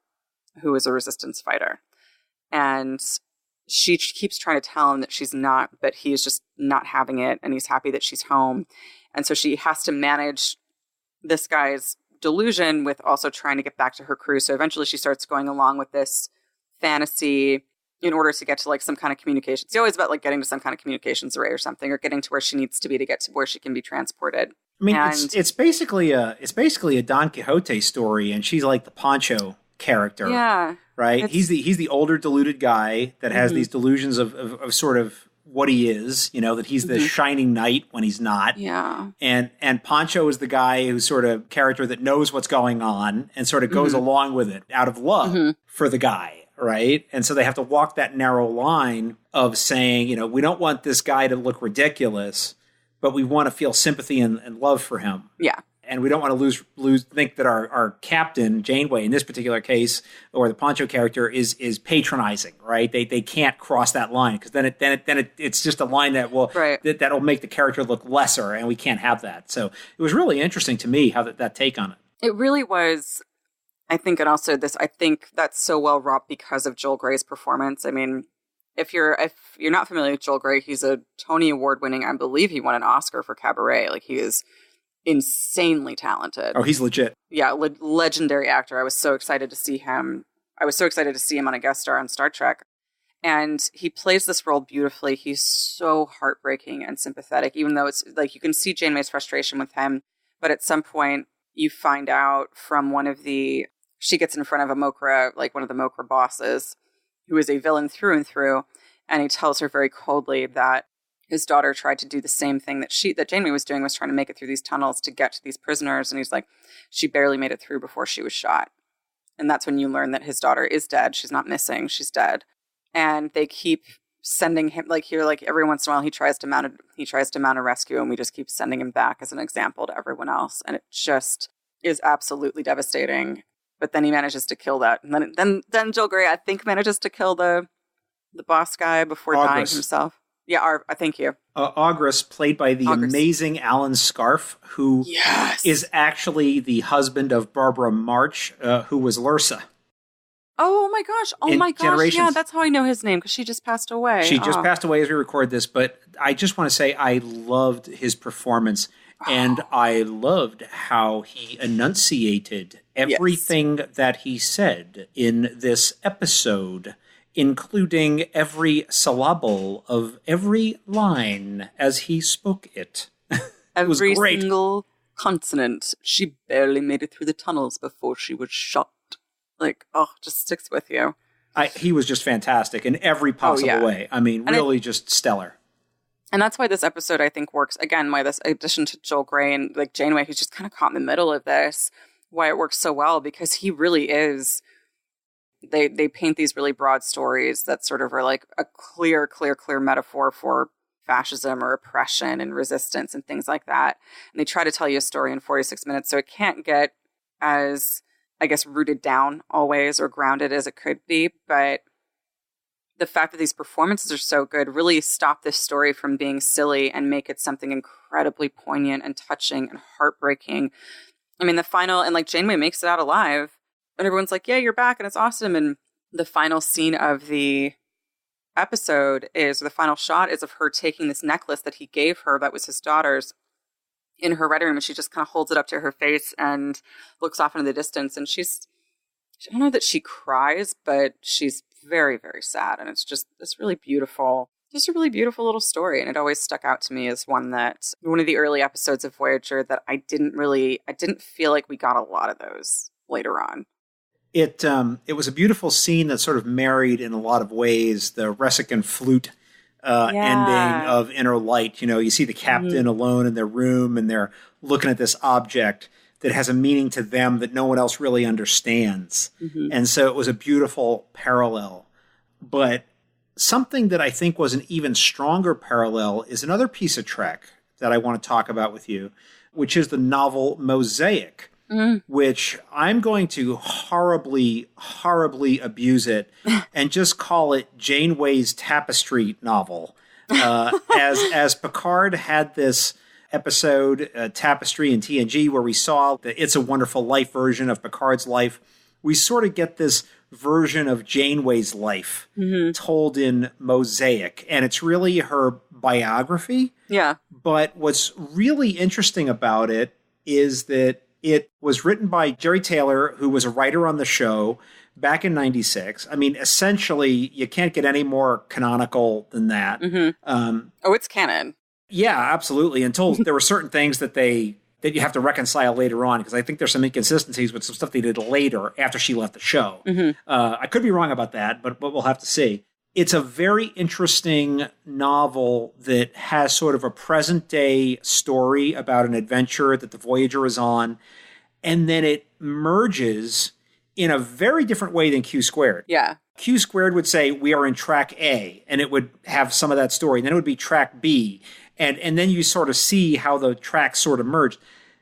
who is a resistance fighter. And she keeps trying to tell him that she's not, but he is just not having it, and he's happy that she's home. And so she has to manage this guy's delusion with also trying to get back to her crew. So eventually she starts going along with this fantasy in order to get to, like, some kind of communication. It's always about, like, getting to some kind of communications array or something, or getting to where she needs to be to get to where she can be transported. I mean, it's basically a Don Quixote story, and she's like the Pancho character. Yeah. Right? He's the older deluded guy that has these delusions of sort of what he is, that he's the shining knight when he's not. Yeah. And Pancho is the guy who's sort of character that knows what's going on and sort of goes along with it out of love for the guy. Right. And so they have to walk that narrow line of saying, we don't want this guy to look ridiculous, but we want to feel sympathy and love for him. Yeah. And we don't want to think that our captain, Janeway, in this particular case, or the Pancho character is patronizing, right? They can't cross that line, because then it's just a line that will that'll make the character look lesser, and we can't have that. So it was really interesting to me how that take on it. It really was. I think, and also I think that's so well wrought because of Joel Grey's performance. I mean, if you're not familiar with Joel Grey, he's a Tony Award winning, I believe he won an Oscar for Cabaret. Like, he is insanely talented. Oh, he's legit. Yeah, legendary actor. I was so excited to see him. I was so excited to see him on a guest star on Star Trek. And he plays this role beautifully. He's so heartbreaking and sympathetic, even though it's like you can see Janeway's frustration with him. But at some point, you find out from she gets in front of a Mokra, like one of the Mokra bosses, who is a villain through and through. And he tells her very coldly that his daughter tried to do the same thing that Janeway was doing, was trying to make it through these tunnels to get to these prisoners. And he's like, she barely made it through before she was shot. And that's when you learn that his daughter is dead. She's not missing. She's dead. And they keep sending him, like, here, like, every once in a while he tries to mount a rescue, and we just keep sending him back as an example to everyone else. And it just is absolutely devastating. But then he manages to kill that. And then Joel Grey, I think, manages to kill the boss guy before dying himself. Yeah, thank you. Augrus, played by the amazing Alan Scarf, who is actually the husband of Barbara March, who was Lursa. Oh my gosh! Generations. Yeah, that's how I know his name, because she just passed away. She just passed away as we record this, but I just want to say I loved his performance, and I loved how he enunciated everything that he said in this episode, including every syllable of every line as he spoke it. It was great. Every single consonant. She barely made it through the tunnels before she was shot. Like, just sticks with you. He was just fantastic in every possible way. I mean, really just stellar. And that's why this episode, I think, works, again, why this addition to Joel Grey and, like, Janeway, who's just kind of caught in the middle of this, why it works so well, because he really is, they paint these really broad stories that sort of are like a clear metaphor for fascism or oppression and resistance and things like that. And they try to tell you a story in 46 minutes, so it can't get as, I guess, rooted down always or grounded as it could be. But the fact that these performances are so good really stop this story from being silly and make it something incredibly poignant and touching and heartbreaking. I mean, the final, and like Janeway makes it out alive, and everyone's like, yeah, you're back and it's awesome. And the final scene of the episode the final shot is of her taking this necklace that he gave her that was his daughter's, in her writing room, and she just kind of holds it up to her face and looks off into the distance. And I don't know that she cries, but she's very, very sad. And it's just this really beautiful, just a really beautiful little story. And it always stuck out to me as one of the early episodes of Voyager that I didn't feel like we got a lot of those later on. It was a beautiful scene that sort of married in a lot of ways the Resican flute ending of Inner Light. You know, you see the captain alone in their room and they're looking at this object that has a meaning to them that no one else really understands. And so it was a beautiful parallel. But something that I think was an even stronger parallel is another piece of Trek that I want to talk about with you, which is the novel Mosaic, which I'm going to horribly, horribly abuse it and just call it Janeway's Tapestry novel. As Picard had this episode, Tapestry in TNG, where we saw the It's a Wonderful Life version of Picard's life, we sort of get this version of Janeway's life told in Mosaic. And it's really her biography. Yeah. But what's really interesting about it is that it was written by Jerry Taylor, who was a writer on the show back in 96. I mean, essentially, you can't get any more canonical than that. It's canon. Yeah, absolutely. Until there were certain things that you have to reconcile later on, because I think there's some inconsistencies with some stuff they did later after she left the show. I could be wrong about that, but we'll have to see. It's a very interesting novel that has sort of a present-day story about an adventure that the Voyager is on, and then it merges in a very different way than Q Squared. Yeah. Q Squared would say, we are in track A, and it would have some of that story. And then it would be track B, and then you sort of see how the tracks sort of merge.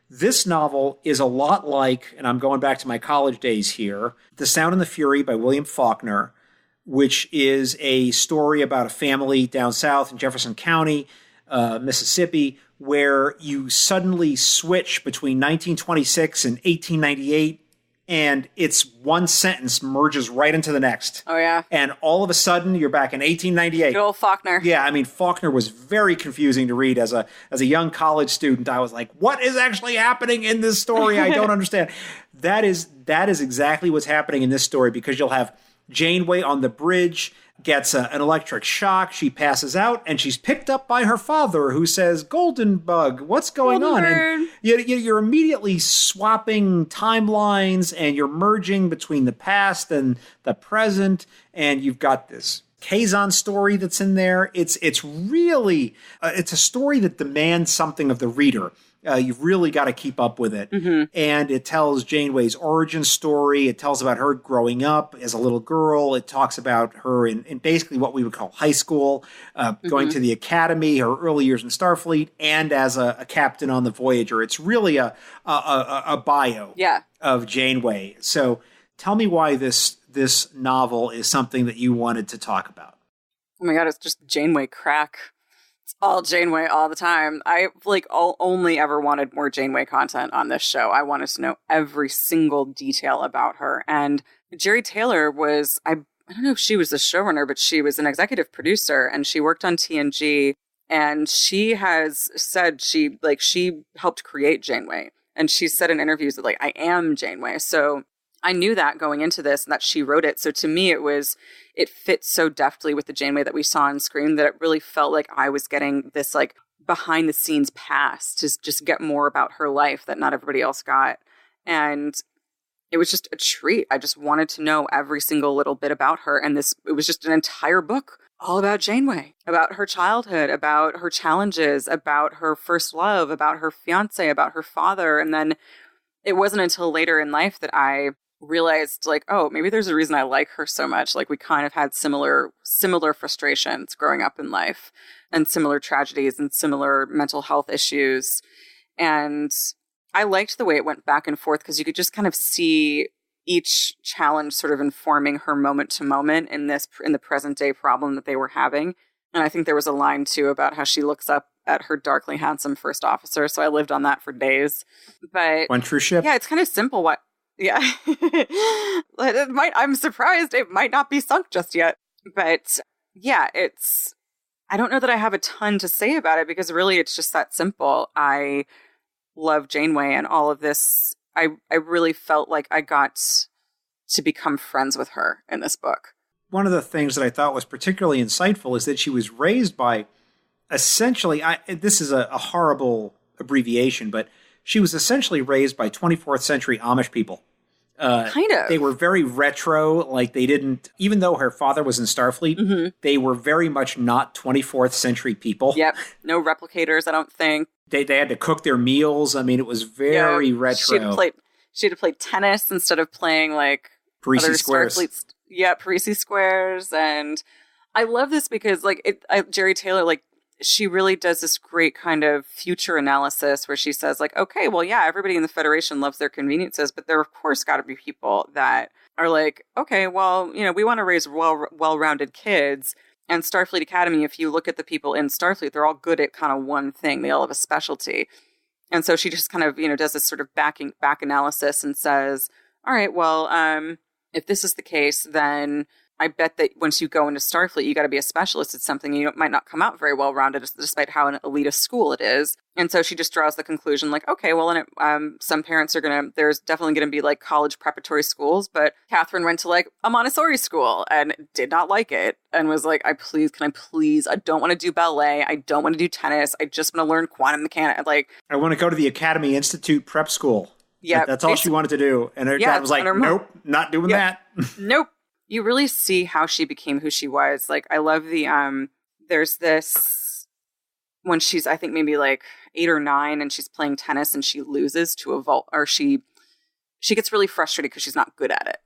This novel is a lot like, and I'm going back to my college days here, The Sound and the Fury by William Faulkner, which is a story about a family down south in Jefferson County, Mississippi, where you suddenly switch between 1926 and 1898, and it's one sentence merges right into the next. Oh, yeah. And all of a sudden, you're back in 1898. Good old Faulkner. Yeah, I mean, Faulkner was very confusing to read as a young college student. I was like, what is actually happening in this story? I don't understand. That is exactly what's happening in this story, because you'll have Janeway on the bridge, gets an electric shock. She passes out, and she's picked up by her father, who says, Golden Bug, what's going on? And you're immediately swapping timelines, and you're merging between the past and the present, and you've got this Kazon story that's in there. It's really, it's a story that demands something of the reader. You've really got to keep up with it. And it tells Janeway's origin story. It tells about her growing up as a little girl. It talks about her in basically what we would call high school, going to the academy, her early years in Starfleet, and as a captain on the Voyager. It's really a bio of Janeway. So tell me why this novel is something that you wanted to talk about. Oh my God, it's just Janeway crack. All Janeway all the time. I only ever wanted more Janeway content on this show. I wanted to know every single detail about her. And Jerry Taylor was, I don't know if she was the showrunner, but she was an executive producer, and she worked on TNG. And she has said she helped create Janeway. And she said in interviews that I am Janeway. So I knew that going into this, and that she wrote it. So to me, it fits so deftly with the Janeway that we saw on screen that it really felt like I was getting this behind the scenes pass to just get more about her life that not everybody else got. And it was just a treat. I just wanted to know every single little bit about her. And it was just an entire book all about Janeway, about her childhood, about her challenges, about her first love, about her fiance, about her father. And then it wasn't until later in life that I realized oh, maybe there's a reason I like her so much. We kind of had similar frustrations growing up in life, and similar tragedies and similar mental health issues. And I liked the way it went back and forth, because you could just kind of see each challenge sort of informing her moment to moment in the present day problem that they were having. And I think there was a line too about how she looks up at her darkly handsome first officer. So I lived on that for days. But One True Ship. Yeah, it's kind of simple. I'm surprised it might not be sunk just yet. But yeah, I don't know that I have a ton to say about it, because really it's just that simple. I love Janeway and all of this. I really felt like I got to become friends with her in this book. One of the things that I thought was particularly insightful is that she was raised by essentially, this is a horrible abbreviation, but she was essentially raised by 24th century Amish people. Kind of. They were very retro, like they didn't, even though her father was in Starfleet, they were very much not 24th century people. Yep. No replicators, I don't think. They had to cook their meals. I mean, it was very retro. She had to play tennis instead of playing like Parisi squares. Parisi squares. And I love this because like Jerry Taylor, like she really does this great kind of future analysis where she says like, okay, well, yeah, everybody in the Federation loves their conveniences, but there of course got to be people that are like, okay, well, you know, we want to raise well-rounded kids. And Starfleet Academy, if you look at the people in Starfleet, they're all good at kind of one thing. They all have a specialty. And so she just kind of, you know, does this sort of back analysis and says, all right, well, if this is the case, then I bet that once you go into Starfleet, you got to be a specialist at something. You might not come out very well-rounded, despite how an elitist school it is. And so she just draws the conclusion, like, okay, well, then some parents are there's definitely going to be like college preparatory schools, but Catherine went to like a Montessori school and did not like it and was like, I don't want to do ballet. I don't want to do tennis. I just want to learn quantum mechanics. Like, I want to go to the Academy Institute prep school. Yeah. That's all she wanted to do. And her dad was like, nope, not doing that. Nope. You really see how she became who she was. Like, I love there's this, when she's, I think maybe like 8 or 9 and she's playing tennis and she loses to or she gets really frustrated because she's not good at it.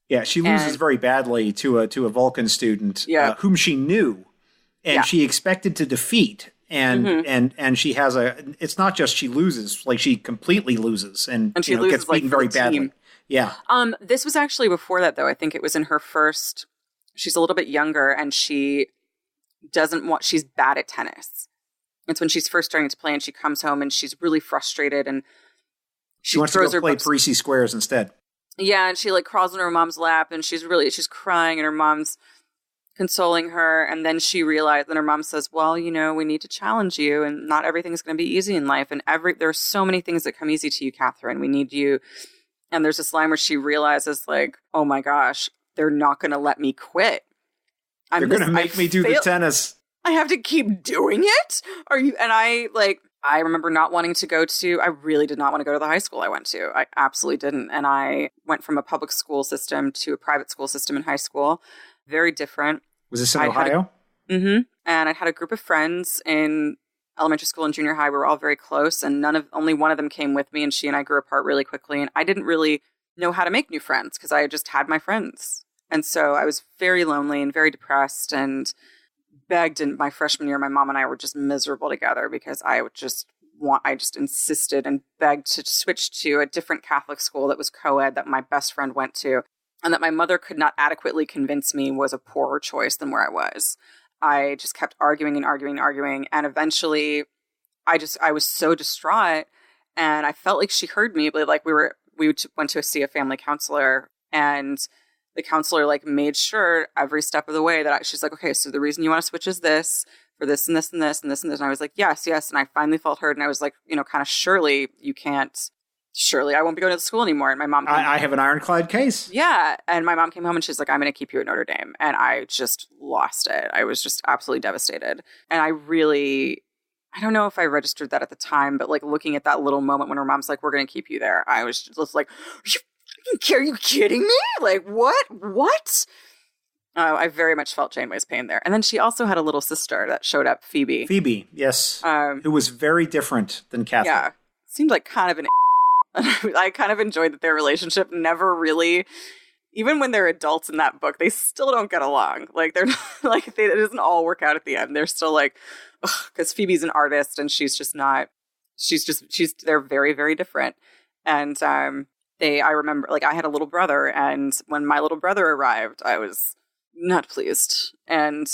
Yeah, she loses very badly to a Vulcan student whom she knew and she expected to defeat. And she has it's not just she loses, like she completely loses and she loses, gets beaten very badly. Yeah. This was actually before that, though. I think it was in her first. She's a little bit younger, and she's bad at tennis. It's when she's first starting to play, and she comes home, and she's really frustrated, and she wants to go play Parisi squares instead. Yeah, and she like crawls in her mom's lap, and she's crying, and her mom's consoling her, and then she realized, and her mom says, "Well, you know, we need to challenge you, and not everything's going to be easy in life, and there are so many things that come easy to you, Catherine. We need you." And there's this line where she realizes, like, oh my gosh, they're not going to let me quit. They're going to make me do the tennis. I have to keep doing it? And I remember not wanting to I really did not want to go to the high school I went to. I absolutely didn't. And I went from a public school system to a private school system in high school. Very different. Was this in Ohio? And I had a group of friends in elementary school and junior high. We were all very close, and only one of them came with me, and she and I grew apart really quickly. And I didn't really know how to make new friends because I just had my friends. And so I was very lonely and very depressed and begged. In my freshman year, my mom and I were just miserable together because I just insisted and begged to switch to a different Catholic school that was co-ed that my best friend went to, and that my mother could not adequately convince me was a poorer choice than where I was. I just kept arguing and arguing and arguing. And eventually I was so distraught, and I felt like she heard me, but like we went to see a family counselor, and the counselor like made sure every step of the way that she's like, okay, so the reason you want to switch is this for this and this and this and this and this. And I was like, yes. And I finally felt heard. And I was like, you know, kind of surely I won't be going to school anymore. And my mom, I have an ironclad case. Yeah. And my mom came home and she's like, I'm going to keep you at Notre Dame. And I just lost it. I was just absolutely devastated. And I don't know if I registered that at the time, but like looking at that little moment when her mom's like, we're going to keep you there, I was just like, are you kidding me? Like, what? I very much felt Janeway's pain there. And then she also had a little sister that showed up, Phoebe. Phoebe, yes. Who was very different than Catherine. Yeah. Seemed like kind of an I kind of enjoyed that their relationship never really, even when they're adults in that book, they still don't get along. Like they're like, it doesn't all work out at the end. They're still like, because Phoebe's an artist and they're very, very different. And I remember like I had a little brother, and when my little brother arrived, I was not pleased and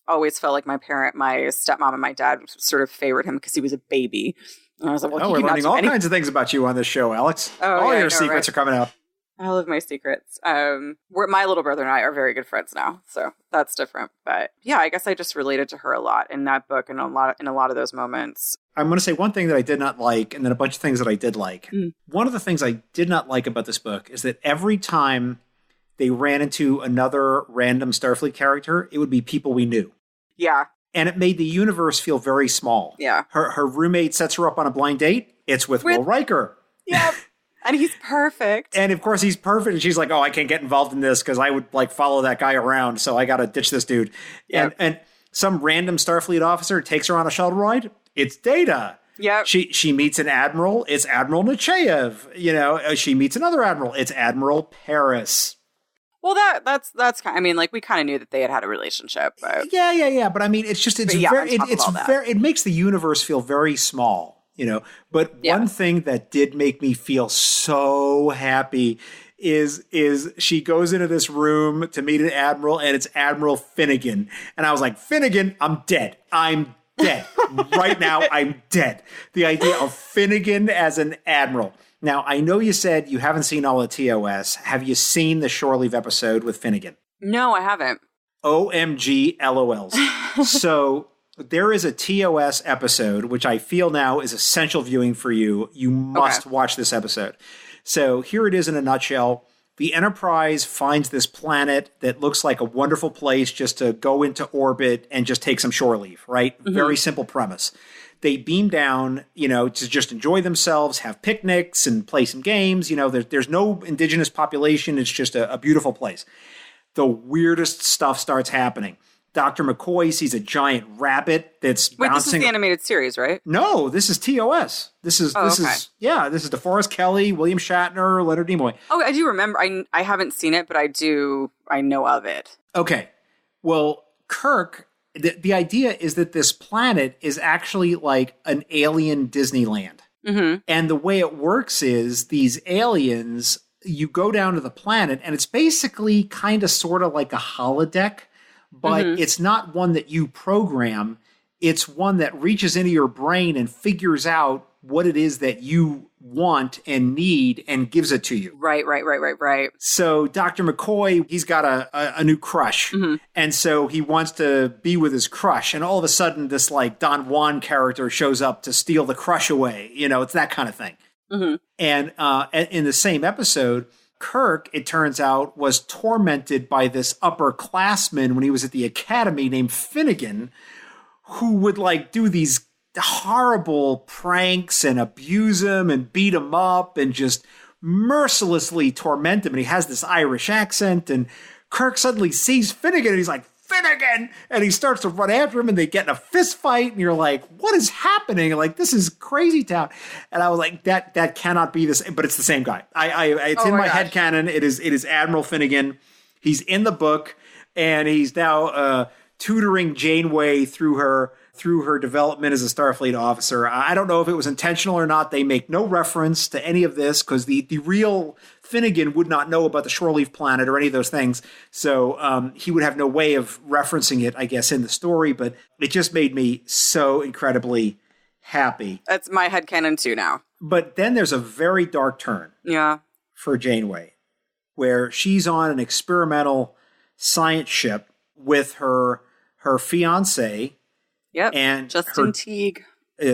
always felt like my stepmom and my dad sort of favored him because he was a baby. And I was like, well, we're learning all kinds of things about you on this show, Alex. All your secrets are coming out. I love my secrets. My little brother and I are very good friends now, so that's different. But yeah, I guess I just related to her a lot in that book and in a lot of those moments. I'm going to say one thing that I did not like, and then a bunch of things that I did like. One of the things I did not like about this book is that every time they ran into another random Starfleet character, it would be people we knew. Yeah. And it made the universe feel very small. Yeah. Her roommate sets her up on a blind date. It's with Will Riker. Yep. And he's perfect. And of course he's perfect. And she's like, oh, I can't get involved in this because I would like follow that guy around. So I got to ditch this dude. Yep. And some random Starfleet officer takes her on a shuttle ride. It's Data. Yeah. She meets an admiral. It's Admiral Nechayev. You know, she meets another admiral. It's Admiral Paris. Well, that's kind of, I mean, like we kind of knew that they had a relationship. But... Yeah. But I mean, it's just, it makes the universe feel very small. You know, but one thing that did make me feel so happy is she goes into this room to meet an admiral, and it's Admiral Finnegan. And I was like, Finnegan, I'm dead. I'm dead. Right now, I'm dead. The idea of Finnegan as an admiral. Now, I know you said you haven't seen all of TOS. Have you seen the Shore Leave episode with Finnegan? No, I haven't. OMG LOLs. So... there is a TOS episode, which I feel now is essential viewing for you. You must watch this episode. So here it is in a nutshell. The Enterprise finds this planet that looks like a wonderful place just to go into orbit and just take some shore leave, right? Mm-hmm. Very simple premise. They beam down, you know, to just enjoy themselves, have picnics and play some games. You know, there's no indigenous population. It's just a beautiful place. The weirdest stuff starts happening. Dr. McCoy sees a giant rabbit that's bouncing. This is the animated series, right? No, this is TOS. This is DeForest Kelley, William Shatner, Leonard Nimoy. Oh, I do remember. I haven't seen it, but I know of it. Okay. Well, Kirk, the idea is that this planet is actually like an alien Disneyland. Mm-hmm. And the way it works is these aliens, you go down to the planet and it's basically kind of sort of like a holodeck. But it's not one that you program. It's one that reaches into your brain and figures out what it is that you want and need and gives it to you. Right. So Dr. McCoy, he's got a new crush. Mm-hmm. And so he wants to be with his crush. And all of a sudden, this like Don Juan character shows up to steal the crush away. You know, it's that kind of thing. Mm-hmm. And in the same episode, Kirk, it turns out, was tormented by this upperclassman when he was at the academy named Finnegan, who would like do these horrible pranks and abuse him and beat him up and just mercilessly torment him. And he has this Irish accent, and Kirk suddenly sees Finnegan and he's like, Finnegan! And he starts to run after him and they get in a fist fight and you're like, what is happening? Like, this is crazy town. And I was like, that cannot be this, but it's the same guy. It's in my headcanon. It is Admiral Finnegan. He's in the book and he's now tutoring Janeway through her development as a Starfleet officer. I don't know if it was intentional or not. They make no reference to any of this because the real Finnegan would not know about the Shore Leave planet or any of those things. So he would have no way of referencing it, I guess, in the story. But it just made me so incredibly happy. That's my headcanon too now. But then there's a very dark turn for Janeway, where she's on an experimental science ship with her fiancé. Yep. And Justin Teague.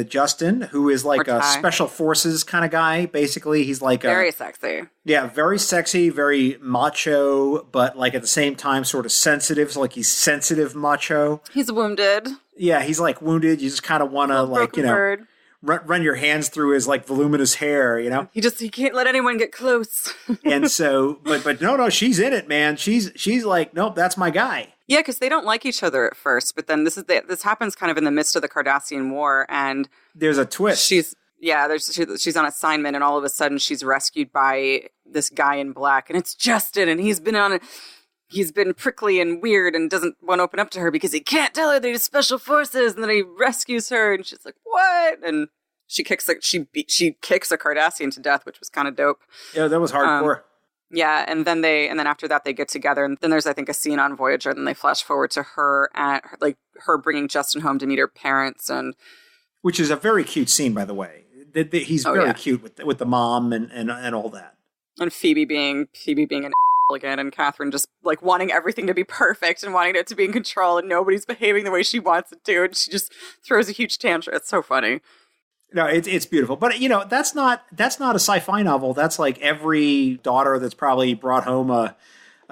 Justin, who is like a special forces kind of guy. Basically, he's like very sexy. Yeah, very sexy, very macho, but like at the same time sort of sensitive. So like he's sensitive macho. He's wounded. Yeah, he's like wounded. You just kind of want to like, you know, run your hands through his like voluminous hair, you know? He can't let anyone get close. And so, but no, she's in it, man. She's like, nope, that's my guy. Yeah, because they don't like each other at first, but then this happens kind of in the midst of the Cardassian War, and there's a twist. She's on assignment, and all of a sudden she's rescued by this guy in black, and it's Justin, and he's been prickly and weird and doesn't want to open up to her because he can't tell her that he's special forces, and then he rescues her, and she's like, what? And she kicks a Cardassian to death, which was kind of dope. Yeah, that was hardcore. Yeah, and then after that they get together, and then there's I think a scene on Voyager, and then they flash forward to her her bringing Justin home to meet her parents, and which is a very cute scene, by the way. He's very cute with the mom and all that. And Phoebe being an again, and Catherine just like wanting everything to be perfect and wanting it to be in control, and nobody's behaving the way she wants it to, and she just throws a huge tantrum. It's so funny. No, it's beautiful. But, that's not a sci-fi novel. That's like every daughter that's probably brought home a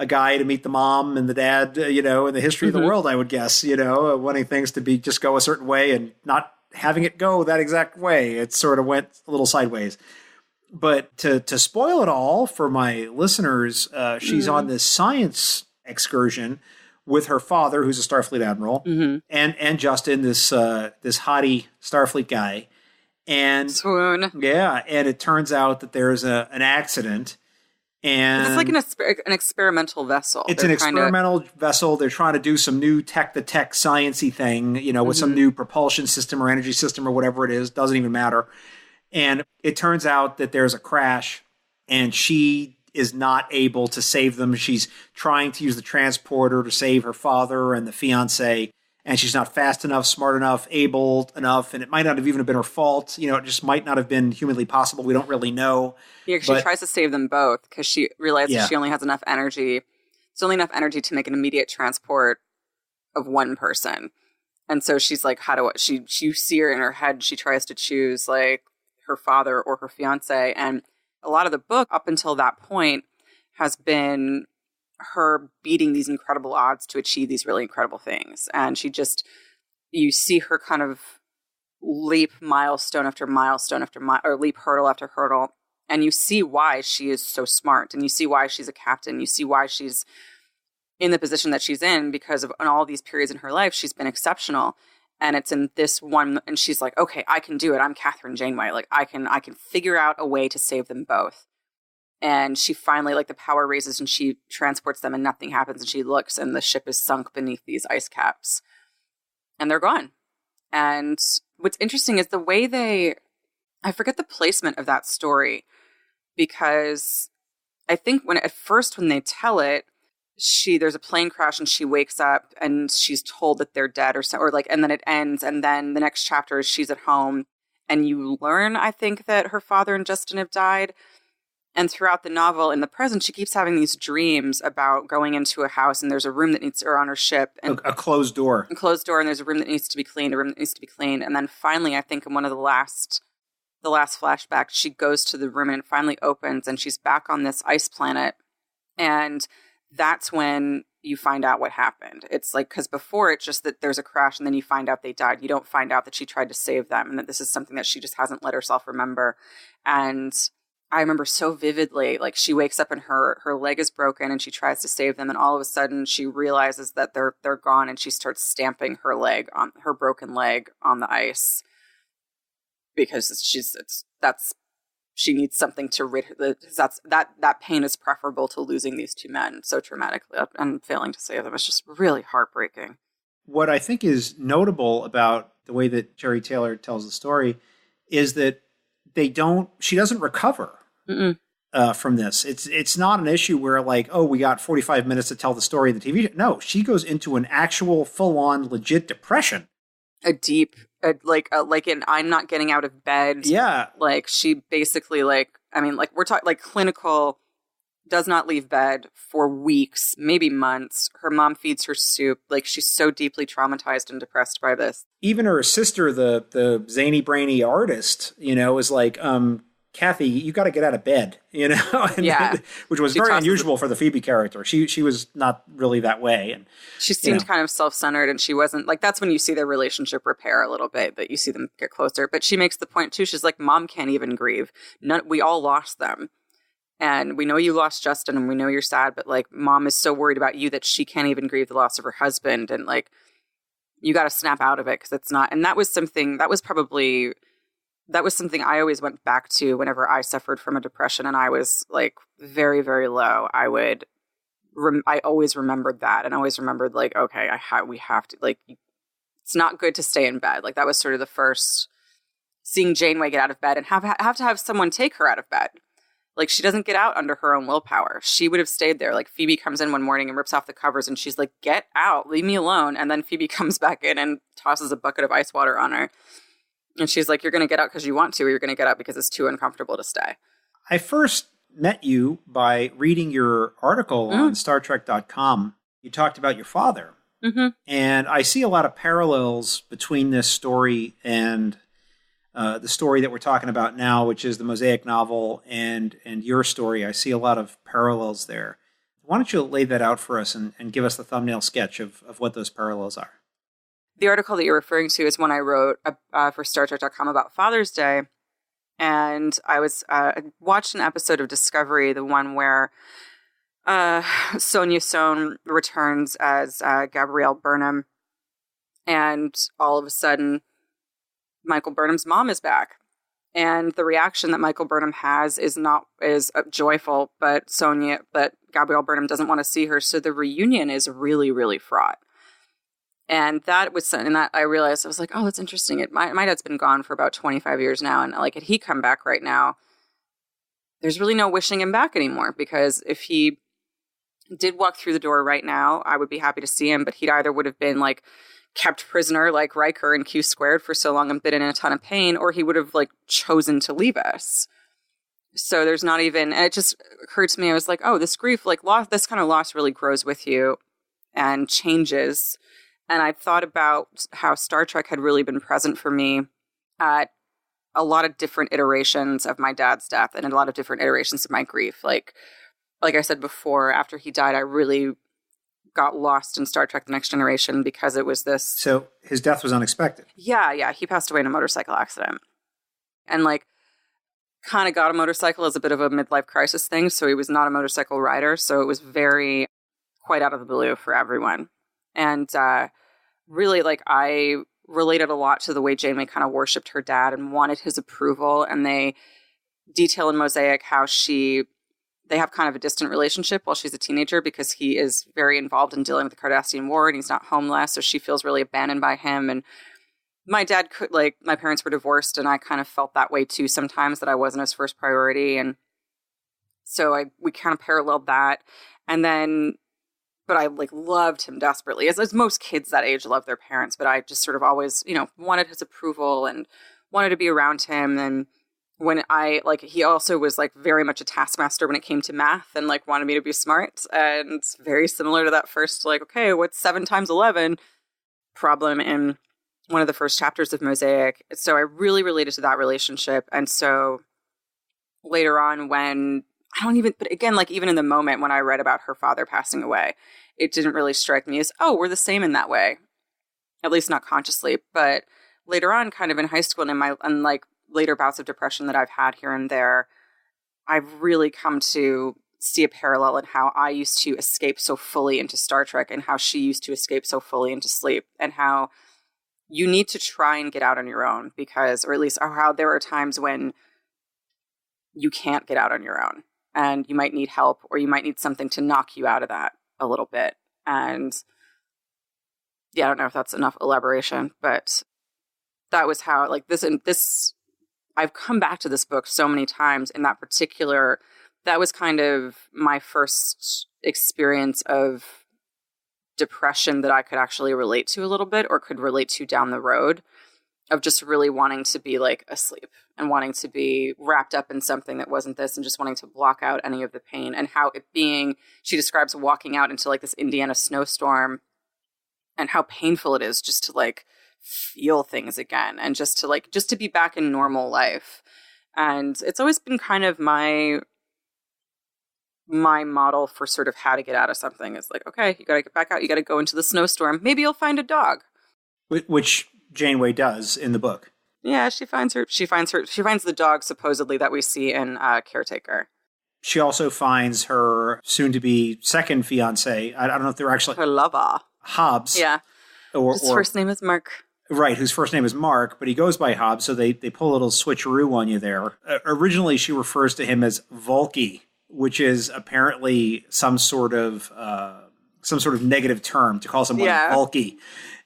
guy to meet the mom and the dad, in the history of the world, I would guess, wanting things to be just go a certain way and not having it go that exact way. It sort of went a little sideways. But to spoil it all for my listeners, she's on this science excursion with her father, who's a Starfleet admiral, and Justin, this hottie Starfleet guy. And swoon. Yeah, and it turns out that there's an accident, and it's like an experimental vessel. It's an experimental vessel. They're trying to do some new tech sciencey thing, with some new propulsion system or energy system or whatever it is. Doesn't even matter. And it turns out that there's a crash, and she is not able to save them. She's trying to use the transporter to save her father and the fiance. And she's not fast enough, smart enough, able enough, and it might not have even been her fault. It just might not have been humanly possible. We don't really know. Yeah, she tries to save them both because she realizes she only has enough energy. It's only enough energy to make an immediate transport of one person. And so she's like, you see her in her head, she tries to choose like her father or her fiance. And a lot of the book up until that point has been her beating these incredible odds to achieve these really incredible things. And you see her kind of leap milestone after milestone or leap hurdle after hurdle. And you see why she is so smart, and you see why she's a captain. You see why she's in the position that she's in, because in all these periods in her life, she's been exceptional. And it's in this one, and she's like, okay, I can do it. I'm Catherine Janeway. Like I can figure out a way to save them both. And she finally, like, the power raises and she transports them and nothing happens. And she looks and the ship is sunk beneath these ice caps. And they're gone. And what's interesting is the way I forget the placement of that story. Because I think when they tell it, there's a plane crash and she wakes up and she's told that they're dead and then it ends. And then the next chapter is she's at home. And you learn, I think, that her father and Justin have died. And throughout the novel, in the present, she keeps having these dreams about going into a house, and there's a room that needs, or on her ship, and a closed door. A closed door, and there's a room that needs to be cleaned, and then finally, I think in one of the last flashbacks, she goes to the room and it finally opens, and she's back on this ice planet, and that's when you find out what happened. It's like, because before it's just that there's a crash, and then you find out they died. You don't find out that she tried to save them, and that this is something that she just hasn't let herself remember, and I remember so vividly, like she wakes up and her leg is broken and she tries to save them. And all of a sudden she realizes that they're gone, and she starts stamping her broken leg on the ice because she needs something to rid her. That pain is preferable to losing these two men so traumatically and failing to save them. It's just really heartbreaking. What I think is notable about the way that Jerry Taylor tells the story is that she doesn't recover from this. It's not an issue where like, oh, we got 45 minutes to tell the story of the TV show. No, she goes into an actual full-on legit depression. Like an I'm not getting out of bed. Yeah. Like she basically we're talking like clinical, does not leave bed for weeks, maybe months. Her mom feeds her soup. Like she's so deeply traumatized and depressed by this. Even her sister, the zany brainy artist, is like, Kathy, you got to get out of bed, which was very unusual for the Phoebe character. She was not really that way. And she seemed kind of self-centered, and she wasn't like, that's when you see their relationship repair a little bit, that you see them get closer. But she makes the point too. She's like, Mom can't even grieve. We all lost them. And we know you lost Justin, and we know you're sad, but like Mom is so worried about you that she can't even grieve the loss of her husband. And like, you got to snap out of it, because it's not. And that was something I always went back to whenever I suffered from a depression and I was like very, very low. I always remembered that, and always remembered like, okay, we have to, like, it's not good to stay in bed. Like that was sort of the first seeing Janeway get out of bed and have to have someone take her out of bed. Like she doesn't get out under her own willpower. She would have stayed there. Like Phoebe comes in one morning and rips off the covers and she's like, get out, leave me alone. And then Phoebe comes back in and tosses a bucket of ice water on her. And she's like, you're going to get out because you want to, or you're going to get out because it's too uncomfortable to stay. I first met you by reading your article on StarTrek.com. You talked about your father. Mm-hmm. And I see a lot of parallels between this story and the story that we're talking about now, which is the Mosaic novel, and your story. I see a lot of parallels there. Why don't you lay that out for us and give us the thumbnail sketch of what those parallels are? The article that you're referring to is one I wrote for StarTrek.com about Father's Day. And I was watched an episode of Discovery, the one where Sonia Sohn returns as Gabrielle Burnham. And all of a sudden, Michael Burnham's mom is back. And the reaction that Michael Burnham has is joyful, but Gabrielle Burnham doesn't want to see her. So the reunion is really, really fraught. And that was something that I realized, I was like, oh, that's interesting. My dad's been gone for about 25 years now. And like, had he come back right now, there's really no wishing him back anymore, because if he did walk through the door right now, I would be happy to see him, but he'd either would have been like kept prisoner like Riker in Q Squared for so long and been in a ton of pain, or he would have like chosen to leave us. So there's not even, and it just occurred to me, I was like, oh, this grief, like loss, this kind of loss really grows with you and changes. And I thought about how Star Trek had really been present for me at a lot of different iterations of my dad's death and a lot of different iterations of my grief. Like I said before, after he died, I really got lost in Star Trek The Next Generation because it was this. So his death was unexpected. Yeah. He passed away in a motorcycle accident. And like kind of got a motorcycle as a bit of a midlife crisis thing. So he was not a motorcycle rider. So it was very quite out of the blue for everyone. And really, like, I related a lot to the way Janeway kind of worshipped her dad and wanted his approval. And they detail in Mosaic how they have kind of a distant relationship while she's a teenager, because he is very involved in dealing with the Cardassian War and he's not home less. So she feels really abandoned by him. And my dad my parents were divorced, and I kind of felt that way too sometimes, that I wasn't his first priority. And so we kind of paralleled that. And then, but I like loved him desperately, as most kids that age love their parents. But I just sort of always, wanted his approval and wanted to be around him. And when he also was like very much a taskmaster when it came to math, and like wanted me to be smart, and very similar to that first, like, okay, what's 7 times 11 problem in one of the first chapters of Mosaic. So I really related to that relationship. And so later on, but again, like even in the moment when I read about her father passing away, it didn't really strike me as, oh, we're the same in that way, at least not consciously. But later on, kind of in high school and like later bouts of depression that I've had here and there, I've really come to see a parallel in how I used to escape so fully into Star Trek and how she used to escape so fully into sleep, and how you need to try and get out on your own, or how there are times when you can't get out on your own and you might need help, or you might need something to knock you out of that a little bit. And yeah, I don't know if that's enough elaboration, but that was how, like, this, I've come back to this book so many times. In that particular, that was kind of my first experience of depression that I could actually relate to a little bit, or could relate to down the road, of just really wanting to be like asleep and wanting to be wrapped up in something that wasn't this, and just wanting to block out any of the pain. And how she describes walking out into like this Indiana snowstorm, and how painful it is just to like feel things again, and just to be back in normal life. And it's always been kind of my model for sort of how to get out of something. Is like, okay, you got to get back out. You got to go into the snowstorm. Maybe you'll find a dog. Which Janeway does in the book. Yeah, she finds the dog supposedly that we see in Caretaker. She also finds her soon-to-be second fiancé. I don't know if they're actually... Her lover. Hobbs. Yeah. His first name is Mark. Right, whose first name is Mark, but he goes by Hobbs, so they pull a little switcheroo on you there. Originally, she refers to him as Volky, which is apparently some sort of negative term to call someone Volky.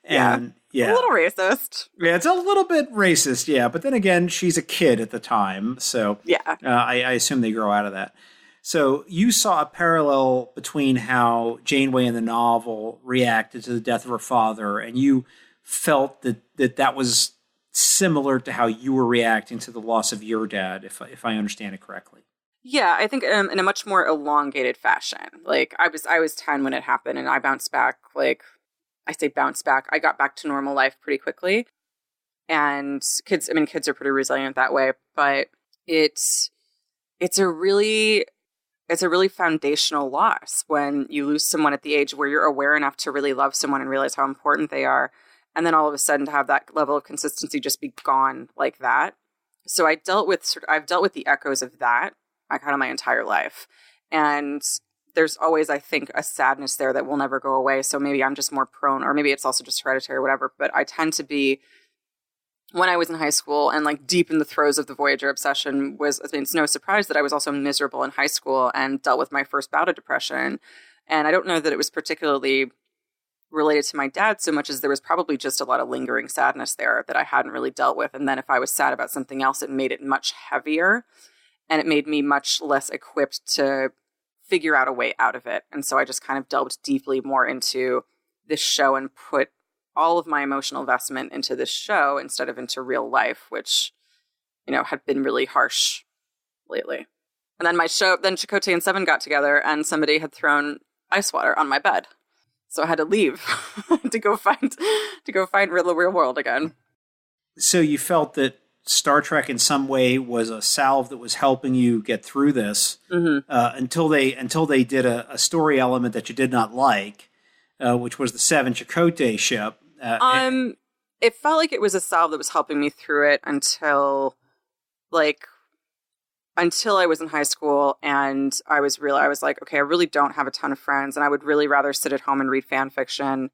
And yeah. A little racist. Yeah, it's a little bit racist, yeah. But then again, she's a kid at the time, so yeah. I assume they grow out of that. So you saw a parallel between how Janeway in the novel reacted to the death of her father, and you felt that was similar to how you were reacting to the loss of your dad, if I understand it correctly. Yeah, I think in a much more elongated fashion. Like I was 10 when it happened, and I bounced back. Like I say, bounce back. I got back to normal life pretty quickly. And kids are pretty resilient that way. But it's a really foundational loss when you lose someone at the age where you're aware enough to really love someone and realize how important they are, and then all of a sudden to have that level of consistency just be gone like that. So I've dealt with the echoes of that kind of my entire life. And there's always, I think, a sadness there that will never go away. So maybe I'm just more prone, or maybe it's also just hereditary or whatever. But I tend to be, when I was in high school and like deep in the throes of the Voyager obsession, it's no surprise that I was also miserable in high school and dealt with my first bout of depression. And I don't know that it was particularly related to my dad so much as there was probably just a lot of lingering sadness there that I hadn't really dealt with. And then if I was sad about something else, it made it much heavier. And it made me much less equipped to figure out a way out of it. And so I just kind of delved deeply more into this show and put all of my emotional investment into this show instead of into real life, which, had been really harsh lately. And then Chakotay and Seven got together and somebody had thrown ice water on my bed. So I had to leave to go find the real world again. So you felt that Star Trek in some way was a salve that was helping you get through this until they did a story element that you did not like, which was the Seven Chakotay ship. It felt like it was a salve that was helping me through it until I was in high school and I was like, okay, I really don't have a ton of friends, and I would really rather sit at home and read fan fiction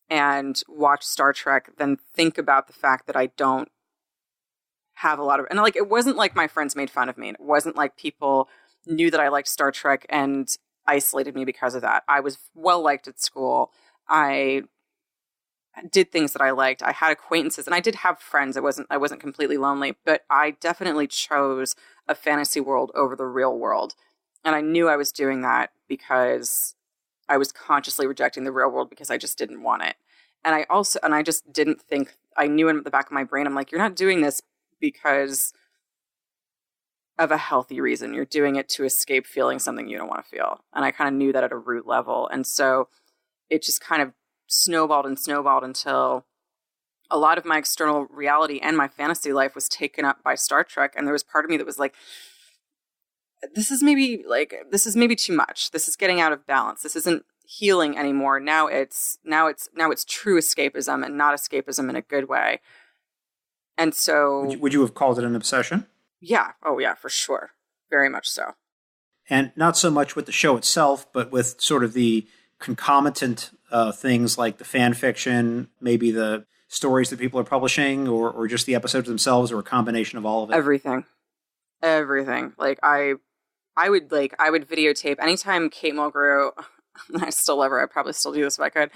and watch Star Trek than think about the fact that I don't have a lot of, and like, it wasn't like my friends made fun of me. It wasn't like people knew that I liked Star Trek and isolated me because of that. I was well liked at school. I did things that I liked. I had acquaintances and I did have friends. I wasn't completely lonely, but I definitely chose a fantasy world over the real world. And I knew I was doing that because I was consciously rejecting the real world because I just didn't want it. And I just didn't think, I knew in the back of my brain, I'm like, you're not doing this because of a healthy reason. You're doing it to escape feeling something you don't want to feel. And I kind of knew that at a root level. And so it just kind of snowballed until a lot of my external reality and my fantasy life was taken up by Star Trek. And there was part of me that was like, this is maybe too much. This is getting out of balance. This isn't healing anymore. Now it's true escapism and not escapism in a good way. And so... Would you have called it an obsession? Yeah. Oh, yeah, for sure. Very much so. And not so much with the show itself, but with sort of the concomitant things like the fan fiction, maybe the stories that people are publishing, or just the episodes themselves, or a combination of all of it? Everything. Like, I would videotape anytime Kate Mulgrew... I still love her. I'd probably still do this if I could.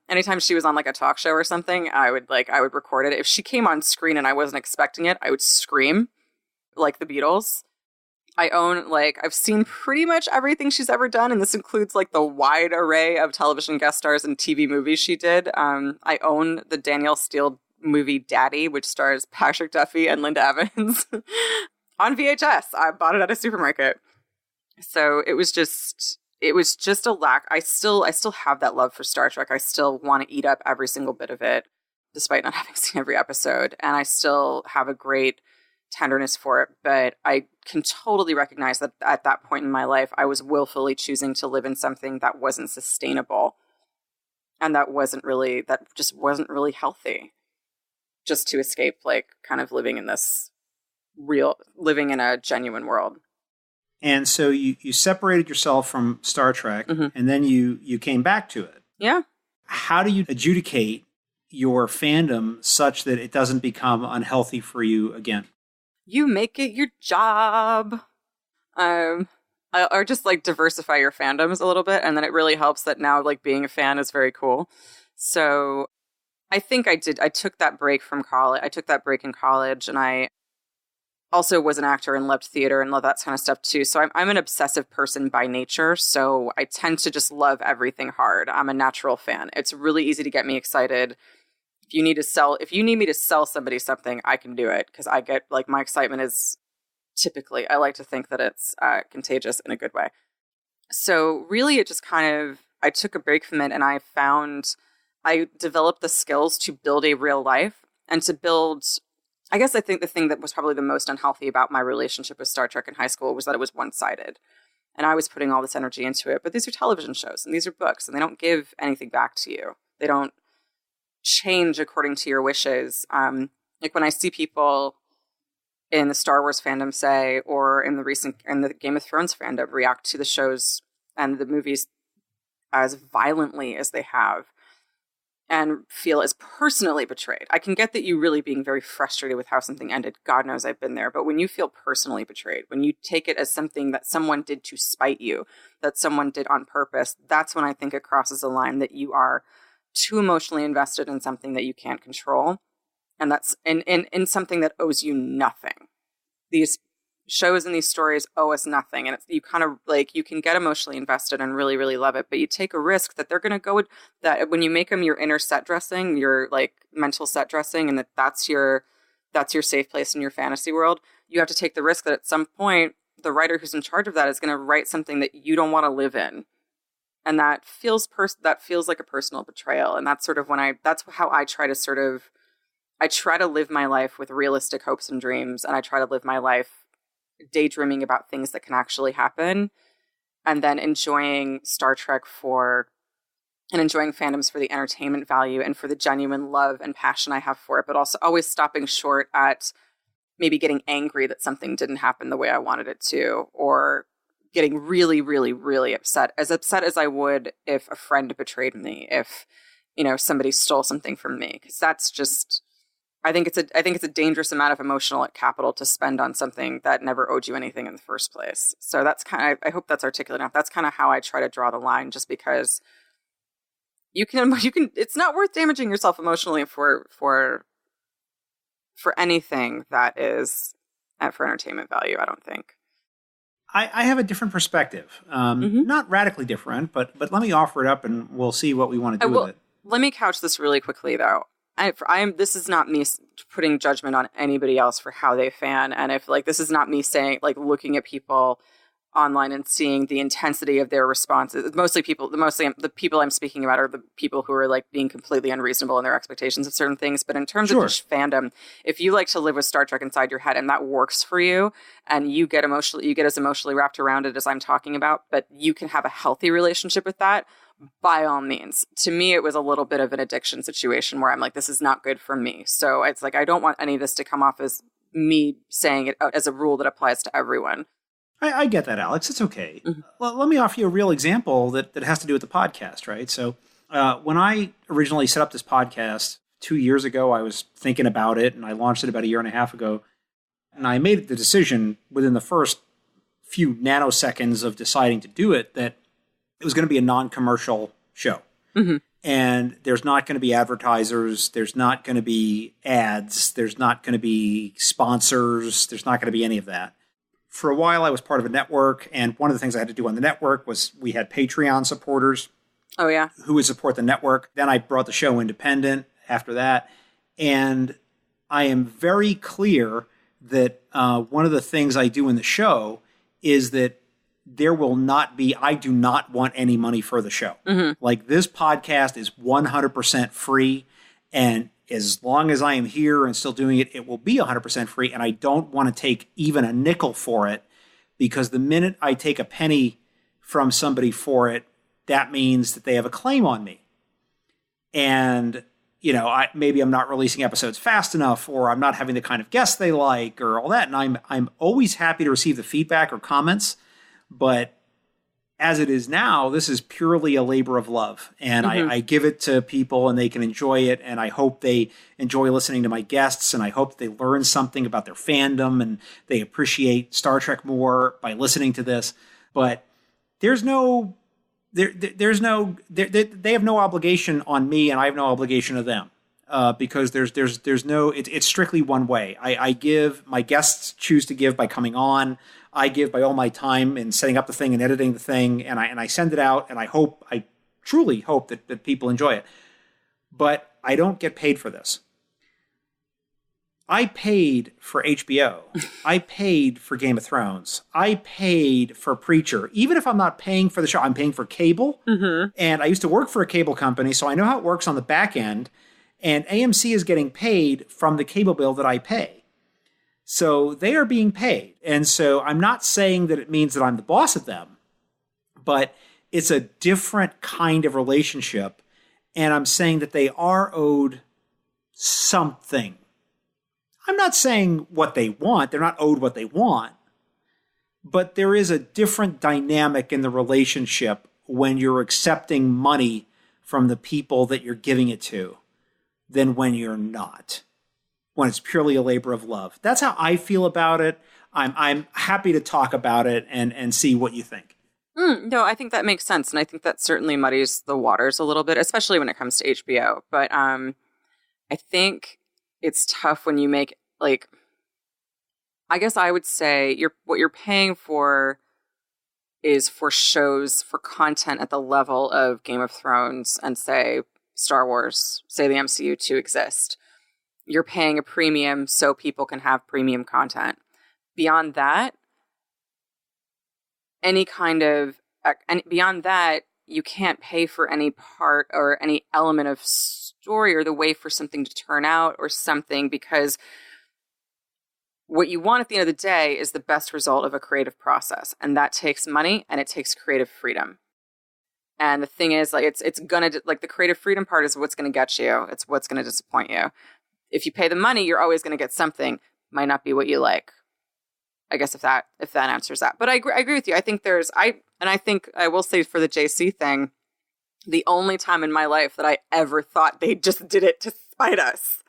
Anytime she was on like a talk show or something, I would record it. If she came on screen and I wasn't expecting it, I would scream like the Beatles. I've seen pretty much everything she's ever done. And this includes like the wide array of television guest stars and TV movies she did. I own the Danielle Steele movie Daddy, which stars Patrick Duffy and Linda Evans on VHS. I bought it at a supermarket. So it was just a lack. I still have that love for Star Trek. I still want to eat up every single bit of it, despite not having seen every episode. And I still have a great tenderness for it. But I can totally recognize that at that point in my life, I was willfully choosing to live in something that wasn't sustainable. And that just wasn't really healthy. Just to escape, like, kind of living in a genuine world. And so you separated yourself from Star Trek, and then you came back to it. Yeah. How do you adjudicate your fandom such that it doesn't become unhealthy for you again? You make it your job. Or just like diversify your fandoms a little bit, and then it really helps that now like being a fan is very cool. So I think I took that break from college. I took that break in college, and I also was an actor and loved theater and loved that kind of stuff too. So I'm an obsessive person by nature. So I tend to just love everything hard. I'm a natural fan. It's really easy to get me excited. If you need me to sell somebody something, I can do it. Cause I get like, my excitement is typically. I like to think that it's contagious in a good way. So really it just kind of, I took a break from it and I developed the skills to build a real life and to build, I guess I think the thing that was probably the most unhealthy about my relationship with Star Trek in high school was that it was one-sided. And I was putting all this energy into it. But these are television shows and these are books and they don't give anything back to you. They don't change according to your wishes. Like when I see people in the Star Wars fandom, say, or in the Game of Thrones fandom react to the shows and the movies as violently as they have and feel as personally betrayed. I can get that you really being very frustrated with how something ended. God knows I've been there. But when you feel personally betrayed, when you take it as something that someone did to spite you, that someone did on purpose, that's when I think it crosses a line that you are too emotionally invested in something that you can't control. And that's in something that owes you nothing. These shows and these stories owe us nothing. And you kind of like, you can get emotionally invested and really, really love it, but you take a risk that they're going to go with that when you make them your inner set dressing, your like mental set dressing, and that's your safe place in your fantasy world. You have to take the risk that at some point, the writer who's in charge of that is going to write something that you don't want to live in. And that feels like a personal betrayal. And that's sort of that's how I try to live my life with realistic hopes and dreams. And I try to live my life daydreaming about things that can actually happen, and then enjoying Star Trek and enjoying fandoms for the entertainment value and for the genuine love and passion I have for it, but also always stopping short at maybe getting angry that something didn't happen the way I wanted it to, or getting really, really, really upset as I would if a friend betrayed me, if, somebody stole something from me. Because that's just, I think it's a dangerous amount of emotional capital to spend on something that never owed you anything in the first place. So that's kind of, I hope that's articulate enough. That's kind of how I try to draw the line, just because you can, it's not worth damaging yourself emotionally for anything that is for entertainment value, I don't think. I have a different perspective. Not radically different, but let me offer it up and we'll see what we want to do with it. Let me couch this really quickly, though. This is not me putting judgment on anybody else for how they fan. And if this is not me saying, looking at people online and seeing the intensity of their responses. The people I'm speaking about are the people who are being completely unreasonable in their expectations of certain things. But in terms of just fandom, if you like to live with Star Trek inside your head and that works for you, and you get as emotionally wrapped around it as I'm talking about, but you can have a healthy relationship with that, by all means. To me, it was a little bit of an addiction situation where I'm like, this is not good for me. So it's I don't want any of this to come off as me saying it as a rule that applies to everyone. I get that, Alex. It's okay. Mm-hmm. Well, let me offer you a real example that has to do with the podcast, right? So when I originally set up this podcast 2 years ago, I was thinking about it, and I launched it about 1.5 years ago. And I made the decision within the first few nanoseconds of deciding to do it that it was going to be a non-commercial show. Mm-hmm. And there's not going to be advertisers. There's not going to be ads. There's not going to be sponsors. There's not going to be any of that. For a while, I was part of a network, and one of the things I had to do on the network was we had Patreon supporters. Oh, yeah. Who would support the network. Then I brought the show independent after that. And I am very clear that one of the things I do in the show is that I do not want any money for the show. Mm-hmm. This podcast is 100% free, and as long as I am here and still doing it, it will be 100% free, and I don't want to take even a nickel for it, because the minute I take a penny from somebody for it, that means that they have a claim on me. And, maybe I'm not releasing episodes fast enough, or I'm not having the kind of guests they like, or all that, and I'm always happy to receive the feedback or comments, but as it is now, this is purely a labor of love. And mm-hmm. I give it to people and they can enjoy it. And I hope they enjoy listening to my guests. And I hope they learn something about their fandom and they appreciate Star Trek more by listening to this. But they have no obligation on me, and I have no obligation to them. Because it's strictly one way. I give, my guests choose to give by coming on. I give by all my time in setting up the thing and editing the thing, and I send it out, and I truly hope that people enjoy it. But I don't get paid for this. I paid for HBO. I paid for Game of Thrones. I paid for Preacher. Even if I'm not paying for the show, I'm paying for cable. Mm-hmm. And I used to work for a cable company, so I know how it works on the back end. And AMC is getting paid from the cable bill that I pay. So they are being paid. And so I'm not saying that it means that I'm the boss of them, but it's a different kind of relationship. And I'm saying that they are owed something. I'm not saying what they want. They're not owed what they want. But there is a different dynamic in the relationship when you're accepting money from the people that you're giving it to than when you're not. When it's purely a labor of love. That's how I feel about it. I'm happy to talk about it and see what you think. No, I think that makes sense. And I think that certainly muddies the waters a little bit, especially when it comes to HBO. But I think it's tough when you make, like, I guess I would say what you're paying for is for shows, for content at the level of Game of Thrones and, say, Star Wars, say the MCU to exist. You're paying a premium so people can have premium content. Beyond that, beyond that, you can't pay for any part or any element of story or the way for something to turn out or something, because what you want at the end of the day is the best result of a creative process. And that takes money and it takes creative freedom. And the thing is, like, it's gonna, like, the creative freedom part is what's going to get you. It's what's going to disappoint you. If you pay the money, you're always going to get something. Might not be what you like. I guess if that answers that. But I agree with you. I think I think I will say for the JC thing, the only time in my life that I ever thought they just did it to spite us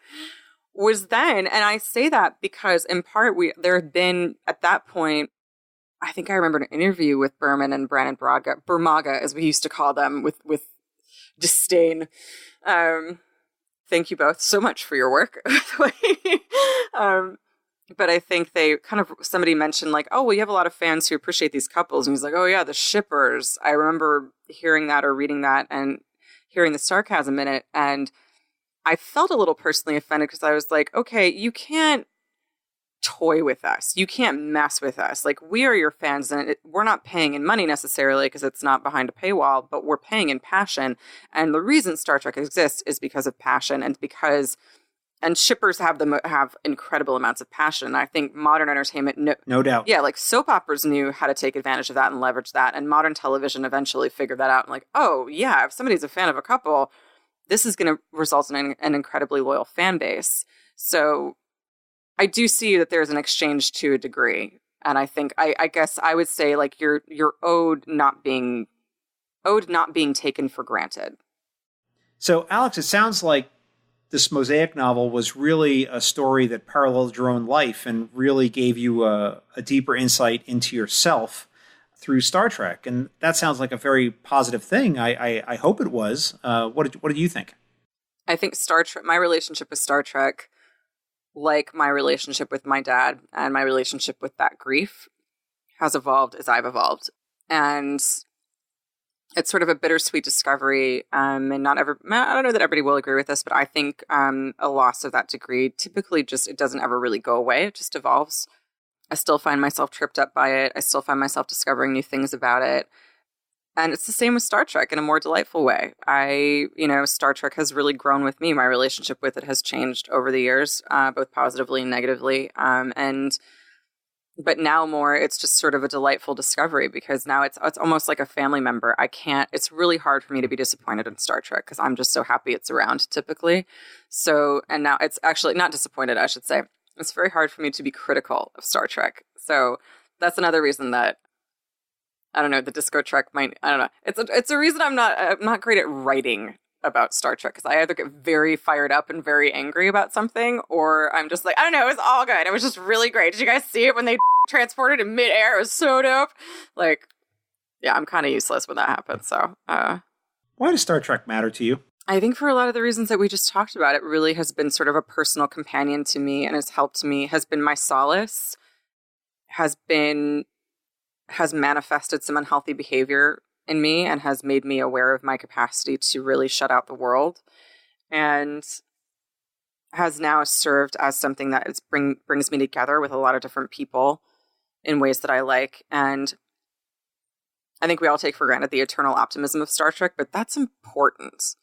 was then. And I say that because in part there had been at that point, I think I remember an interview with Berman and Brandon Bermaga, as we used to call them with disdain. Thank you both so much for your work. But I think they somebody mentioned, like, oh, well, you have a lot of fans who appreciate these couples. And he's like, oh, yeah, the shippers. I remember hearing that or reading that and hearing the sarcasm in it. And I felt a little personally offended because I was like, okay, you can't toy with us. You can't mess with us. Like, we are your fans, and we're not paying in money necessarily because it's not behind a paywall, but we're paying in passion. And the reason Star Trek exists is because of passion and shippers have incredible amounts of passion. And I think modern entertainment, no doubt. Yeah, like soap operas knew how to take advantage of that and leverage that. And modern television eventually figured that out. And like, oh, yeah, if somebody's a fan of a couple, this is going to result in an incredibly loyal fan base. So I do see that there's an exchange to a degree. And I think, I guess I would say, like, you're owed not being taken for granted. So, Alex, it sounds like this Mosaic novel was really a story that paralleled your own life and really gave you a deeper insight into yourself through Star Trek. And that sounds like a very positive thing. I hope it was. What did you think? I think Star Trek, my relationship with Star Trek, like my relationship with my dad and my relationship with that grief, has evolved as I've evolved. And it's sort of a bittersweet discovery, and I don't know that everybody will agree with this, but I think a loss of that degree typically it doesn't ever really go away. It just evolves. I still find myself tripped up by it. I still find myself discovering new things about it. And it's the same with Star Trek in a more delightful way. Star Trek has really grown with me. My relationship with it has changed over the years, both positively and negatively. But now more, it's just sort of a delightful discovery because now it's almost like a family member. It's really hard for me to be disappointed in Star Trek because I'm just so happy it's around typically. So, and now it's actually not disappointed, I should say. It's very hard for me to be critical of Star Trek. So that's another reason that, I don't know, the Disco Trek I don't know. It's a reason I'm not great at writing about Star Trek because I either get very fired up and very angry about something, or I'm just like, I don't know, it was all good. It was just really great. Did you guys see it when they transported in midair? It was so dope. Like, yeah, I'm kind of useless when that happens. So, why does Star Trek matter to you? I think for a lot of the reasons that we just talked about, it really has been sort of a personal companion to me and has helped me, has been my solace, has manifested some unhealthy behavior in me and has made me aware of my capacity to really shut out the world. And has now served as something that brings me together with a lot of different people in ways that I like. And I think we all take for granted the eternal optimism of Star Trek, but that's important.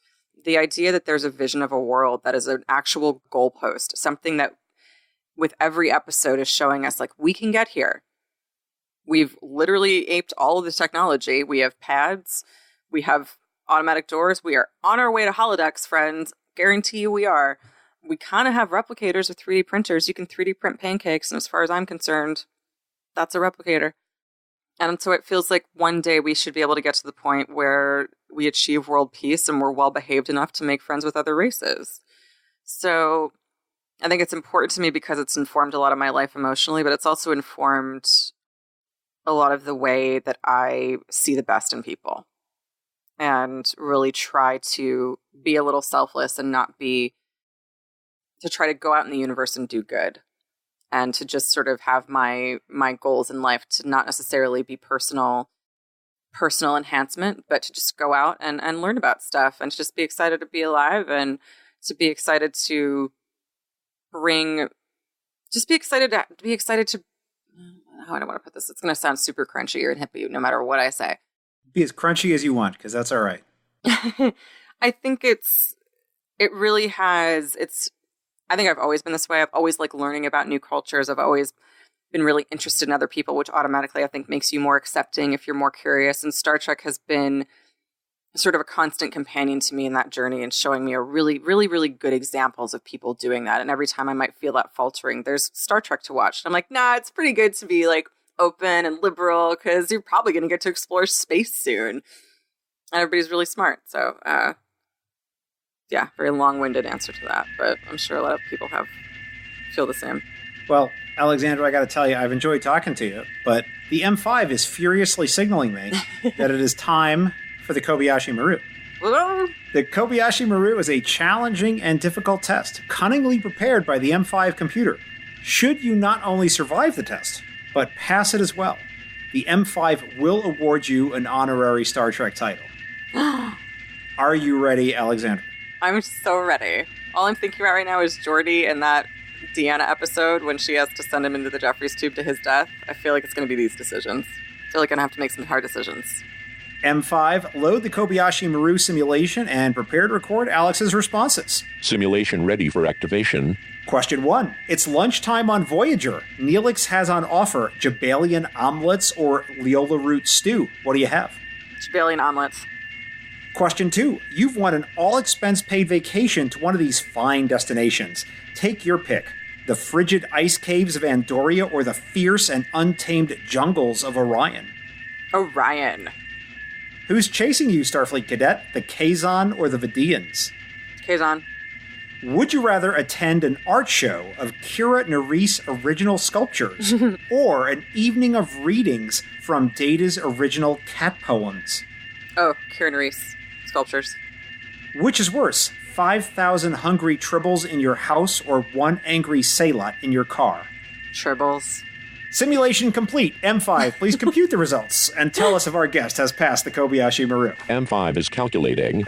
The idea that there's a vision of a world that is an actual goalpost, something that with every episode is showing us like, we can get here. We've literally aped all of the technology. We have pads. We have automatic doors. We are on our way to holodecks, friends. Guarantee you we are. We kind of have replicators with 3D printers. You can 3D print pancakes. And as far as I'm concerned, that's a replicator. And so it feels like one day we should be able to get to the point where we achieve world peace and we're well behaved enough to make friends with other races. So I think it's important to me because it's informed a lot of my life emotionally, but it's also informed a lot of the way that I see the best in people and really try to be a little selfless and to try to go out in the universe and do good. And to just sort of have my goals in life to not necessarily be personal enhancement, but to just go out and learn about stuff and to just be excited to be alive and to be excited to how I don't want to put this. It's going to sound super crunchy or hippie no matter what I say. Be as crunchy as you want, because that's all right. I think I think I've always been this way. I've always liked learning about new cultures. I've always been really interested in other people, which automatically I think makes you more accepting if you're more curious. And Star Trek has been sort of a constant companion to me in that journey and showing me a really, really, really good examples of people doing that. And every time I might feel that faltering, there's Star Trek to watch. And I'm like, nah, it's pretty good to be like open and liberal because you're probably going to get to explore space soon. And everybody's really smart. So, yeah, very long-winded answer to that, but I'm sure a lot of people feel the same. Well, Alexandra, I got to tell you, I've enjoyed talking to you, but the M5 is furiously signaling me that it is time for the Kobayashi Maru. The Kobayashi Maru is a challenging and difficult test, cunningly prepared by the M5 computer. Should you not only survive the test, but pass it as well, the M5 will award you an honorary Star Trek title. Are you ready, Alexandra? I'm so ready. All I'm thinking about right now is Geordi and that Deanna episode when she has to send him into the Jeffries tube to his death. I feel like it's going to be these decisions. I feel like I'm going to have to make some hard decisions. M5, load the Kobayashi Maru simulation and prepare to record Alex's responses. Simulation ready for activation. Question 1. It's lunchtime on Voyager. Neelix has on offer Jabalian omelets or Leola root stew. What do you have? Jabalian omelets. Question 2. You've won an all-expense-paid vacation to one of these fine destinations. Take your pick. The frigid ice caves of Andoria or the fierce and untamed jungles of Orion. Orion. Who's chasing you, Starfleet Cadet? The Kazon or the Vidians? Kazon. Would you rather attend an art show of Kira Nerys original sculptures or an evening of readings from Data's original cat poems? Oh, Kira Nerys sculptures. Which is worse, 5,000 hungry tribbles in your house or one angry Sailot in your car? Tribbles. Simulation complete. M5, please compute the results and tell us if our guest has passed the Kobayashi Maru. M5 is calculating.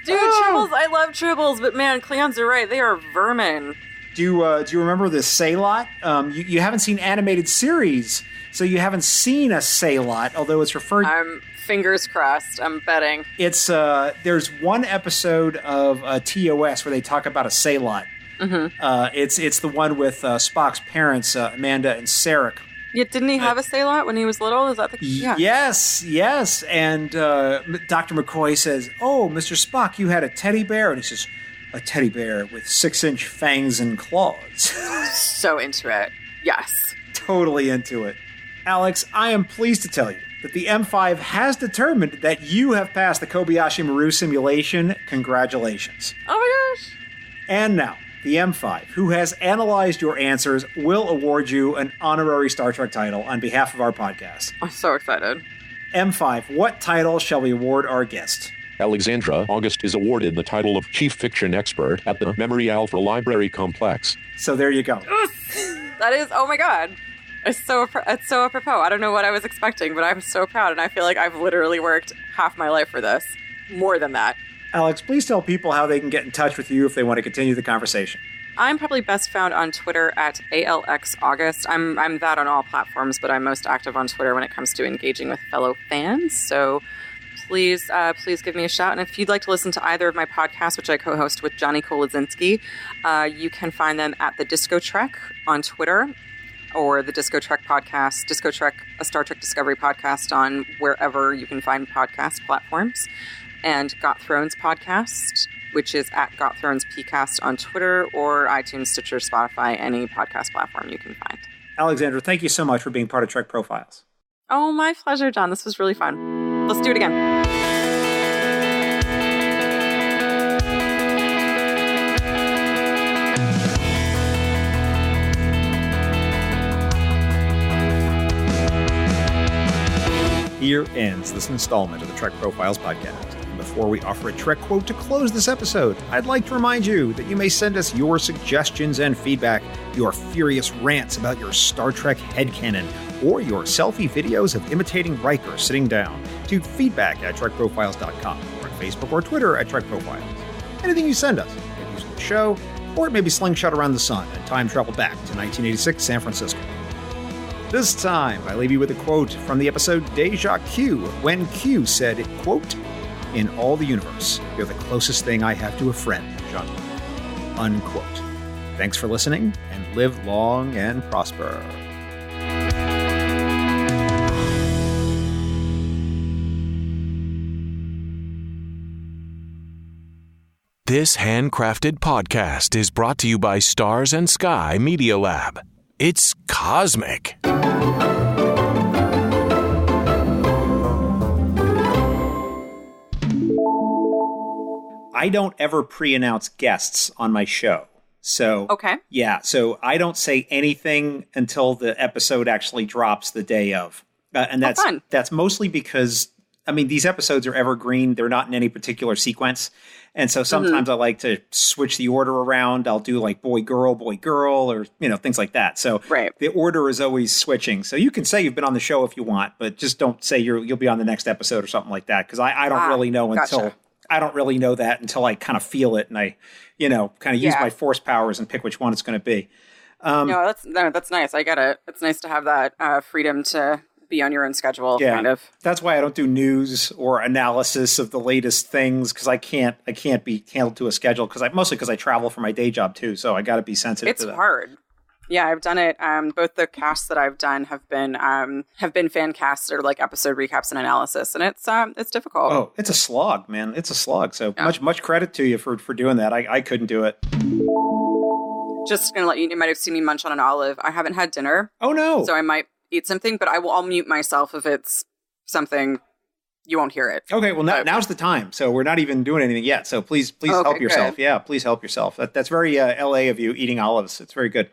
Dude, tribbles, I love tribbles, but man, Cleons are right. They are vermin. Do you remember the Sailot? You haven't seen animated series, so you haven't seen a Sailot, although it's referred... I'm fingers crossed. I'm betting. It's there's one episode of TOS where they talk about a Sailot. Mm-hmm. It's the one with Spock's parents, Amanda and Sarek. Yeah, didn't he have a Sailot when he was little? Is that the... Yeah. Yes. And Dr. McCoy says, "Oh, Mr. Spock, you had a teddy bear?" And he says, "A teddy bear with 6-inch fangs and claws." So into it. Yes. Totally into it. Alex, I am pleased to tell you that the M5 has determined that you have passed the Kobayashi Maru simulation. Congratulations. Oh my gosh. And now, the M5, who has analyzed your answers, will award you an honorary Star Trek title on behalf of our podcast. I'm so excited. M5, what title shall we award our guest? Alexandra August is awarded the title of Chief Fiction Expert at the Memory Alpha Library Complex. So there you go. That is, oh my god. It's so apropos. I don't know what I was expecting, but I'm so proud, and I feel like I've literally worked half my life for this. more than that. Alex, please tell people how they can get in touch with you if they want to continue the conversation. I'm probably best found on Twitter at ALXAugust. I'm that on all platforms, but I'm most active on Twitter when it comes to engaging with fellow fans. So please give me a shout. And if you'd like to listen to either of my podcasts, which I co-host with Johnny Kolazinski, you can find them at the Disco Trek on Twitter, or the Disco Trek podcast, Disco Trek, a Star Trek Discovery podcast on wherever you can find podcast platforms, and Got Thrones podcast, which is at Got Thrones PCast on Twitter, or iTunes, Stitcher, Spotify, any podcast platform you can find. Alexandra, thank you so much for being part of Trek Profiles. Oh, my pleasure, John. This was really fun. Let's do it again. Here ends this installment of the Trek Profiles podcast. And before we offer a Trek quote to close this episode, I'd like to remind you that you may send us your suggestions and feedback, your furious rants about your Star Trek headcanon, or your selfie videos of imitating Riker sitting down to feedback@trekprofiles.com, or on Facebook or Twitter at Trek Profiles. Anything you send us, get used in the show, or it may be slingshot around the sun and time travel back to 1986 San Francisco. This time, I leave you with a quote from the episode Deja Q, when Q said, quote, "In all the universe, you're the closest thing I have to a friend, Jean-Luc." Unquote. Thanks for listening, and live long and prosper. This handcrafted podcast is brought to you by Stars and Sky Media Lab. It's cosmic. I don't ever pre-announce guests on my show. So, okay. Yeah, so I don't say anything until the episode actually drops the day of. And that's mostly because, I mean, these episodes are evergreen. They're not in any particular sequence. And so sometimes I like to switch the order around. I'll do like boy, girl, or, things like that. So the order is always switching. So you can say you've been on the show if you want, but just don't say you'll be on the next episode or something like that. Because I don't really know I don't really know that until I kind of feel it and I, kind of use my force powers and pick which one it's going to be. No, that's nice. I get it. It's nice to have that freedom to be on your own schedule, kind of. That's why I don't do news or analysis of the latest things, because I can't be handled to a schedule, mostly because I travel for my day job too, so I got to be sensitive to that. It's hard. Yeah, I've done it. Both the casts that I've done have been fan casts or like episode recaps and analysis, and it's difficult. Oh, it's a slog, man. It's a slog. So much credit to you for doing that. I couldn't do it. Just gonna let you might have seen me munch on an olive. I haven't had dinner. Oh no! So I might eat something, but I'll mute myself if it's something. You won't hear it. Okay, well now's the time. So we're not even doing anything yet. So please help yourself. Good. Yeah, please help yourself. That's very LA of you, eating olives. It's very good.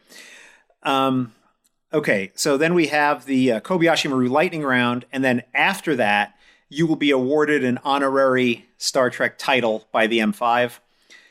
Okay, so then we have the Kobayashi Maru lightning round, and then after that, you will be awarded an honorary Star Trek title by the M5.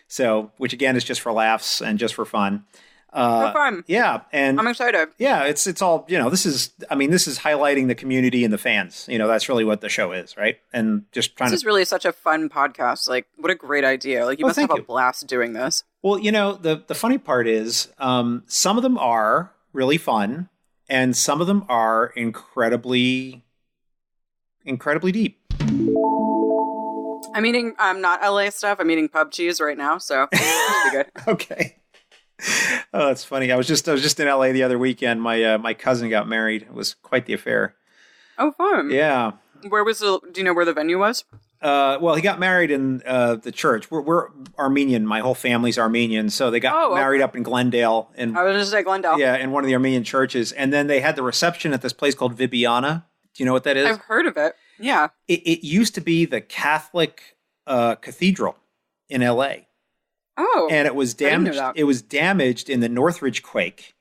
So, which again is just for laughs and just for fun. For fun. Yeah, and I'm excited. Yeah, it's all, this is highlighting the community and the fans. That's really what the show is, right? And just trying This is really such a fun podcast. Like, what a great idea. Like, you must have a blast doing this. Well, the funny part is some of them are really fun and some of them are incredibly deep. I'm eating not LA stuff. I'm eating pub cheese right now, so it's pretty good. Okay. Oh, that's funny. I was just in LA the other weekend. My cousin got married. It was quite the affair. Oh, fun. Yeah. Do you know where the venue was? Well, he got married in the church. We're Armenian. My whole family's Armenian, so they got married up in Glendale. And I was just say Glendale. Yeah, in one of the Armenian churches, and then they had the reception at this place called Vibiana. Do you know what that is? I've heard of it. Yeah. It used to be the Catholic cathedral in L.A. Oh, and it was damaged. It was damaged in the Northridge quake,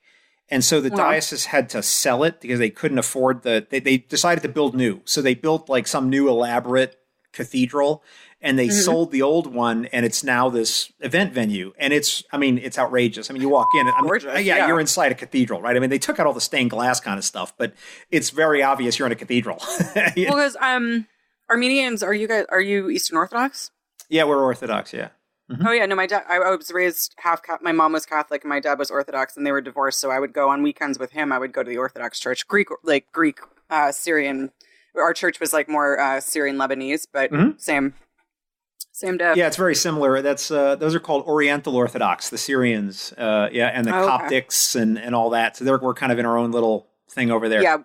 and so the diocese had to sell it because they couldn't afford They decided to build new, so they built like some new elaborate cathedral, and they sold the old one, and it's now this event venue, and it's outrageous. I mean, you walk in, you're inside a cathedral, right? I mean, they took out all the stained glass kind of stuff, but it's very obvious you're in a cathedral. Well, because Armenians, are you Eastern Orthodox? Yeah, we're Orthodox, yeah. Mm-hmm. Oh, yeah. No, my dad, I was raised my mom was Catholic and my dad was Orthodox and they were divorced. So I would go on weekends with him. I would go to the Orthodox church, Greek, Syrian. Our church was like more Syrian Lebanese, but same dev. Yeah, it's very similar. That's those are called Oriental Orthodox, the Syrians, and the Coptics and all that. So we're kind of in our own little thing over there. Yeah,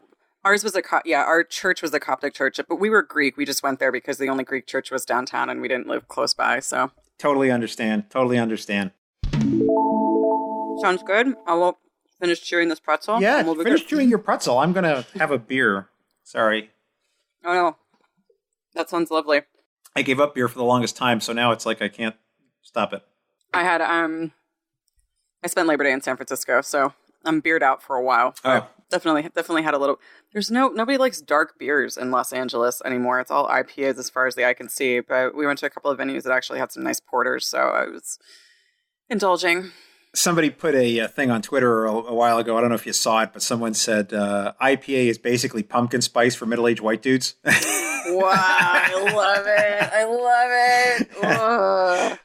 ours was our church was a Coptic church, but we were Greek. We just went there because the only Greek church was downtown and we didn't live close by. So totally understand. Sounds good. I will finish chewing this pretzel. Yeah, finish chewing your pretzel. I'm gonna have a beer. Sorry. Oh no, that sounds lovely. I gave up beer for the longest time, so now it's like I can't stop it. I had I spent Labor Day in San Francisco, so I'm beered out for a while. Oh, definitely had a little. Nobody likes dark beers in Los Angeles anymore. It's all IPAs as far as the eye can see. But we went to a couple of venues that actually had some nice porters, so I was indulging. Somebody put a thing on Twitter a while ago. I don't know if you saw it, but someone said IPA is basically pumpkin spice for middle-aged white dudes. Wow, I love it.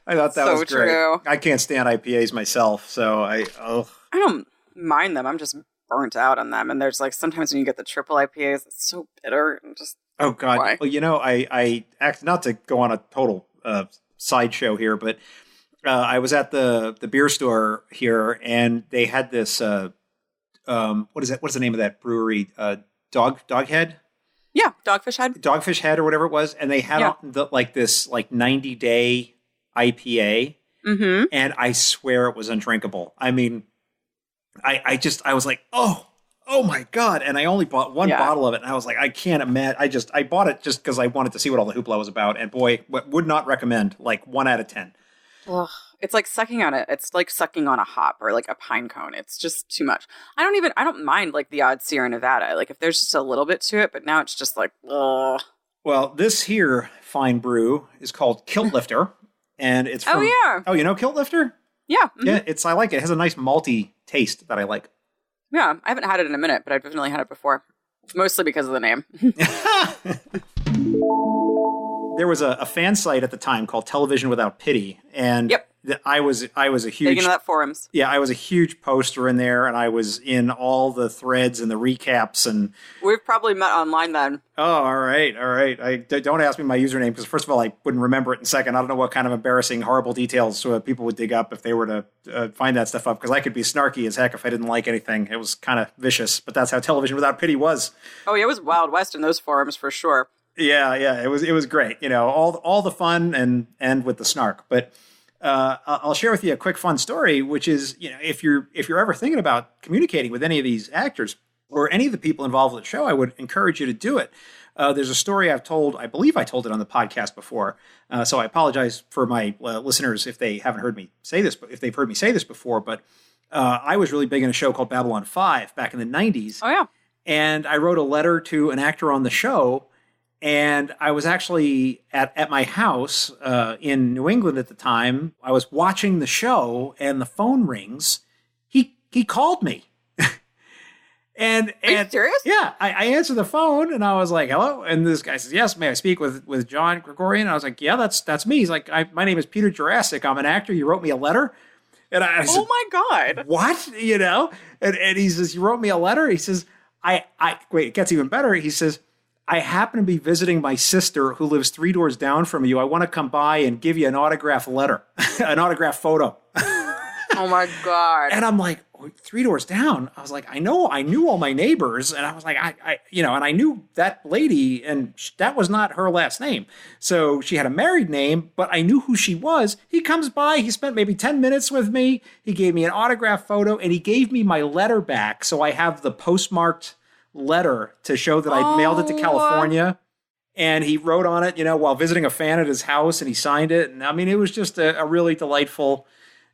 I thought that was great. True. I can't stand IPAs myself, so I don't mind them. I'm just burnt out on them. And there's like sometimes when you get the triple IPAs, it's so bitter. And just oh god. Why? Well, I act not to go on a total sideshow here, but I was at the beer store here, and they had this. What is it? What's the name of that brewery? Doghead. Yeah, Dogfish Head or whatever it was, and they had this 90-day IPA, and I swear it was undrinkable. I mean, I was like, oh my god! And I only bought one bottle of it, and I was like, I can't imagine. I bought it just because I wanted to see what all the hoopla was about, and boy, would not recommend. Like 1 out of 10. Ugh. It's like sucking on it. It's like sucking on a hop or like a pine cone. It's just too much. I don't mind like the odd Sierra Nevada. Like if there's just a little bit to it, but now it's just like, ugh. Well, this here fine brew is called Kilt Lifter, and it's from... Oh, you know Kilt Lifter? Yeah. Mm-hmm. Yeah, I like it. It has a nice malty taste that I like. Yeah, I haven't had it in a minute, but I've definitely had it before. Mostly because of the name. There was a fan site at the time called Television Without Pity, and I was a huge... Big into that forums. Yeah, I was a huge poster in there, and I was in all the threads and the recaps, and... We've probably met online then. Oh, all right. Don't ask me my username, because first of all, I wouldn't remember it in a second. I don't know what kind of embarrassing, horrible details people would dig up if they were to find that stuff up, because I could be snarky as heck if I didn't like anything. It was kind of vicious, but that's how Television Without Pity was. Oh, yeah, it was Wild West in those forums for sure. Yeah, it was great. You know, all the fun and with the snark. But I'll share with you a quick fun story, which is, you know, if you're ever thinking about communicating with any of these actors or any of the people involved with the show, I would encourage you to do it. There's a story I've told. I believe I told it on the podcast before. So I apologize for my listeners if they haven't heard me say this, but if they've heard me say this before. But I was really big in a show called Babylon 5 back in the 90s. Oh, yeah. And I wrote a letter to an actor on the show. And I was actually at my house in New England at the time. I was watching the show, and the phone rings. He called me. And are you serious? Yeah, I answered the phone, and I was like, "Hello." And this guy says, "Yes, may I speak with John Gregorian?" And I was like, "Yeah, that's me." He's like, "My name is Peter Jurassic. I'm an actor. You wrote me a letter." And I said, "Oh my god, what?" You know? And he says, "You wrote me a letter." He says, "I wait." It gets even better. He says, "I happen to be visiting my sister who lives 3 doors down from you. I want to come by and give you an autograph letter, an autograph photo." Oh my god! And I'm like, 3 doors down. I was like, I knew all my neighbors, and I was like, and I knew that lady, and that was not her last name. So she had a married name, but I knew who she was. He comes by. He spent maybe 10 minutes with me. He gave me an autograph photo, and he gave me my letter back. So I have the postmarked letter to show that I mailed it to California, and he wrote on it, you know, while visiting a fan at his house, and he signed it. And I mean, it was just a really delightful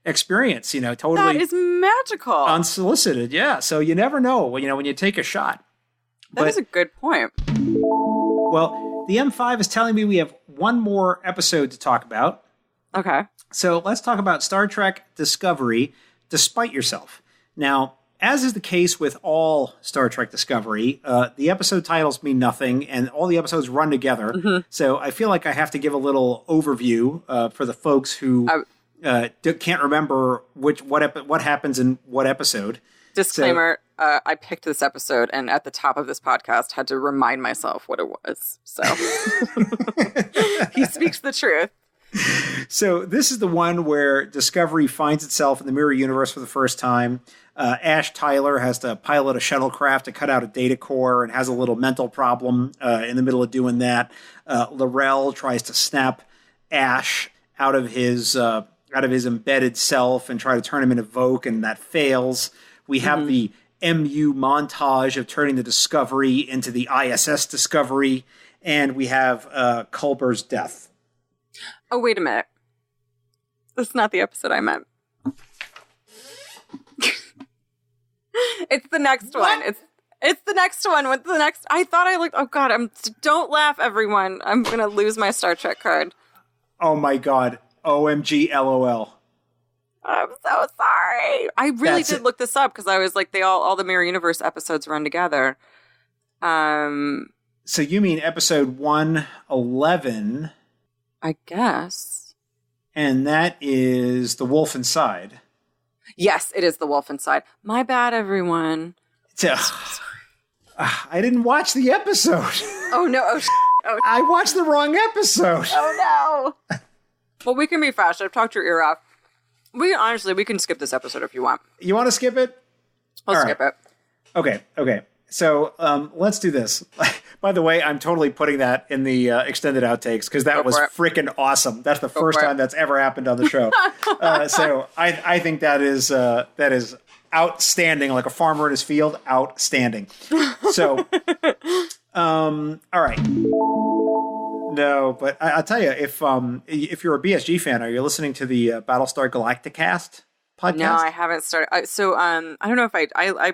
experience, you know, totally. That is magical. Unsolicited. Yeah. So you never know, you know, when you take a shot. That is a good point. Well, the M5 is telling me we have one more episode to talk about. Okay. So let's talk about Star Trek Discovery, Despite Yourself. Now, as is the case with all Star Trek Discovery, the episode titles mean nothing, and all the episodes run together. Mm-hmm. So I feel like I have to give a little overview for the folks who can't remember what happens in what episode. Disclaimer, I picked this episode, and at the top of this podcast had to remind myself what it was. So he speaks the truth. So this is the one where Discovery finds itself in the mirror universe for the first time. Ash Tyler has to pilot a shuttlecraft to cut out a data core and has a little mental problem in the middle of doing that. L'Rell tries to snap Ash out of his embedded self and try to turn him into Voke, and that fails. We have the MU montage of turning the Discovery into the ISS Discovery, and we have Culber's death. Oh, wait a minute. That's not the episode I meant. It's the next one. It's the next one. What's the next? I thought I looked. Oh God! Don't laugh, everyone. I'm gonna lose my Star Trek card. Oh my God! OMG! LOL. I'm so sorry. I really did look this up because I was like, all the Mirror Universe episodes run together. So you mean episode 111? I guess. And that is The Wolf Inside. Yes, it is The Wolf Inside. My bad, everyone. I didn't watch the episode. Oh, no. I watched the wrong episode. Oh, no. Well, we can be fast. I've talked your ear off. We can skip this episode if you want. You want to skip it? I'll skip it. Okay. So let's do this. By the way, I'm totally putting that in the extended outtakes because that was freaking awesome. That's the first time that's ever happened on the show. So I think that is outstanding, like a farmer in his field. Outstanding. So, all right. No, but I'll tell you, if you're a BSG fan, are you listening to the Battlestar Galacticast podcast? No, I haven't started. I don't know if I'm a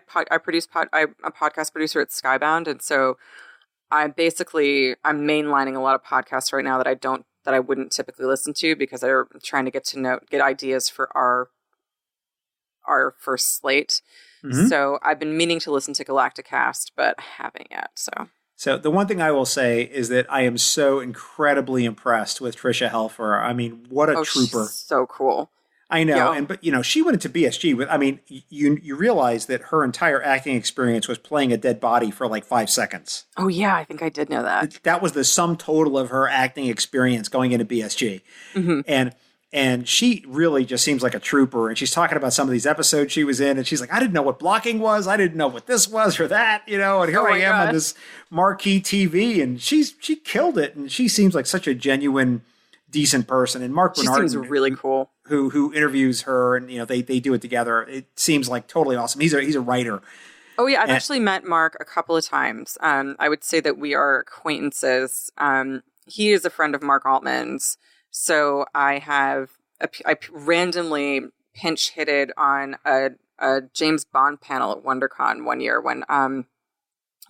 podcast producer at Skybound, and so I'm mainlining a lot of podcasts right now that I wouldn't typically listen to because I'm trying to get ideas for our first slate. Mm-hmm. So I've been meaning to listen to Galacticast, but I haven't yet. So the one thing I will say is that I am so incredibly impressed with Tricia Helfer. I mean, what a trooper. She's so cool. I know. Yeah. But she went into BSG with, you realize that her entire acting experience was playing a dead body for like 5 seconds. Oh yeah, I think I did know that. That was the sum total of her acting experience going into BSG. Mm-hmm. And she really just seems like a trooper. And she's talking about some of these episodes she was in. And she's like, I didn't know what blocking was. I didn't know what this was or that, and here I am on this marquee TV. And she killed it. And she seems like such a genuine, decent person. And Mark Bernard seems really cool. Who interviews her, and they do it together. It seems like totally awesome. He's a writer. Oh yeah, I've actually met Mark a couple of times. I would say that we are acquaintances. He is a friend of Mark Altman's. So I randomly pinch hitted on a James Bond panel at WonderCon one year when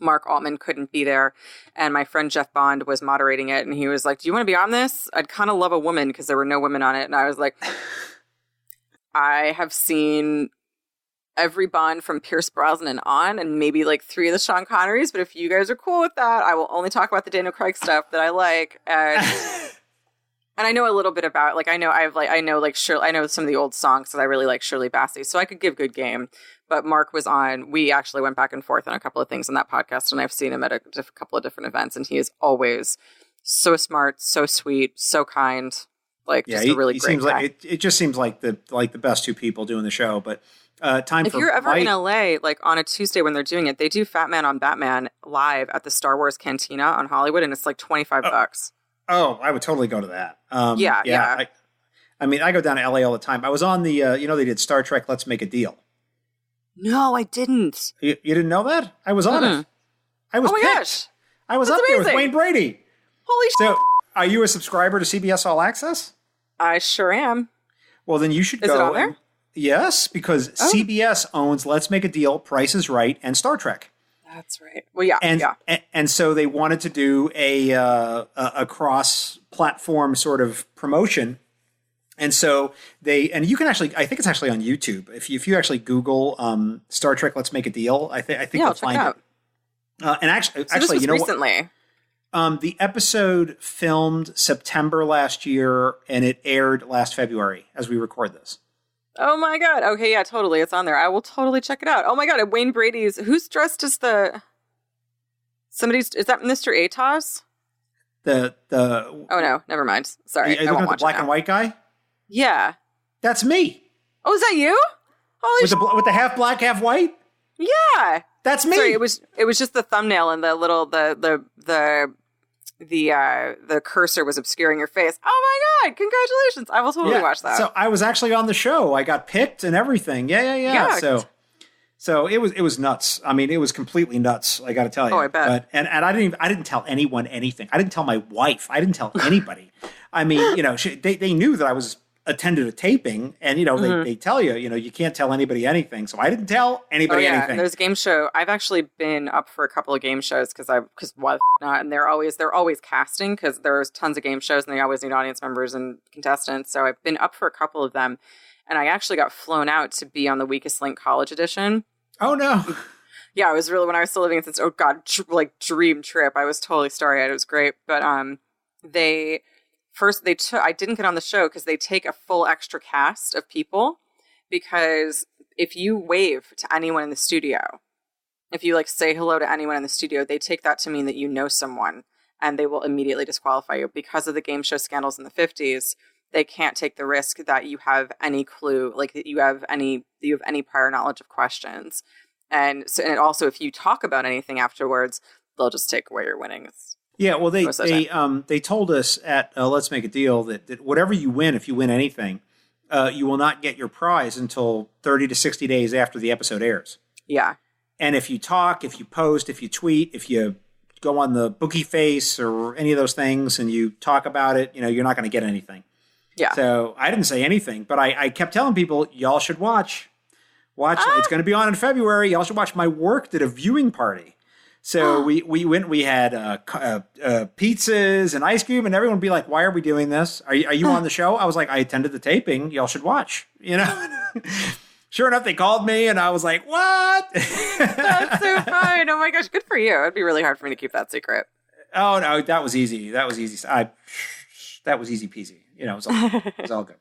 Mark Altman couldn't be there, and my friend Jeff Bond was moderating it, and he was like, do you want to be on this? I'd kind of love a woman because there were no women on it. And I was like, I have seen every Bond from Pierce Brosnan on, and maybe like 3 of the Sean Connerys, but if you guys are cool with that, I will only talk about the Daniel Craig stuff that I like. And I know a little bit about, I know some of the old songs because I really like Shirley Bassey, so I could give good game. But Mark was on. We actually went back and forth on a couple of things on that podcast, and I've seen him at a couple of different events, and he is always so smart, so sweet, so kind. Just a really great guy. It just seems like the best 2 people doing the show. But if you're ever in LA, on a Tuesday when they're doing it, they do Fat Man on Batman live at the Star Wars Cantina on Hollywood, and it's like $25. Oh, I would totally go to that. Yeah. I go down to LA all the time. I was on the, they did Star Trek Let's Make a Deal. No, I didn't. You didn't know that? I was on it. I was picked. Gosh. I was up there with Wayne Brady. Holy shit. So, are you a subscriber to CBS All Access? I sure am. Well, then you should go. Is it on there? Yes, because CBS owns Let's Make a Deal, Price is Right, and Star Trek. That's right. Well, yeah. And so they wanted to do a cross-platform sort of promotion And so and you can actually, I think it's actually on YouTube. If you actually Google Star Trek, Let's Make a Deal, I think you'll find it. And actually, this was you know recently. The episode filmed September last year, and it aired last February as we record this. Oh my God. Okay, yeah, totally. It's on there. I will totally check it out. Oh my God. Wayne Brady's, who's dressed as is that Mr. Atos? Oh no, never mind. Sorry. Are you looking at the black and white guy? Yeah. That's me. Oh, is that you? Holy with the half black, half white? Yeah. That's me. Sorry, it was just the thumbnail and the little the cursor was obscuring your face. Oh my God! Congratulations! I will totally watch that. So I was actually on the show. I got picked and everything. Yeah. So it was nuts. I mean, it was completely nuts. I got to tell you. Oh, I bet. And I didn't tell anyone anything. I didn't tell my wife. I didn't tell anybody. I mean, they knew that I was attended a taping, and they tell you, you can't tell anybody anything. So I didn't tell anybody anything. There's a game show. I've actually been up for a couple of game shows because why the not? And they're always casting because there's tons of game shows and they always need audience members and contestants. So I've been up for a couple of them, and I actually got flown out to be on the Weakest Link College Edition. Oh no! Yeah, it was really when I was still living in this. Oh God, dream trip. I was totally starry-eyed. It was great, but I didn't get on the show because they take a full extra cast of people, because if you wave to anyone in the studio, if you say hello to anyone in the studio, they take that to mean that you know someone, and they will immediately disqualify you because of the game show scandals in the 50s. They can't take the risk that you have any clue, that you have any prior knowledge of questions. And so, and also if you talk about anything afterwards, they'll just take away your winnings. Yeah, well, they told us at Let's Make a Deal that whatever you win, if you win anything, you will not get your prize until 30 to 60 days after the episode airs. Yeah. And if you talk, if you post, if you tweet, if you go on the Bookie Face or any of those things and you talk about it, you're not going to get anything. Yeah. So I didn't say anything, but I kept telling people, y'all should watch. It's going to be on in February. Y'all should watch. My work did a viewing party. So we went, we had pizzas and ice cream, and everyone would be like, why are we doing this? Are you on the show? I was like, I attended the taping. Y'all should watch, Sure enough, they called me, and I was like, what? That's so fun. Oh my gosh, good for you. It'd be really hard for me to keep that secret. Oh, no, that was easy. That was easy. That was easy peasy. It was all good. It was all good.